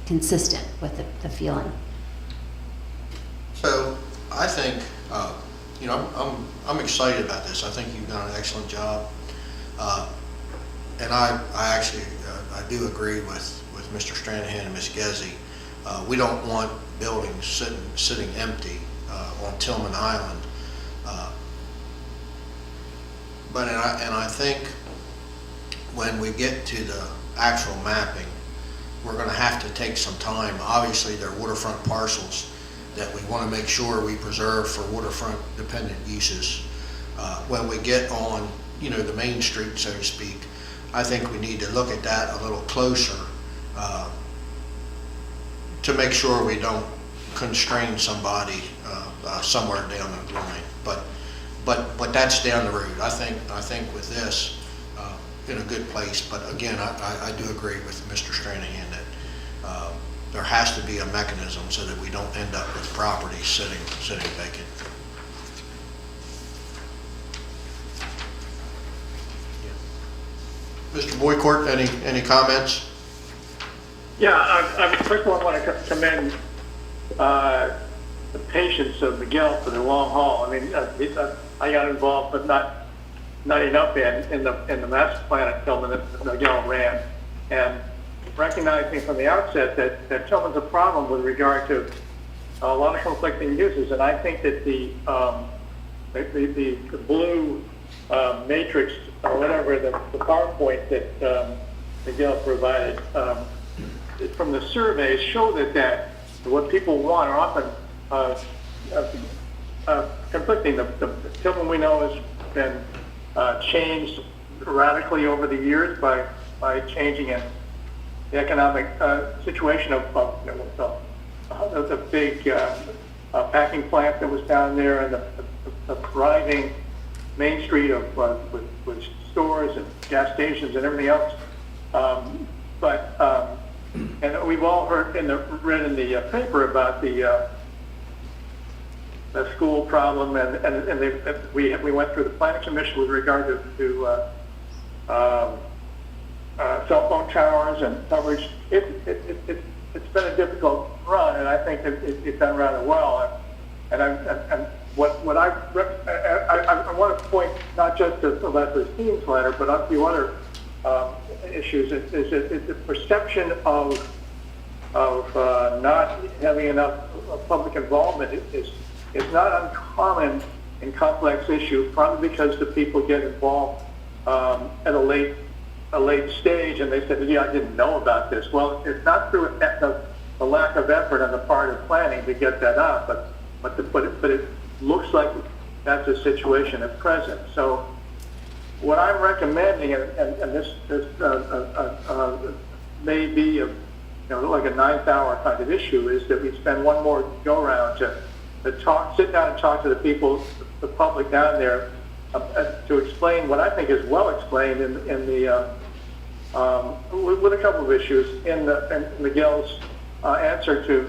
consistent with the feeling. So I think, you know, I'm excited about this. I think you've done an excellent job. And I actually, I do agree with Mr. Stranahan and Ms. Gezzi. We don't want buildings sitting empty on Tillman Island. But I think when we get to the actual mapping, we're going to have to take some time. Obviously, they're waterfront parcels that we want to make sure we preserve for waterfront dependent uses. When we get on, you know, the main street, so to speak, I think we need to look at that a little closer to make sure we don't constrain somebody somewhere down the line. But that's down the road. I think with this, in a good place. But again, I do agree with Mr. Stranahan that there has to be a mechanism so that we don't end up with property sitting vacant. Mr. Boycourt, any comments? Yeah, first of all, I want to commend the patience of Miguel for the long haul. I mean, I got involved, but not enough in the master plan at Tillman that Miguel ran, and recognizing from the outset that Tillman's a problem with regard to a lot of conflicting uses, and I think that the blue matrix or whatever the PowerPoint that Miguel provided from the surveys show that what people want are often conflicting. The Tillman we know has been changed radically over the years by changing in the economic situation of the big packing plant that was down there and the thriving main street of with stores and gas stations and everything else. And we've all read in the paper about the school problem, and we went through the planning commission with regard to cell phone towers and coverage. It's been a difficult run, and I think that it's done rather well. And what I want to point not just to Leslie Steen's letter, but a few other issues. Is the perception of not having enough public involvement is not uncommon in complex issues, probably because the people get involved at a late stage, and they said, "Yeah, I didn't know about this." Well, it's not through the lack of effort on the part of planning to get that up, but it looks like that's the situation at present. So, what I'm recommending, and this may be like a 9th hour kind of issue, is that we spend one more go round to sit down and talk to the people, the public down there, to explain what I think is well explained in the with a couple of issues in Miguel's answer to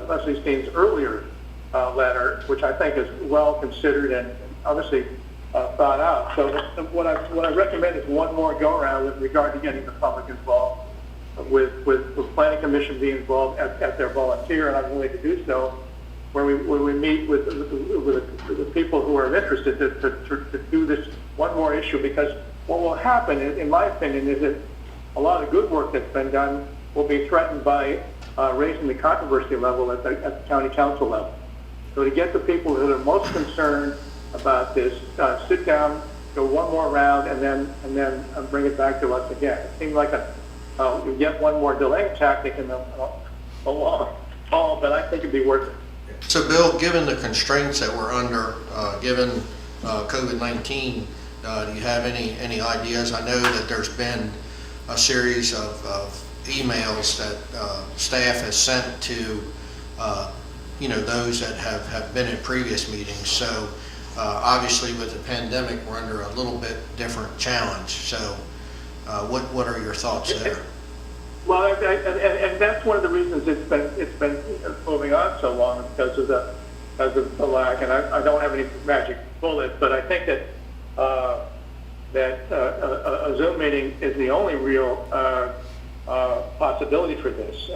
Leslie Steen's earlier letter, which I think is well considered and obviously thought out. So what I recommend is one more go around with regard to getting the public involved, with the planning commission being involved at their volunteer, and I'm willing to do so, where we meet with the people who are interested to do this one more issue, because what will happen, in my opinion, is that a lot of good work that's been done will be threatened by raising the controversy level at the county council level. So to get the people who are most concerned about this, sit down, go one more round, and then bring it back to us again. It seemed like you get one more delaying tactic in the long haul, but I think it'd be worth it. So, Bill, given the constraints that we're under, given COVID-19, do you have any ideas? I know that there's been a series of emails that staff has sent to those that have been at previous meetings. So obviously with the pandemic, we're under a little bit different challenge. So what are your thoughts there? Well, and that's one of the reasons it's been moving on so long, because of the lack. And I don't have any magic bullet, but I think that that a Zoom meeting is the only real possibility for this.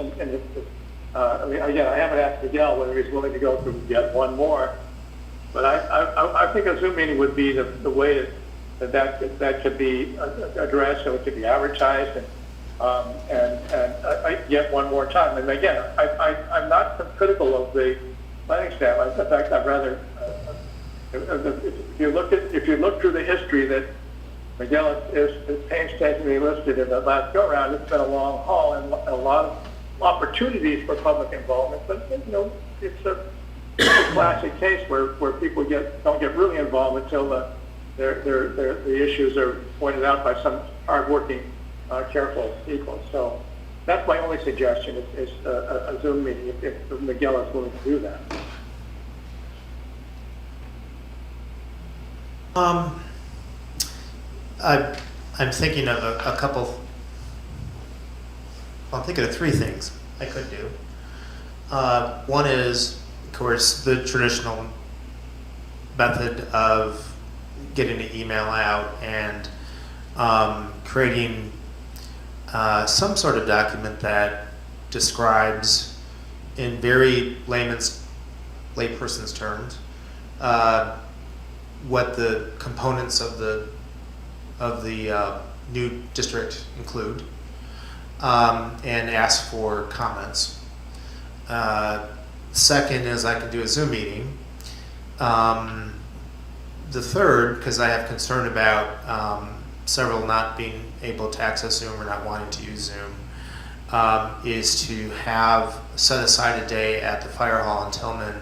I mean, again, I haven't asked Miguel whether he's willing to go through yet one more, but I think a Zoom meeting would be the way that could be addressed, so it could be advertised, and yet one more time. And again, I'm not critical of the planning staff. In fact, I'd rather, if you look through the history that Miguel is painstakingly listed in the last go-round, it's been a long haul and a lot of opportunities for public involvement, but you know, it's a classic case where people don't get really involved until the issues are pointed out by some hardworking, careful people. So that's my only suggestion is a Zoom meeting if Miguel is willing to do that. I'm thinking of a couple. Well, I'm thinking of three things I could do. One is, of course, the traditional method of getting an email out and creating some sort of document that describes, in very layperson's terms, what the components of the new district include, and ask for comments. Second is I can do a Zoom meeting. The third, because I have concern about several not being able to access Zoom or not wanting to use Zoom, is to have set aside a day at the fire hall in Tillman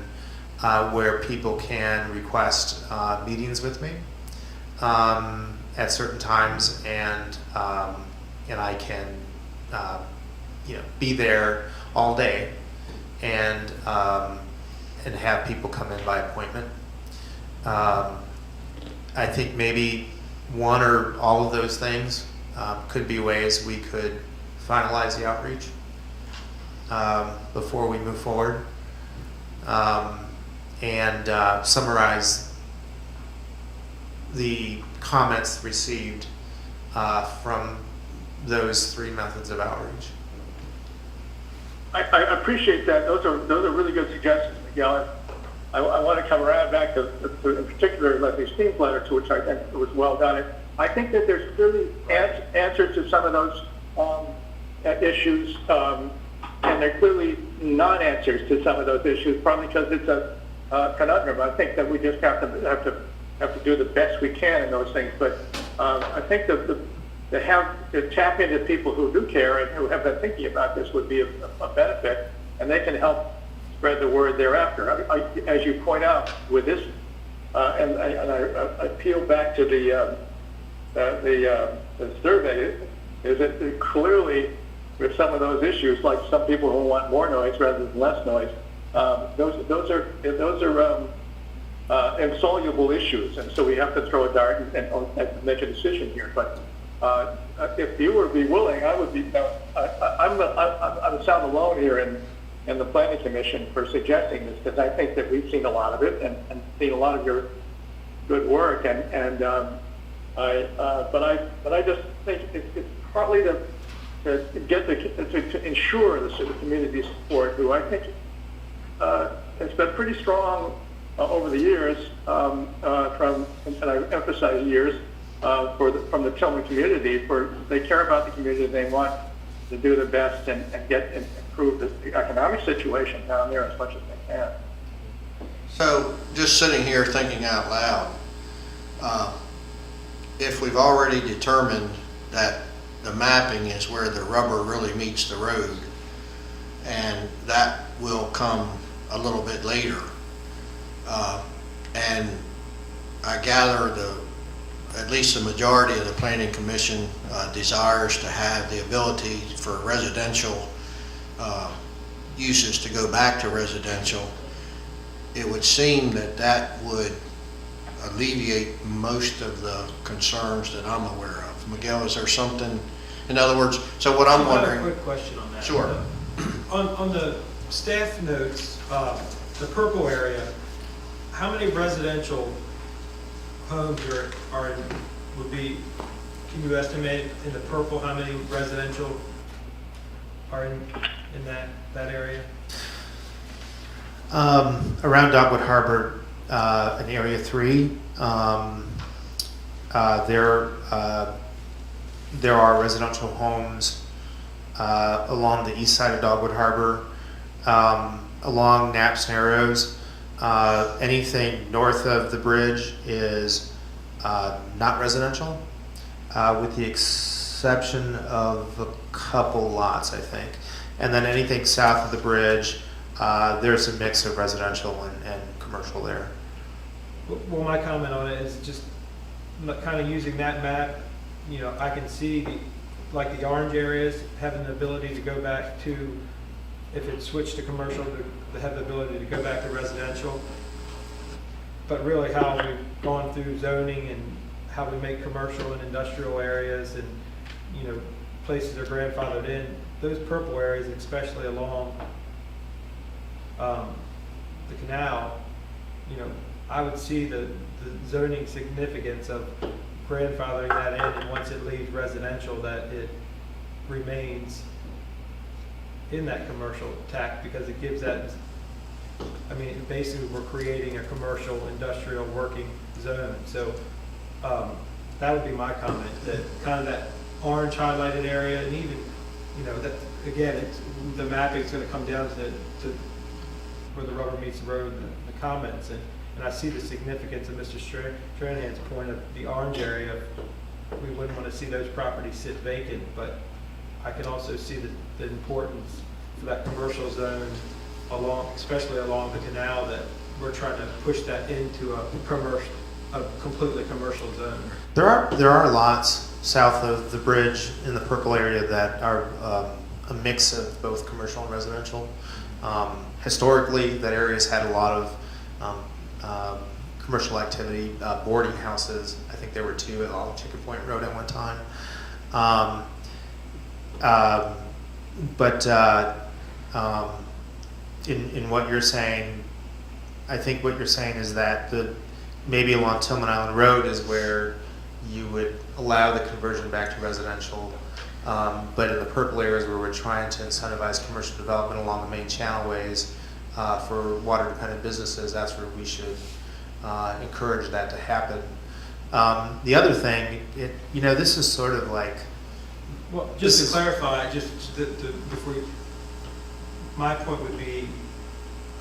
where people can request meetings with me at certain times, and I can be there all day and have people come in by appointment. I think maybe one or all of those things could be ways we could finalize the outreach before we move forward, and summarize the comments received from those three methods of outreach. I appreciate that. Those are really good suggestions, Miguel. I want to come around back to in particular Leslie Steen's letter, to which I think was well done. I think that there's clearly answers to some of those issues, and they're clearly non-answers to some of those issues, probably because it's a conundrum. I think that we just have to do the best we can in those things. But I think to tap into people who do care and who have been thinking about this would be a benefit, and they can help spread the word thereafter. As you point out with this, and I appeal back to the survey, is that clearly with some of those issues, like some people who want more noise rather than less noise, those are insoluble issues, and so we have to throw a dart and make a decision here. But if you would be willing, I would be. I'm sound alone here in the Planning Commission for suggesting this, because I think that we've seen a lot of it and seen a lot of your good work, but I just think it's partly to ensure the community support, who I think has been pretty strong over the years, and I emphasize years, from the Tillman community. They care about the community, they want to do the best and improve the economic situation down there as much as they can. So, just sitting here thinking out loud, if we've already determined that the mapping is where the rubber really meets the road, and that will come a little bit later, and I gather at least the majority of the Planning Commission desires to have the ability for residential uses to go back to residential. It would seem that would alleviate most of the concerns that I'm aware of. Miguel, is there something, in other words, so what I'm wondering. I have a quick question on that. Sure. On the staff notes, the purple area, how many residential homes are in would be, can you estimate in the purple how many residential are in that area? Around Dogwood Harbor, in Area 3, there are residential homes along the east side of Dogwood Harbor, along Knapp's Narrows. Anything north of the bridge is not residential, with the exception of a couple lots, I think. And then anything south of the bridge, there's a mix of residential and commercial there. Well, my comment on it is just kind of using that map, you know, I can see like the orange areas having the ability to go back to, if it's switched to commercial, to have the ability to go back to residential. But really how we've gone through zoning and how we make commercial and industrial areas and, you know, places are grandfathered in, those purple areas, especially along the canal, you know, I would see the zoning significance of grandfathering that in, and once it leaves residential, that it remains in that commercial tack, because it gives that, I mean, basically we're creating a commercial industrial working zone. So that would be my comment, that kind of that orange highlighted area, and even, you know, that again, it's, the mapping is going to come down to where the rubber meets the road, the comments, and I see the significance of Mr. Stranahan's point of the orange area. We wouldn't want to see those properties sit vacant, but I can also see the importance for that commercial zone along, especially along the canal, that we're trying to push that into a completely commercial zone. There are lots south of the bridge in the purple area that are a mix of both commercial and residential. Historically, that area's had a lot of commercial activity, boarding houses. I think there were 2 along Chicken Point Road at one time. In what you're saying, I think what you're saying is that maybe along Tillman Island Road is where you would allow the conversion back to residential. But in the purple areas where we're trying to incentivize commercial development along the main channelways for water-dependent businesses, that's where we should encourage that to happen. The other thing, you know, this is sort of like... Well, just to clarify, my point would be,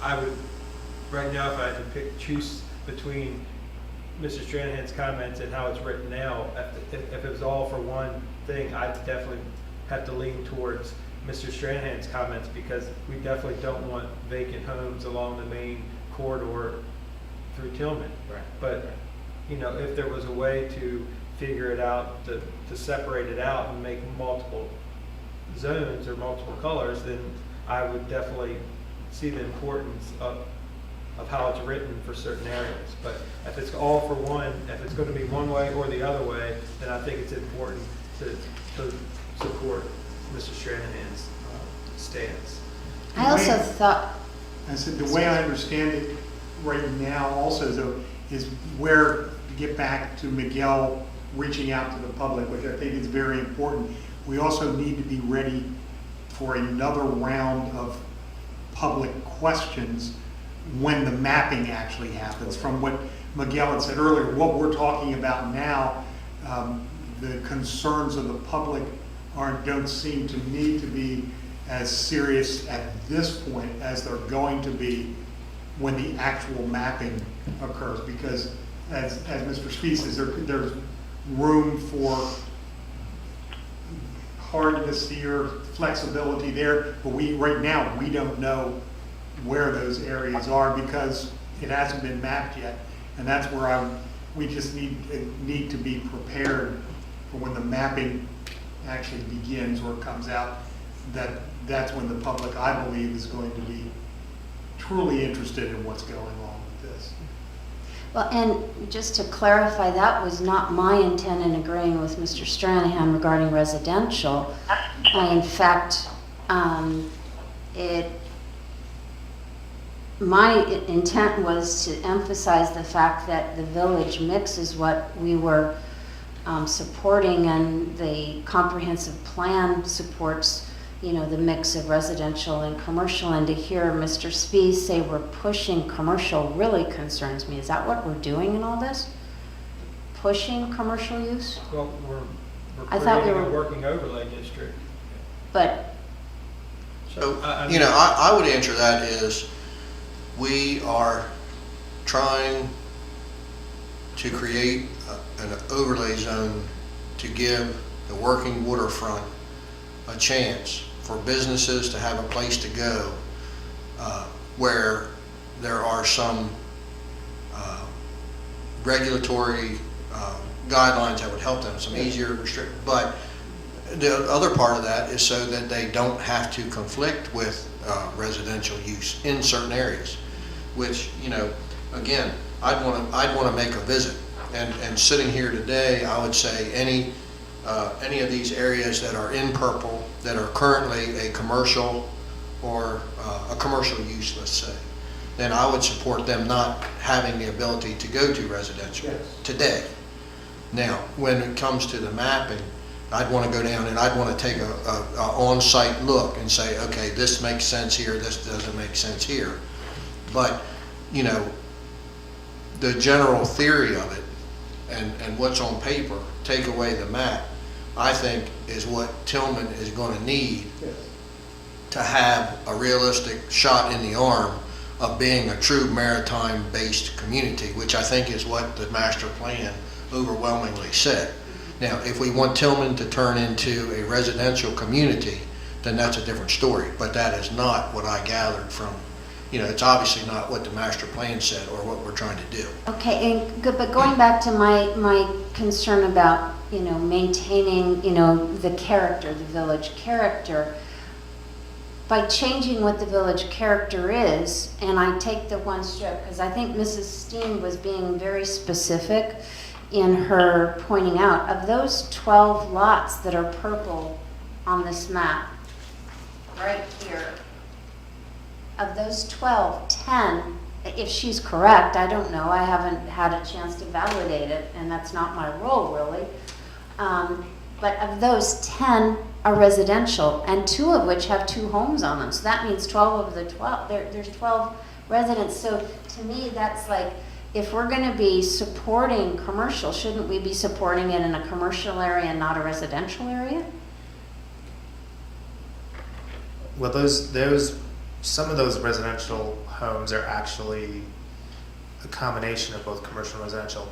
I would, right now, if I had to choose between Mr. Stranahan's comments and how it's written now, if it was all for one thing, I'd definitely have to lean towards Mr. Stranahan's comments, because we definitely don't want vacant homes along the main corridor through Tillman. Right. But, you know, if there was a way to figure it out, to separate it out and make multiple zones or multiple colors, then I would definitely see the importance of how it's written for certain areas. But if it's all for one, if it's going to be one way or the other way, then I think it's important to support Mr. Stranahan's stance. I also thought... I said the way I understand it right now also, though, is where, to get back to Miguel reaching out to the public, which I think is very important, we also need to be ready for another round of public questions when the mapping actually happens. From what Miguel had said earlier, what we're talking about now, the concerns of the public don't seem to me to be as serious at this point as they're going to be when the actual mapping occurs, because as Mr. Spies says, there's room for hardness here, flexibility there, but right now we don't know where those areas are because it hasn't been mapped yet, and that's where we just need to be prepared for when the mapping actually begins or comes out. That's when the public, I believe, is going to be truly interested in what's going on with this. Well, and just to clarify, that was not my intent in agreeing with Mr. Stranahan regarding residential. In fact, my intent was to emphasize the fact that the village mix is what we were supporting, and the comprehensive plan supports, the mix of residential and commercial, and to hear Mr. Spies say we're pushing commercial really concerns me. Is that what we're doing in all this? Pushing commercial use? Well, we're I thought we creating a were- working overlay district. But, So, I you know, I would answer that is, we are trying to create an overlay zone to give the working waterfront a chance for businesses to have a place to go where there are some regulatory guidelines that would help them, some easier restrict. But the other part of that is so that they don't have to conflict with residential use in certain areas, which, again, I'd want to make a visit. And sitting here today, I would say any of these areas that are in purple that are currently a commercial or a commercial use, let's say, then I would support them not having the ability to go to residential today. Now, when it comes to the mapping, I'd want to go down and I'd want to take a on-site look and say, okay, this makes sense here, this doesn't make sense here. But, the general theory of it and what's on paper, take away the map, I think is what Tillman is going to need to have a realistic shot in the arm of being a true maritime-based community, which I think is what the master plan overwhelmingly said. Now, if we want Tillman to turn into a residential community, then that's a different story. But that is not what I gathered from, it's obviously not what the master plan said or what we're trying to do. okay, and good, but going back to my concern about, maintaining, the character, the village character, by changing what the village character is, and I take the one strip, because I think Mrs. Steen was being very specific in her pointing out, of those 12 lots that are purple on this map, right here, of those 12, 10, if she's correct, I don't know, I haven't had a chance to validate it, and that's not my role really, but of those 10 are residential, and 2 of which have 2 homes on them, so that means 12 of the 12, there's 12 residents, so to me that's like, if we're going to be supporting commercial, shouldn't we be supporting it in a commercial area and not a residential area? Well, some of those residential homes are actually a combination of both commercial and residential.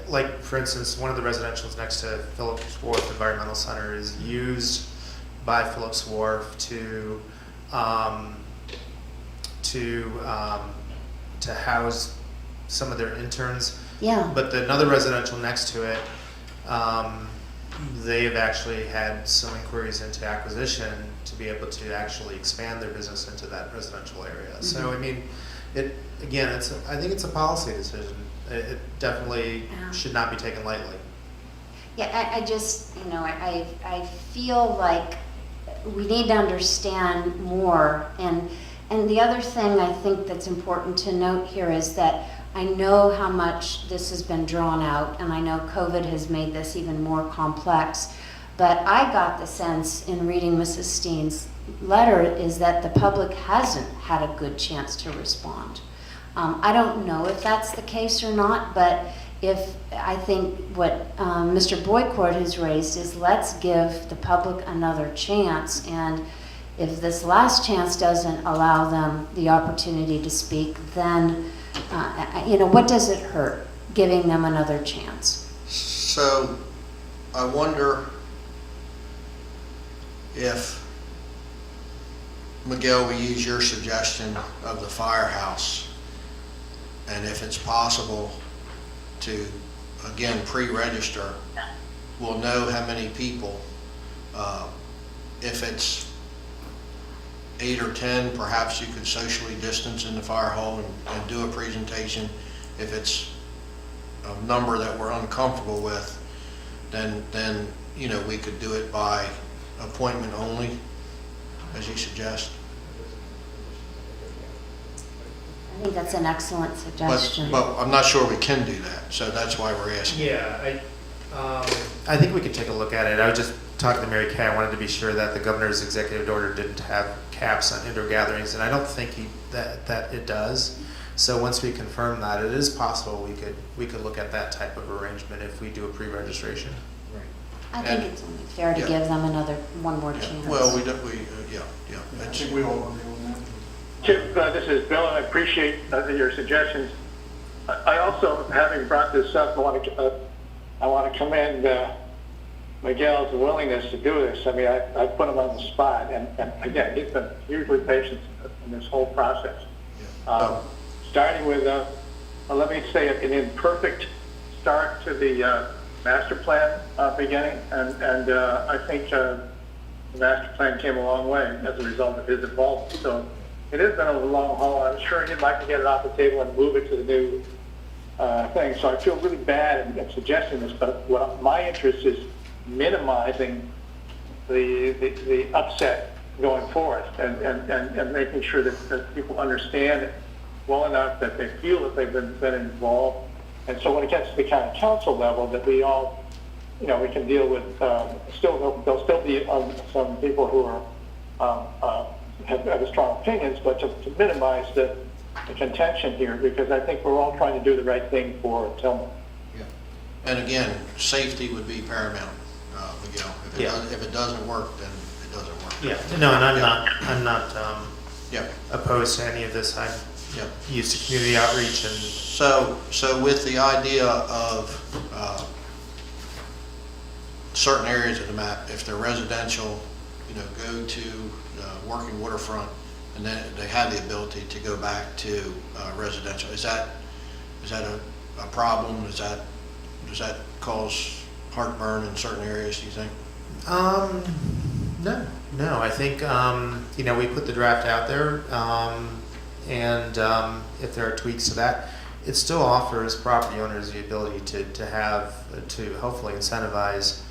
Like, for instance, one of the residentials next to Phillips Wharf Environmental Center is used by Phillips Wharf to house some of their interns. Yeah. But another residential next to it, they've actually had some inquiries into acquisition to be able to actually expand their business into that residential area. Mm-hmm. So, I mean, I think it's a policy decision. It definitely should not be taken lightly. Yeah, I just, I feel like we need to understand more. And the other thing I think that's important to note here is that I know how much this has been drawn out, and I know COVID has made this even more complex, but I got the sense in reading Mrs. Steen's letter is that the public hasn't had a good chance to respond. I don't know if that's the case or not, but I think what Mr. Boycourt has raised is let's give the public another chance, and if this last chance doesn't allow them the opportunity to speak, then what does it hurt giving them another chance? So I wonder if, Miguel, we use your suggestion of the firehouse, and if it's possible to, again, pre-register, we'll know how many people. If it's 8 or 10, perhaps you could socially distance in the fire hall and do a presentation. If it's a number that we're uncomfortable with, then we could do it by appointment only, as you suggest. I think that's an excellent suggestion. But I'm not sure we can do that, so that's why we're asking. Yeah, I think we could take a look at it. I was just talking to Mary Kay. I wanted to be sure that the governor's executive order didn't have caps on indoor gatherings, and I don't think that it does. So once we confirm that, it is possible we could look at that type of arrangement if we do a pre-registration. I think it's only fair to give them one more chance. Well, yeah. I think we all agree on that. Chip, this is Bill, and I appreciate your suggestions. I also, having brought this up, I want to commend Miguel's willingness to do this. I mean, I put him on the spot, and again, he's been hugely patient in this whole process. Starting with, let me say, an imperfect start to the master plan beginning, and I think the master plan came a long way as a result of his involvement. So it has been a long haul. I'm sure he'd like to get it off the table and move it to the new thing. So I feel really bad in suggesting this, but my interest is minimizing the upset going forward and making sure that people understand it well enough that they feel that they've been involved. And so when it gets to the county council level, that we all, we can deal with, there'll still be some people who have strong opinions, but to minimize the contention here, because I think we're all trying to do the right thing for Tillman. Yeah. And again, safety would be paramount, Miguel. If it doesn't work, then it doesn't work. Yeah, no, and I'm not opposed to any of this. I'm used to community outreach and. So with the idea of certain areas of the map, if they're residential, go to working waterfront, and then they have the ability to go back to residential. Is that a problem? Does that cause heartburn in certain areas, do you think? No. I think we put the draft out there, and if there are tweaks to that, it still offers property owners the ability to hopefully incentivize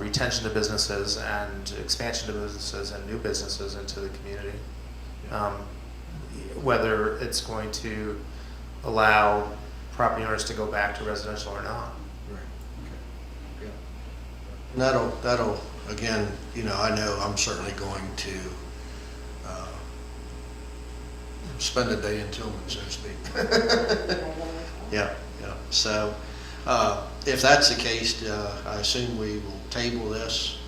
retention of businesses and expansion of businesses and new businesses into the community. Whether it's going to allow property owners to go back to residential or not. Right. Okay. Yeah. And that'll again, I know I'm certainly going to spend a day in Tillman, so to speak. Yeah. So if that's the case, I assume we will table this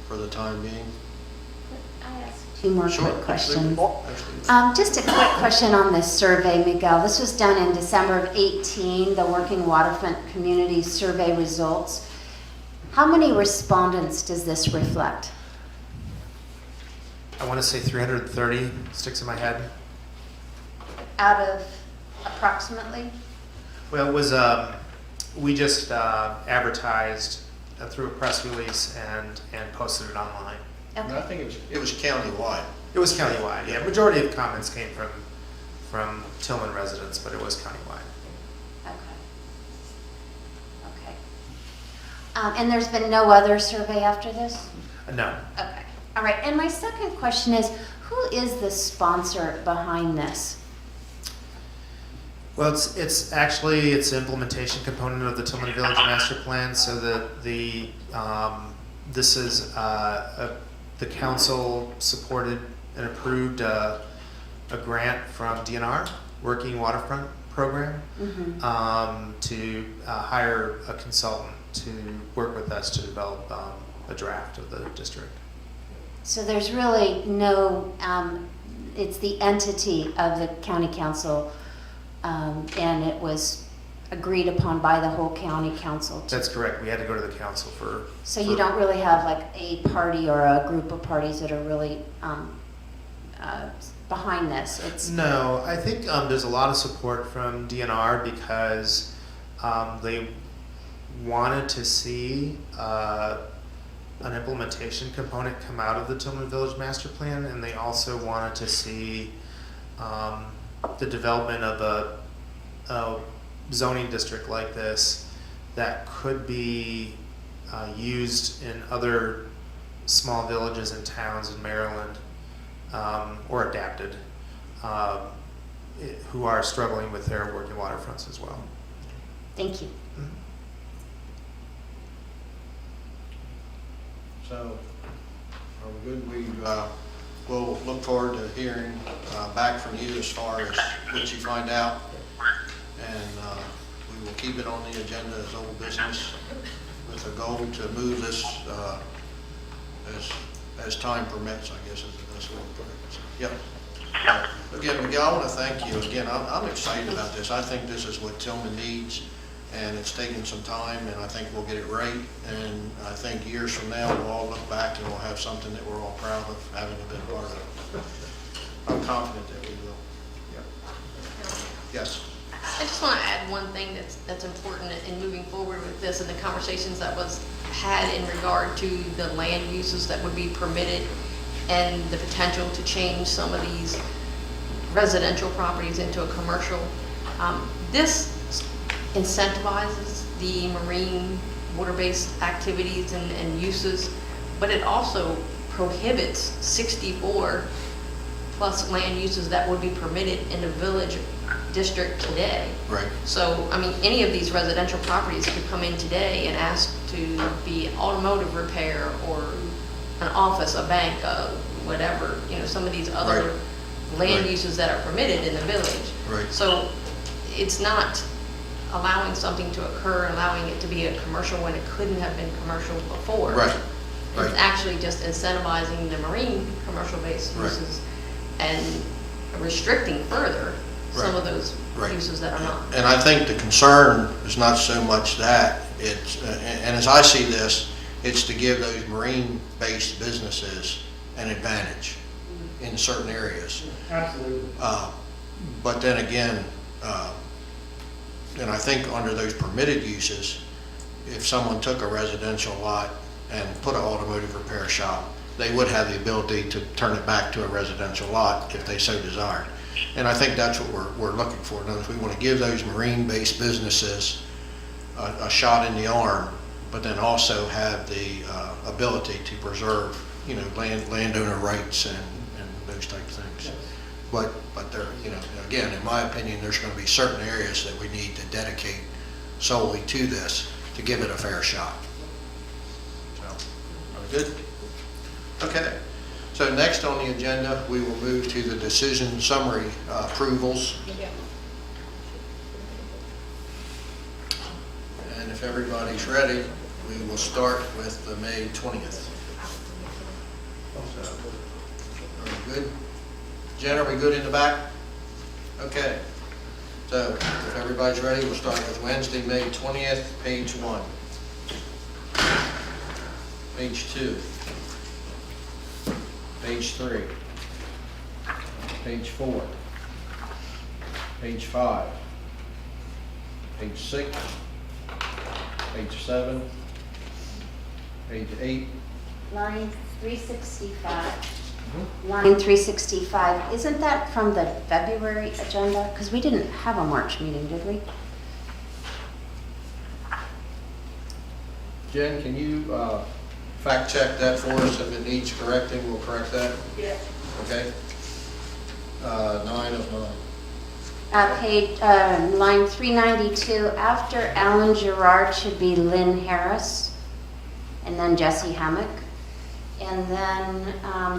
for the time being. I ask two more quick questions. Absolutely. Just a quick question on this survey, Miguel. This was done in December of 2018, the Working Waterfront Community Survey results. How many respondents does this reflect? I want to say 330 sticks in my head. Out of approximately? Well, it was, we just advertised through a press release and posted it online. Okay. I think it was countywide. It was countywide, yeah. Majority of comments came from Tillman residents, but it was countywide. Okay. And there's been no other survey after this? No. Okay. All right. And my second question is, who is the sponsor behind this? Well, it's actually an implementation component of the Tillman Village Master Plan. So this is the council supported and approved a grant from DNR, Working Waterfront Program, to hire a consultant to work with us to develop a draft of the district. So there's really no, it's the entity of the county council, and it was agreed upon by the whole county council. That's correct. We had to go to the council for. So you don't really have like a party or a group of parties that are really behind this. It's no. I think there's a lot of support from DNR because they wanted to see an implementation component come out of the Tillman Village Master Plan, and they also wanted to see the development of a zoning district like this that could be used in other small villages and towns in Maryland, or adapted, who are struggling with their working waterfronts as well. Thank you. So, are we good? We'll look forward to hearing back from you as far as what you find out. And we will keep it on the agenda as old business with a goal to move this as time permits, I guess is the best way to put it. So, yep. Again, Miguel, I want to thank you. Again, I'm excited about this. I think this is what Tillman needs, and it's taken some time, and I think we'll get it right. And I think years from now, we'll all look back and we'll have something that we're all proud of having been part of. I'm confident that we will. Yep. Yes. I just want to add one thing that's important in moving forward with this and the conversations that was had in regard to the land uses that would be permitted and the potential to change some of these residential properties into a commercial. This incentivizes the marine water-based activities and uses, but it also prohibits 64 plus land uses that would be permitted in the village district today. Right. So, I mean, any of these residential properties could come in today and ask to be automotive repair or an office, a bank, whatever, you know, some of these other land uses that are permitted in the village. Right. So it's not allowing something to occur, allowing it to be a commercial when it couldn't have been commercial before. Right. It's actually just incentivizing the marine commercial-based uses and restricting further some of those uses that are not. And I think the concern is not so much that, it's, and as I see this, it's to give those marine-based businesses an advantage in certain areas. Absolutely. But then again, and I think under those permitted uses, if someone took a residential lot and put an automotive repair shop, they would have the ability to turn it back to a residential lot if they so desired. And I think that's what we're looking for. In other words, we want to give those marine-based businesses a shot in the arm, but then also have the ability to preserve, you know, landowner rights and those type of things. But there, you know, again, in my opinion, there's going to be certain areas that we need to dedicate solely to this to give it a fair shot. So, are we good? Okay. So next on the agenda, we will move to the decision summary approvals. And if everybody's ready, we will start with the May 20th. So, are we good? Jen, are we good in the back? Okay. So if everybody's ready, we'll start with Wednesday, May 20th, page 1. Page 2. Page 3. Page 4. Page 5. Page 6. Page 7. Page 8. Line 365. Line 365, isn't that from the February agenda? Because we didn't have a March meeting, did we? Jen, can you fact check that for us? If it needs correcting, we'll correct that. Yeah. Okay. 9 of 9. Page, line 392, after Alan Gerard should be Lynn Harris, and then Jesse Hammock. And then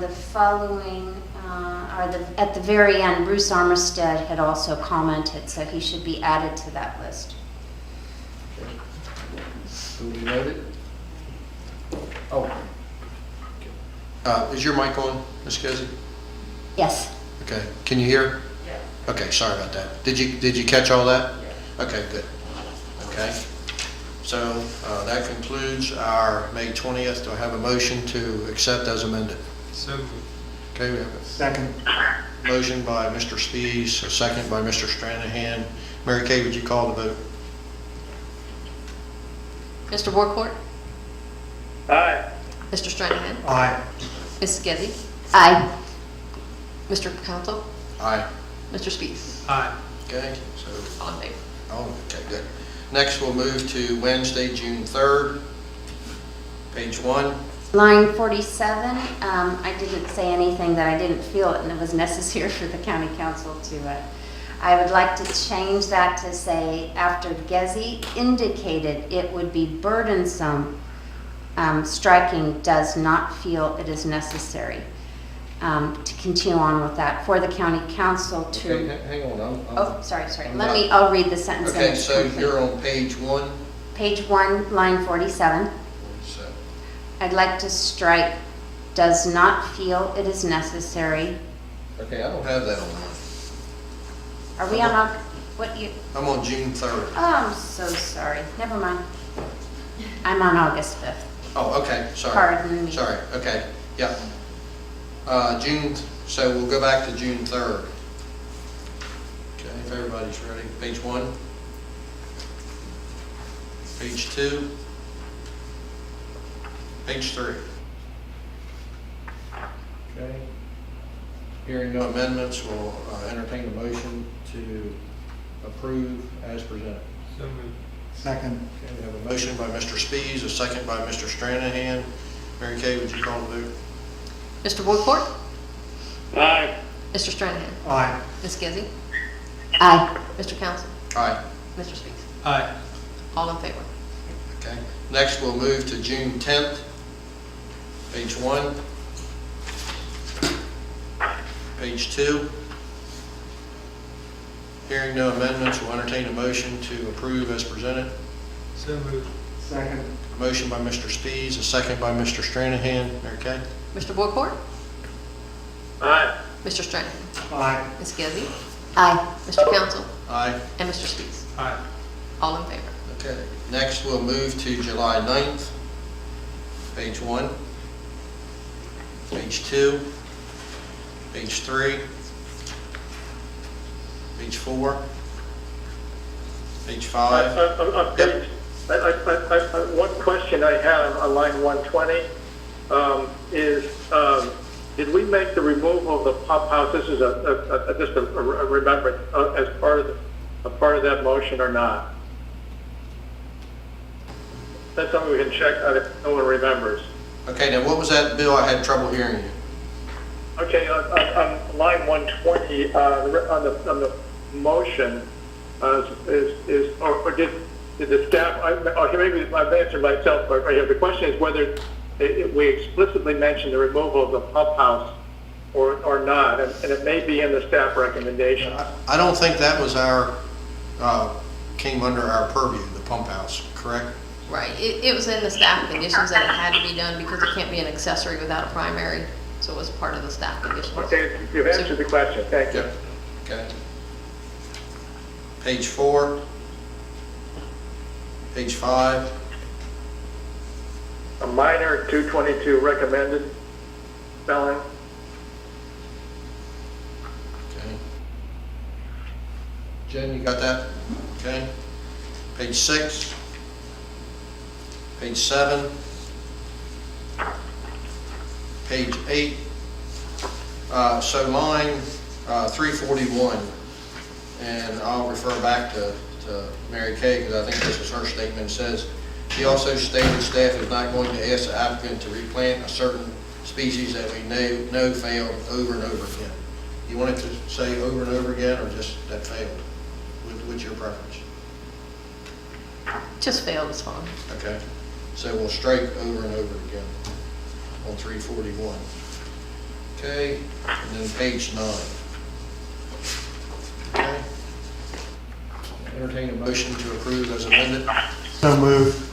the following, at the very end, Bruce Armistead had also commented, so he should be added to that list. Will we note it? Oh. Is your mic on, Ms. Kizzy? Yes. Okay. Can you hear? Yeah. Okay, sorry about that. Did you catch all that? Yeah. Okay, good. Okay. So that concludes our May 20th. Do I have a motion to accept as amended? So moved. Okay, we have a Second. motion by Mr. Spees, a second by Mr. Stranahan. Mary Kay, would you call the vote? Mr. Worcourt? Aye. Mr. Stranahan? Aye. Ms. Gezzi? Aye. Mr. Council? Aye. Mr. Spees? Aye. Okay, so, All in favor? oh, okay, good. Next, we'll move to Wednesday, June 3rd, page 1. Line 47, I didn't say anything that I didn't feel it and it was necessary for the county council to, I would like to change that to say, after Gezzi indicated it would be burdensome striking does not feel it is necessary to continue on with that for the county council to. Okay, hang on, Oh, sorry. I'm not- I'll read the sentence. and Okay, it's so complete. you're on page 1. Page 1, line 47. So, I'd like to strike, does not feel it is necessary. okay, I don't have that on mine. Are we on, what you, I'm on June 3rd. oh, I'm so sorry. Never mind. I'm on August 5th. Oh, okay, sorry. Pardon me. Sorry, okay, yeah. So we'll go back to June 3rd. Okay, if everybody's ready. Page 1. Page 2. Page 3. Okay. Hearing no amendments, we'll entertain a motion to approve as presented. So moved. Second. Okay, we have a motion by Mr. Spees, a second by Mr. Stranahan. Mary Kay, would you call the vote? Mr. Boycourt? Aye. Mr. Stranahan? Aye. Ms. Gizzi? Aye. Mr. Council? Aye. Mr. Speaks? Aye. All in favor? Okay. Next, we'll move to June 10th, page 1. Page 2. Hearing no amendments, we'll entertain a motion to approve as presented. So moved. Second. Motion by Mr. Spees, a second by Mr. Stranahan. Mary Kay? Mr. Boycourt? Aye. Mr. Stranahan? Aye. Ms. Gizzi? Aye. Mr. Council? Aye. And Mr. Speaks? Aye. All in favor? Okay. Next, we'll move to July 9th, page 1. Page 2. Page 3. Page 4. Page 5. Yep. One question I had on line 120 is, did we make the removal of the pump house, this is just a remembrance, as part of that motion or not? That's something we can check if no one remembers. Okay, now what was that, Bill? I had trouble hearing you. Okay, on line 120, on the motion, or did the staff, maybe I've answered myself, but the question is whether we explicitly mentioned the removal of the pump house or not, and it may be in the staff recommendation. I don't think that was came under our purview, the pump house, correct? Right. It was in the staff conditions that it had to be done because it can't be an accessory without a primary. So it was part of the staff conditions. Okay, you've answered the question. Thank you. Yep. Okay. Page 4. Page 5. A minor 222 recommended spelling. Okay. Jen, you got that? Okay. Page 6. Page 7. Page 8. So line 341, and I'll refer back to Mary Kay because I think this is her statement. It says, she also stated staff is not going to ask the applicant to replant a certain species that we know failed over and over again. You want it to say over and over again or just that failed? What's your preference? Just failed is fine. Okay. So we'll strike over and over again on 341. Okay, and then page 9. Okay. Entertain a motion to approve as amended. So moved.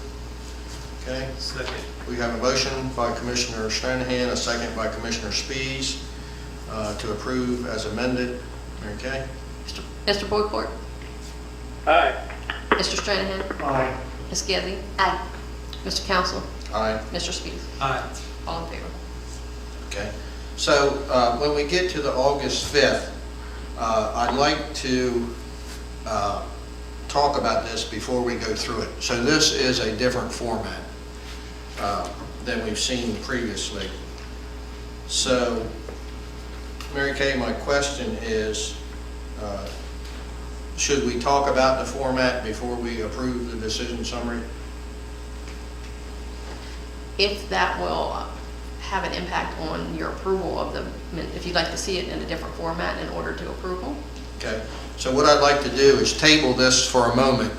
Okay. Second. We have a motion by Commissioner Stranahan, a second by Commissioner Spees to approve as amended. Mary Kay? Mr. Boycourt? Aye. Mr. Stranahan? Aye. Ms. Gizzi? Aye. Mr. Council? Aye. Mr. Speaks? Aye. All in favor? Okay. So when we get to the August 5th, I'd like to talk about this before we go through it. So this is a different format than we've seen previously. So, Mary Kay, my question is, should we talk about the format before we approve the decision summary? If that will have an impact on your approval of the, if you'd like to see it in a different format in order to approval. Okay. So what I'd like to do is table this for a moment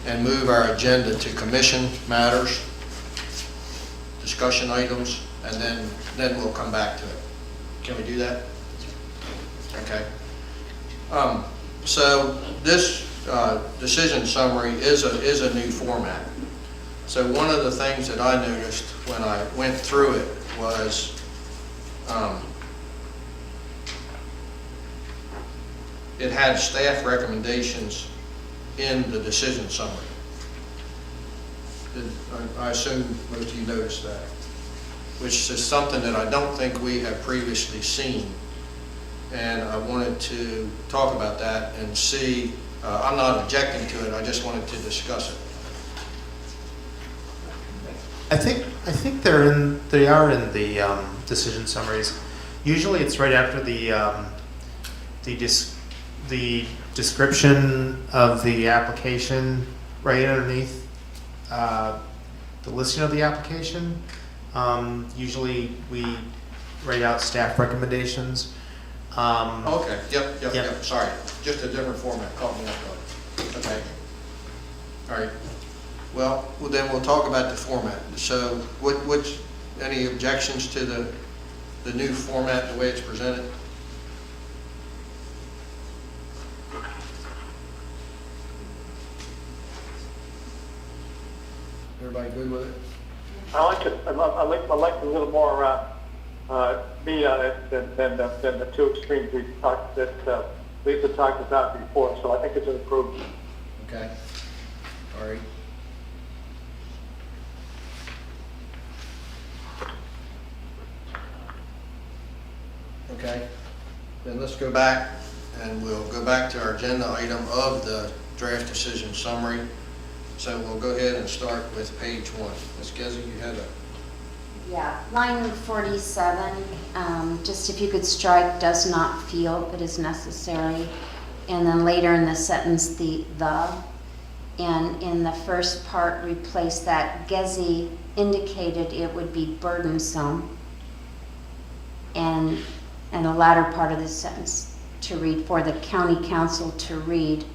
and move our agenda to commission matters. discussion items, and then we'll come back to it. Can we do that? Okay. So this decision summary is a new format. So one of the things that I noticed when I went through it was it had staff recommendations in the decision summary. I assume most of you noticed that, which is something that I don't think we have previously seen. And I wanted to talk about that and see, I'm not objecting to it, I just wanted to discuss it. I think they are in the decision summaries. Usually it's right after the description of the application, right underneath the listing of the application. Usually we write out staff recommendations. Okay, yep, sorry. Just a different format, caught me off guard. Okay. All right. Well, then we'll talk about the format. So any objections to the new format, the way it's presented? Everybody good with it? I like a little more meat on it than the two extremes that Lisa talked about before. So I think it's an improvement. Okay. All right. Okay. Then let's go back, and we'll go back to our agenda item of the draft decision summary. So we'll go ahead and start with page 1. Ms. Gezi, you had a... Yeah, line 47, just if you could strike "does not feel it is necessary," and then later in the sentence the, and in the first part replace that Gezi indicated it would be burdensome, and the latter part of the sentence to read for the county council to read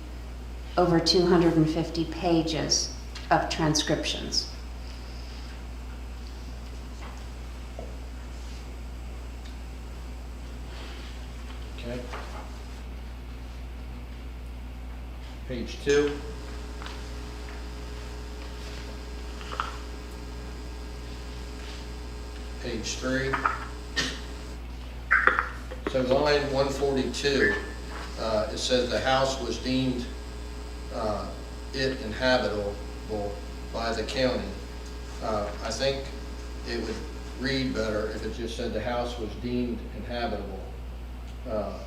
over 250 pages of transcriptions. Okay. Page 2. Page 3. So line 142, it says the house was deemed it inhabitable by the county. I think it would read better if it just said the house was deemed inhabitable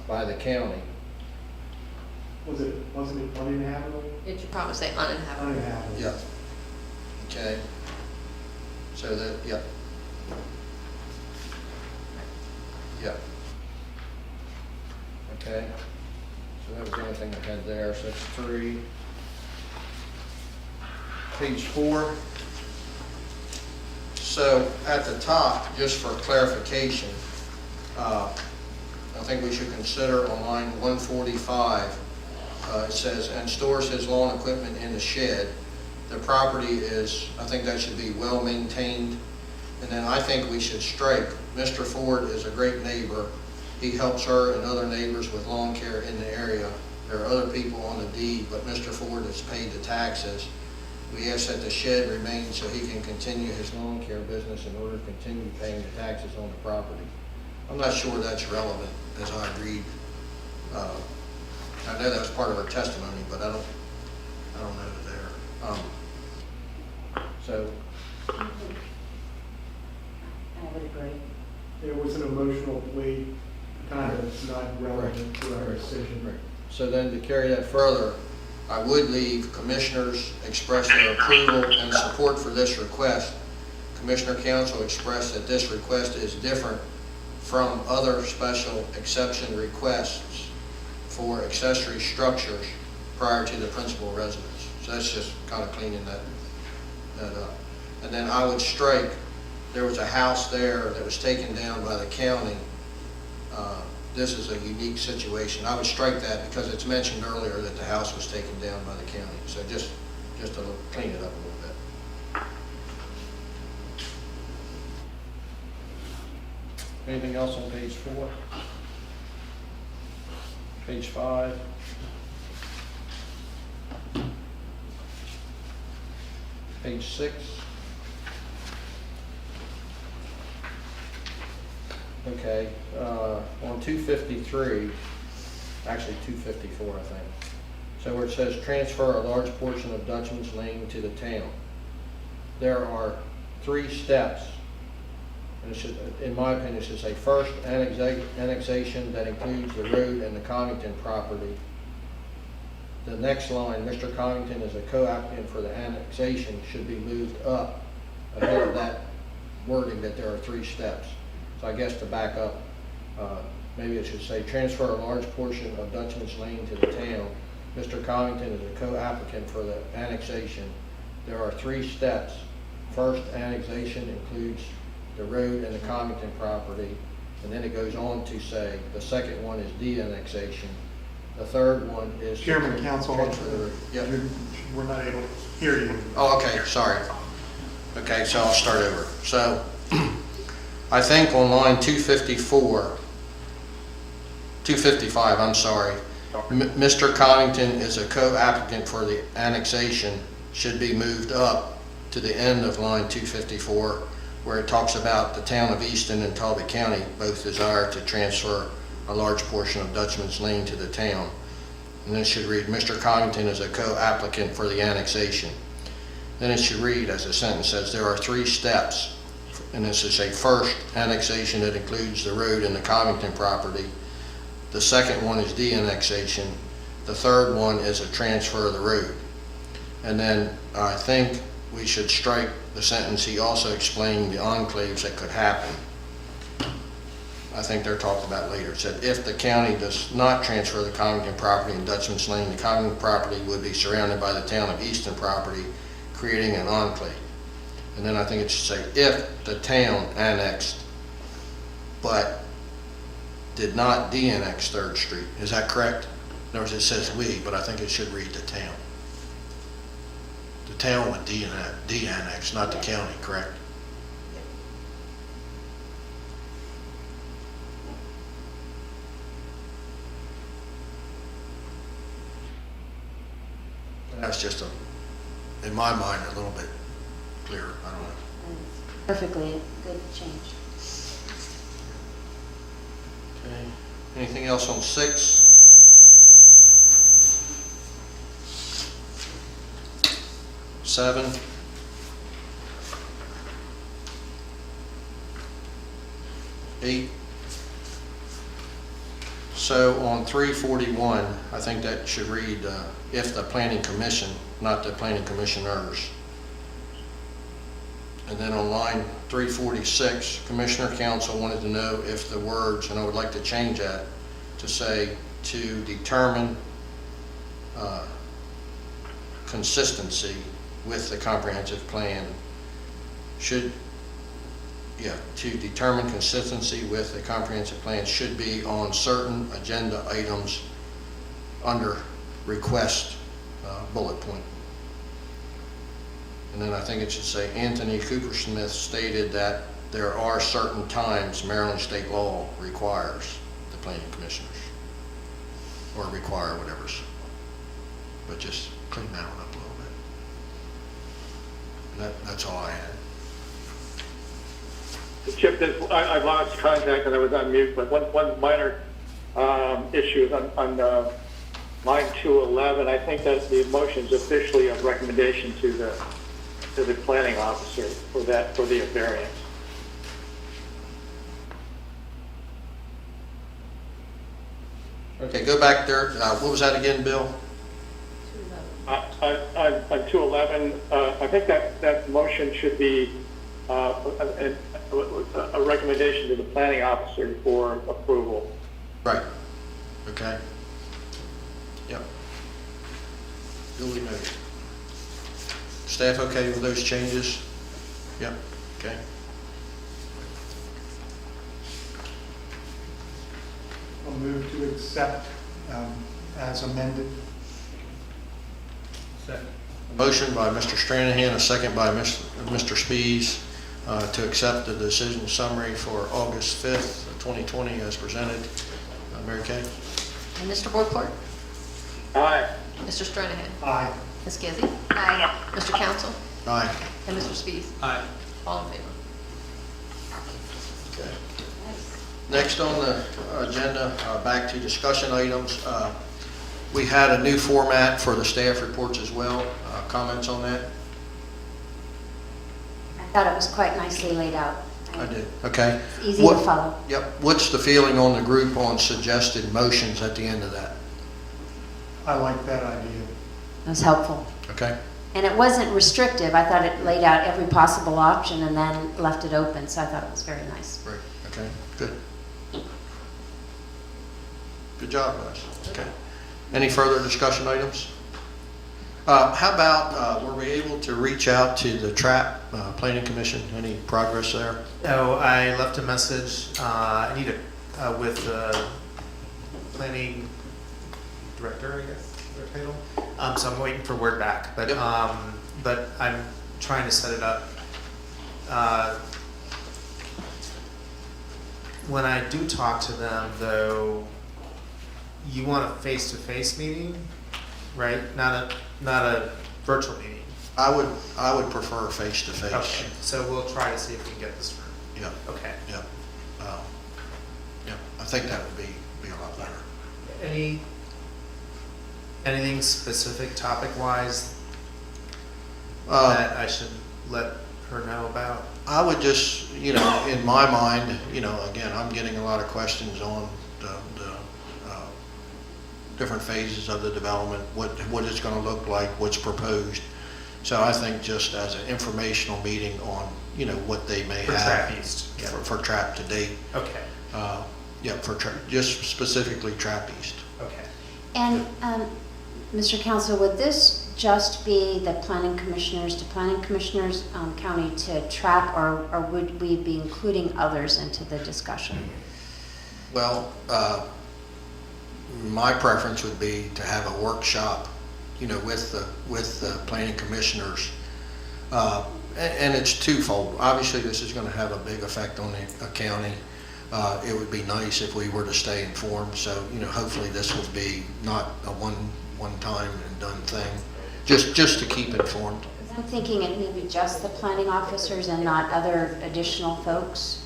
by the county. Wasn't it uninhabitable? It should probably say uninhabitable. Uninhabitable. Yeah. Okay. So that, yeah. Yeah. Okay. So that was the only thing I had there. So that's 3. Page 4. So at the top, just for clarification, I think we should consider on line 145, it says, and stores his lawn equipment in the shed. The property is, I think that should be well maintained. And then I think we should strike, Mr. Ford is a great neighbor. He helps her and other neighbors with lawn care in the area. There are other people on the deed, but Mr. Ford has paid the taxes. We ask that the shed remain so he can continue his lawn care business in order to continue paying the taxes on the property. I'm not sure that's relevant as I read. I know that was part of her testimony, but I don't know that there. So. I would agree. It was an emotional plea, kind of not relevant to our decision. Right. So then to carry that further, I would leave commissioners express their approval and support for this request. Commissioner Council expressed that this request is different from other special exception requests for accessory structures prior to the principal residence. So that's just kind of cleaning that up. And then I would strike, there was a house there that was taken down by the county. This is a unique situation. I would strike that because it's mentioned earlier that the house was taken down by the county. So just to clean it up a little bit. Anything else on page 4? Page 5? Page 6? Okay, on 253, actually 254, I think. So where it says transfer a large portion of Dutchman's Lane to the town, there are 3 steps. And it should, in my opinion, it should say first annexation that includes the road and the Connington property. The next line, Mr. Connington is a co-applicant for the annexation, should be moved up ahead of that wording that there are 3 steps. So I guess to back up, maybe it should say transfer a large portion of Dutchman's Lane to the town. Mr. Connington is a co-applicant for the annexation. There are 3 steps. First annexation includes the road and the Connington property, and then it goes on to say the second one is de-annexation. The third one is Chairman, Council, Yep. we're not able to hear you. Oh, okay, sorry. Okay, so I'll start over. So, I think on line 255, I'm sorry, Mr. Connington is a co-applicant for the annexation, should be moved up to the end of line 254, where it talks about the town of Easton and Talbot County both desire to transfer a large portion of Dutchman's Lane to the town. And then it should read, Mr. Connington is a co-applicant for the annexation. Then it should read, as the sentence says, there are 3 steps. And this is a first annexation that includes the road and the Connington property. The second one is de-annexation. The third one is a transfer of the road. And then I think we should strike the sentence, he also explained the enclaves that could happen. I think they're talked about later. It said if the county does not transfer the Connington property in Dutchman's Lane, the Connington property would be surrounded by the town of Easton property, creating an enclave. And then I think it should say if the town annexed but did not de-annex 3rd Street. Is that correct? In other words, it says we, but I think it should read the town. The town would de-annex, not the county, correct? That's just in my mind, a little bit clearer. I don't know. Perfectly good change. Okay. Anything else on 6? 7? 8? So on 341, I think that should read, if the planning commission, not the planning commissioners. And then on line 346, Commissioner Council wanted to know if the words, and I would like to change that to say to determine consistency with the comprehensive plan should, to determine consistency with the comprehensive plan should be on certain agenda items under request bullet point. And then I think it should say Anthony Coopersmith stated that there are certain times Maryland state law requires the planning commissioners, or require whatever's, but just clean that one up a little bit. That's all I had. Chip, I lost contact and I was on mute, but one minor issue is on line 211. I think that the motion is officially a recommendation to the planning officer for the variance. Okay, go back there. What was that again, Bill? On 211, I think that motion should be a recommendation to the planning officer for approval. Right. Okay. Yep. Duly noted. Staff okay with those changes? Yep. Okay. I'll move to accept as amended. Second. Motion by Mr. Stranahan, a second by Mr. Spies. to accept the decision summary for August 5th, 2020 as presented. Mary Kay? And Mr. Boycourt? Aye. Mr. Stranahan? Aye. Ms. Gizzi? Aye. Mr. Council? Aye. And Mr. Spies? Aye. All in favor? Okay. Next on the agenda, back to discussion items. We had a new format for the staff reports as well. Comments on that? I thought it was quite nicely laid out. I did. Okay. It's easy to follow. Yep. What's the feeling on the group on suggested motions at the end of that? I like that idea. It was helpful. Okay. And it wasn't restrictive. I thought it laid out every possible option and then left it open, so I thought it was very nice. Great. Okay. Good. Good job, guys. Okay. Any further discussion items? How about, were we able to reach out to the TRAP Planning Commission? Any progress there? No, I left a message, I need to, with the planning director, I guess, is their title. So I'm waiting for word back, but, but I'm trying to set it up. When I do talk to them, though, you want a face-to-face meeting, right? Not a virtual meeting. I would prefer face-to-face. Okay, so we'll try to see if we can get this through. Yeah. Okay. Yeah. Yeah. I think that would be a lot better. Anything specific topic-wise that I should let her know about? I would just, in my mind, again, I'm getting a lot of questions on the different phases of the development, what it's going to look like, what's proposed. So I think just as an informational meeting on, what they may For have. Trap East. Yeah. For Trap to date. Okay. Yeah, just specifically Trap East. Okay. And, Mr. Council, would this just be the planning commissioners county to TRAP, or would we be including others into the discussion? Well, my preference would be to have a workshop, with the planning commissioners. And it's twofold. Obviously, this is going to have a big effect on the county. It would be nice if we were to stay informed. So, hopefully this will be not a one time and done thing, just to keep informed. I'm thinking it may be just the planning officers and not other additional folks.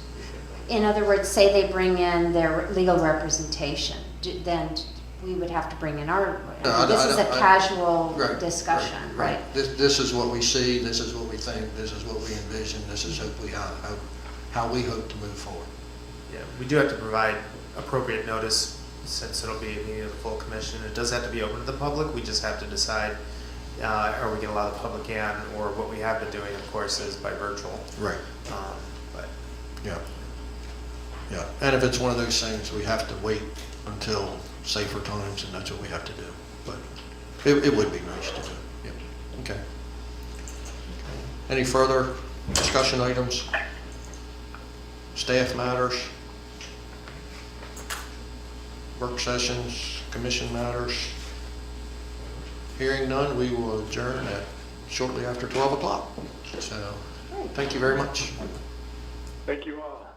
In other words, say they bring in their legal representation, then we would have to bring in our, this is a casual discussion, right? This is what we see, this is what we think, this is what we envision, this is hopefully how we hope to move forward. Yeah, we do have to provide appropriate notice since it'll be a meeting of the full commission. It does have to be open to the public. We just have to decide are we going to allow the public in, or what we have been doing, of course, is by virtual. Right. But yeah. Yeah. And if it's one of those things, we have to wait until safer times, and that's what we have to do. But it would be nice to do. Yep. Okay. Any further discussion items? Staff matters? Work sessions, commission matters? Hearing none, we will adjourn at shortly after 12 o'clock. So, thank you very much. Thank you all.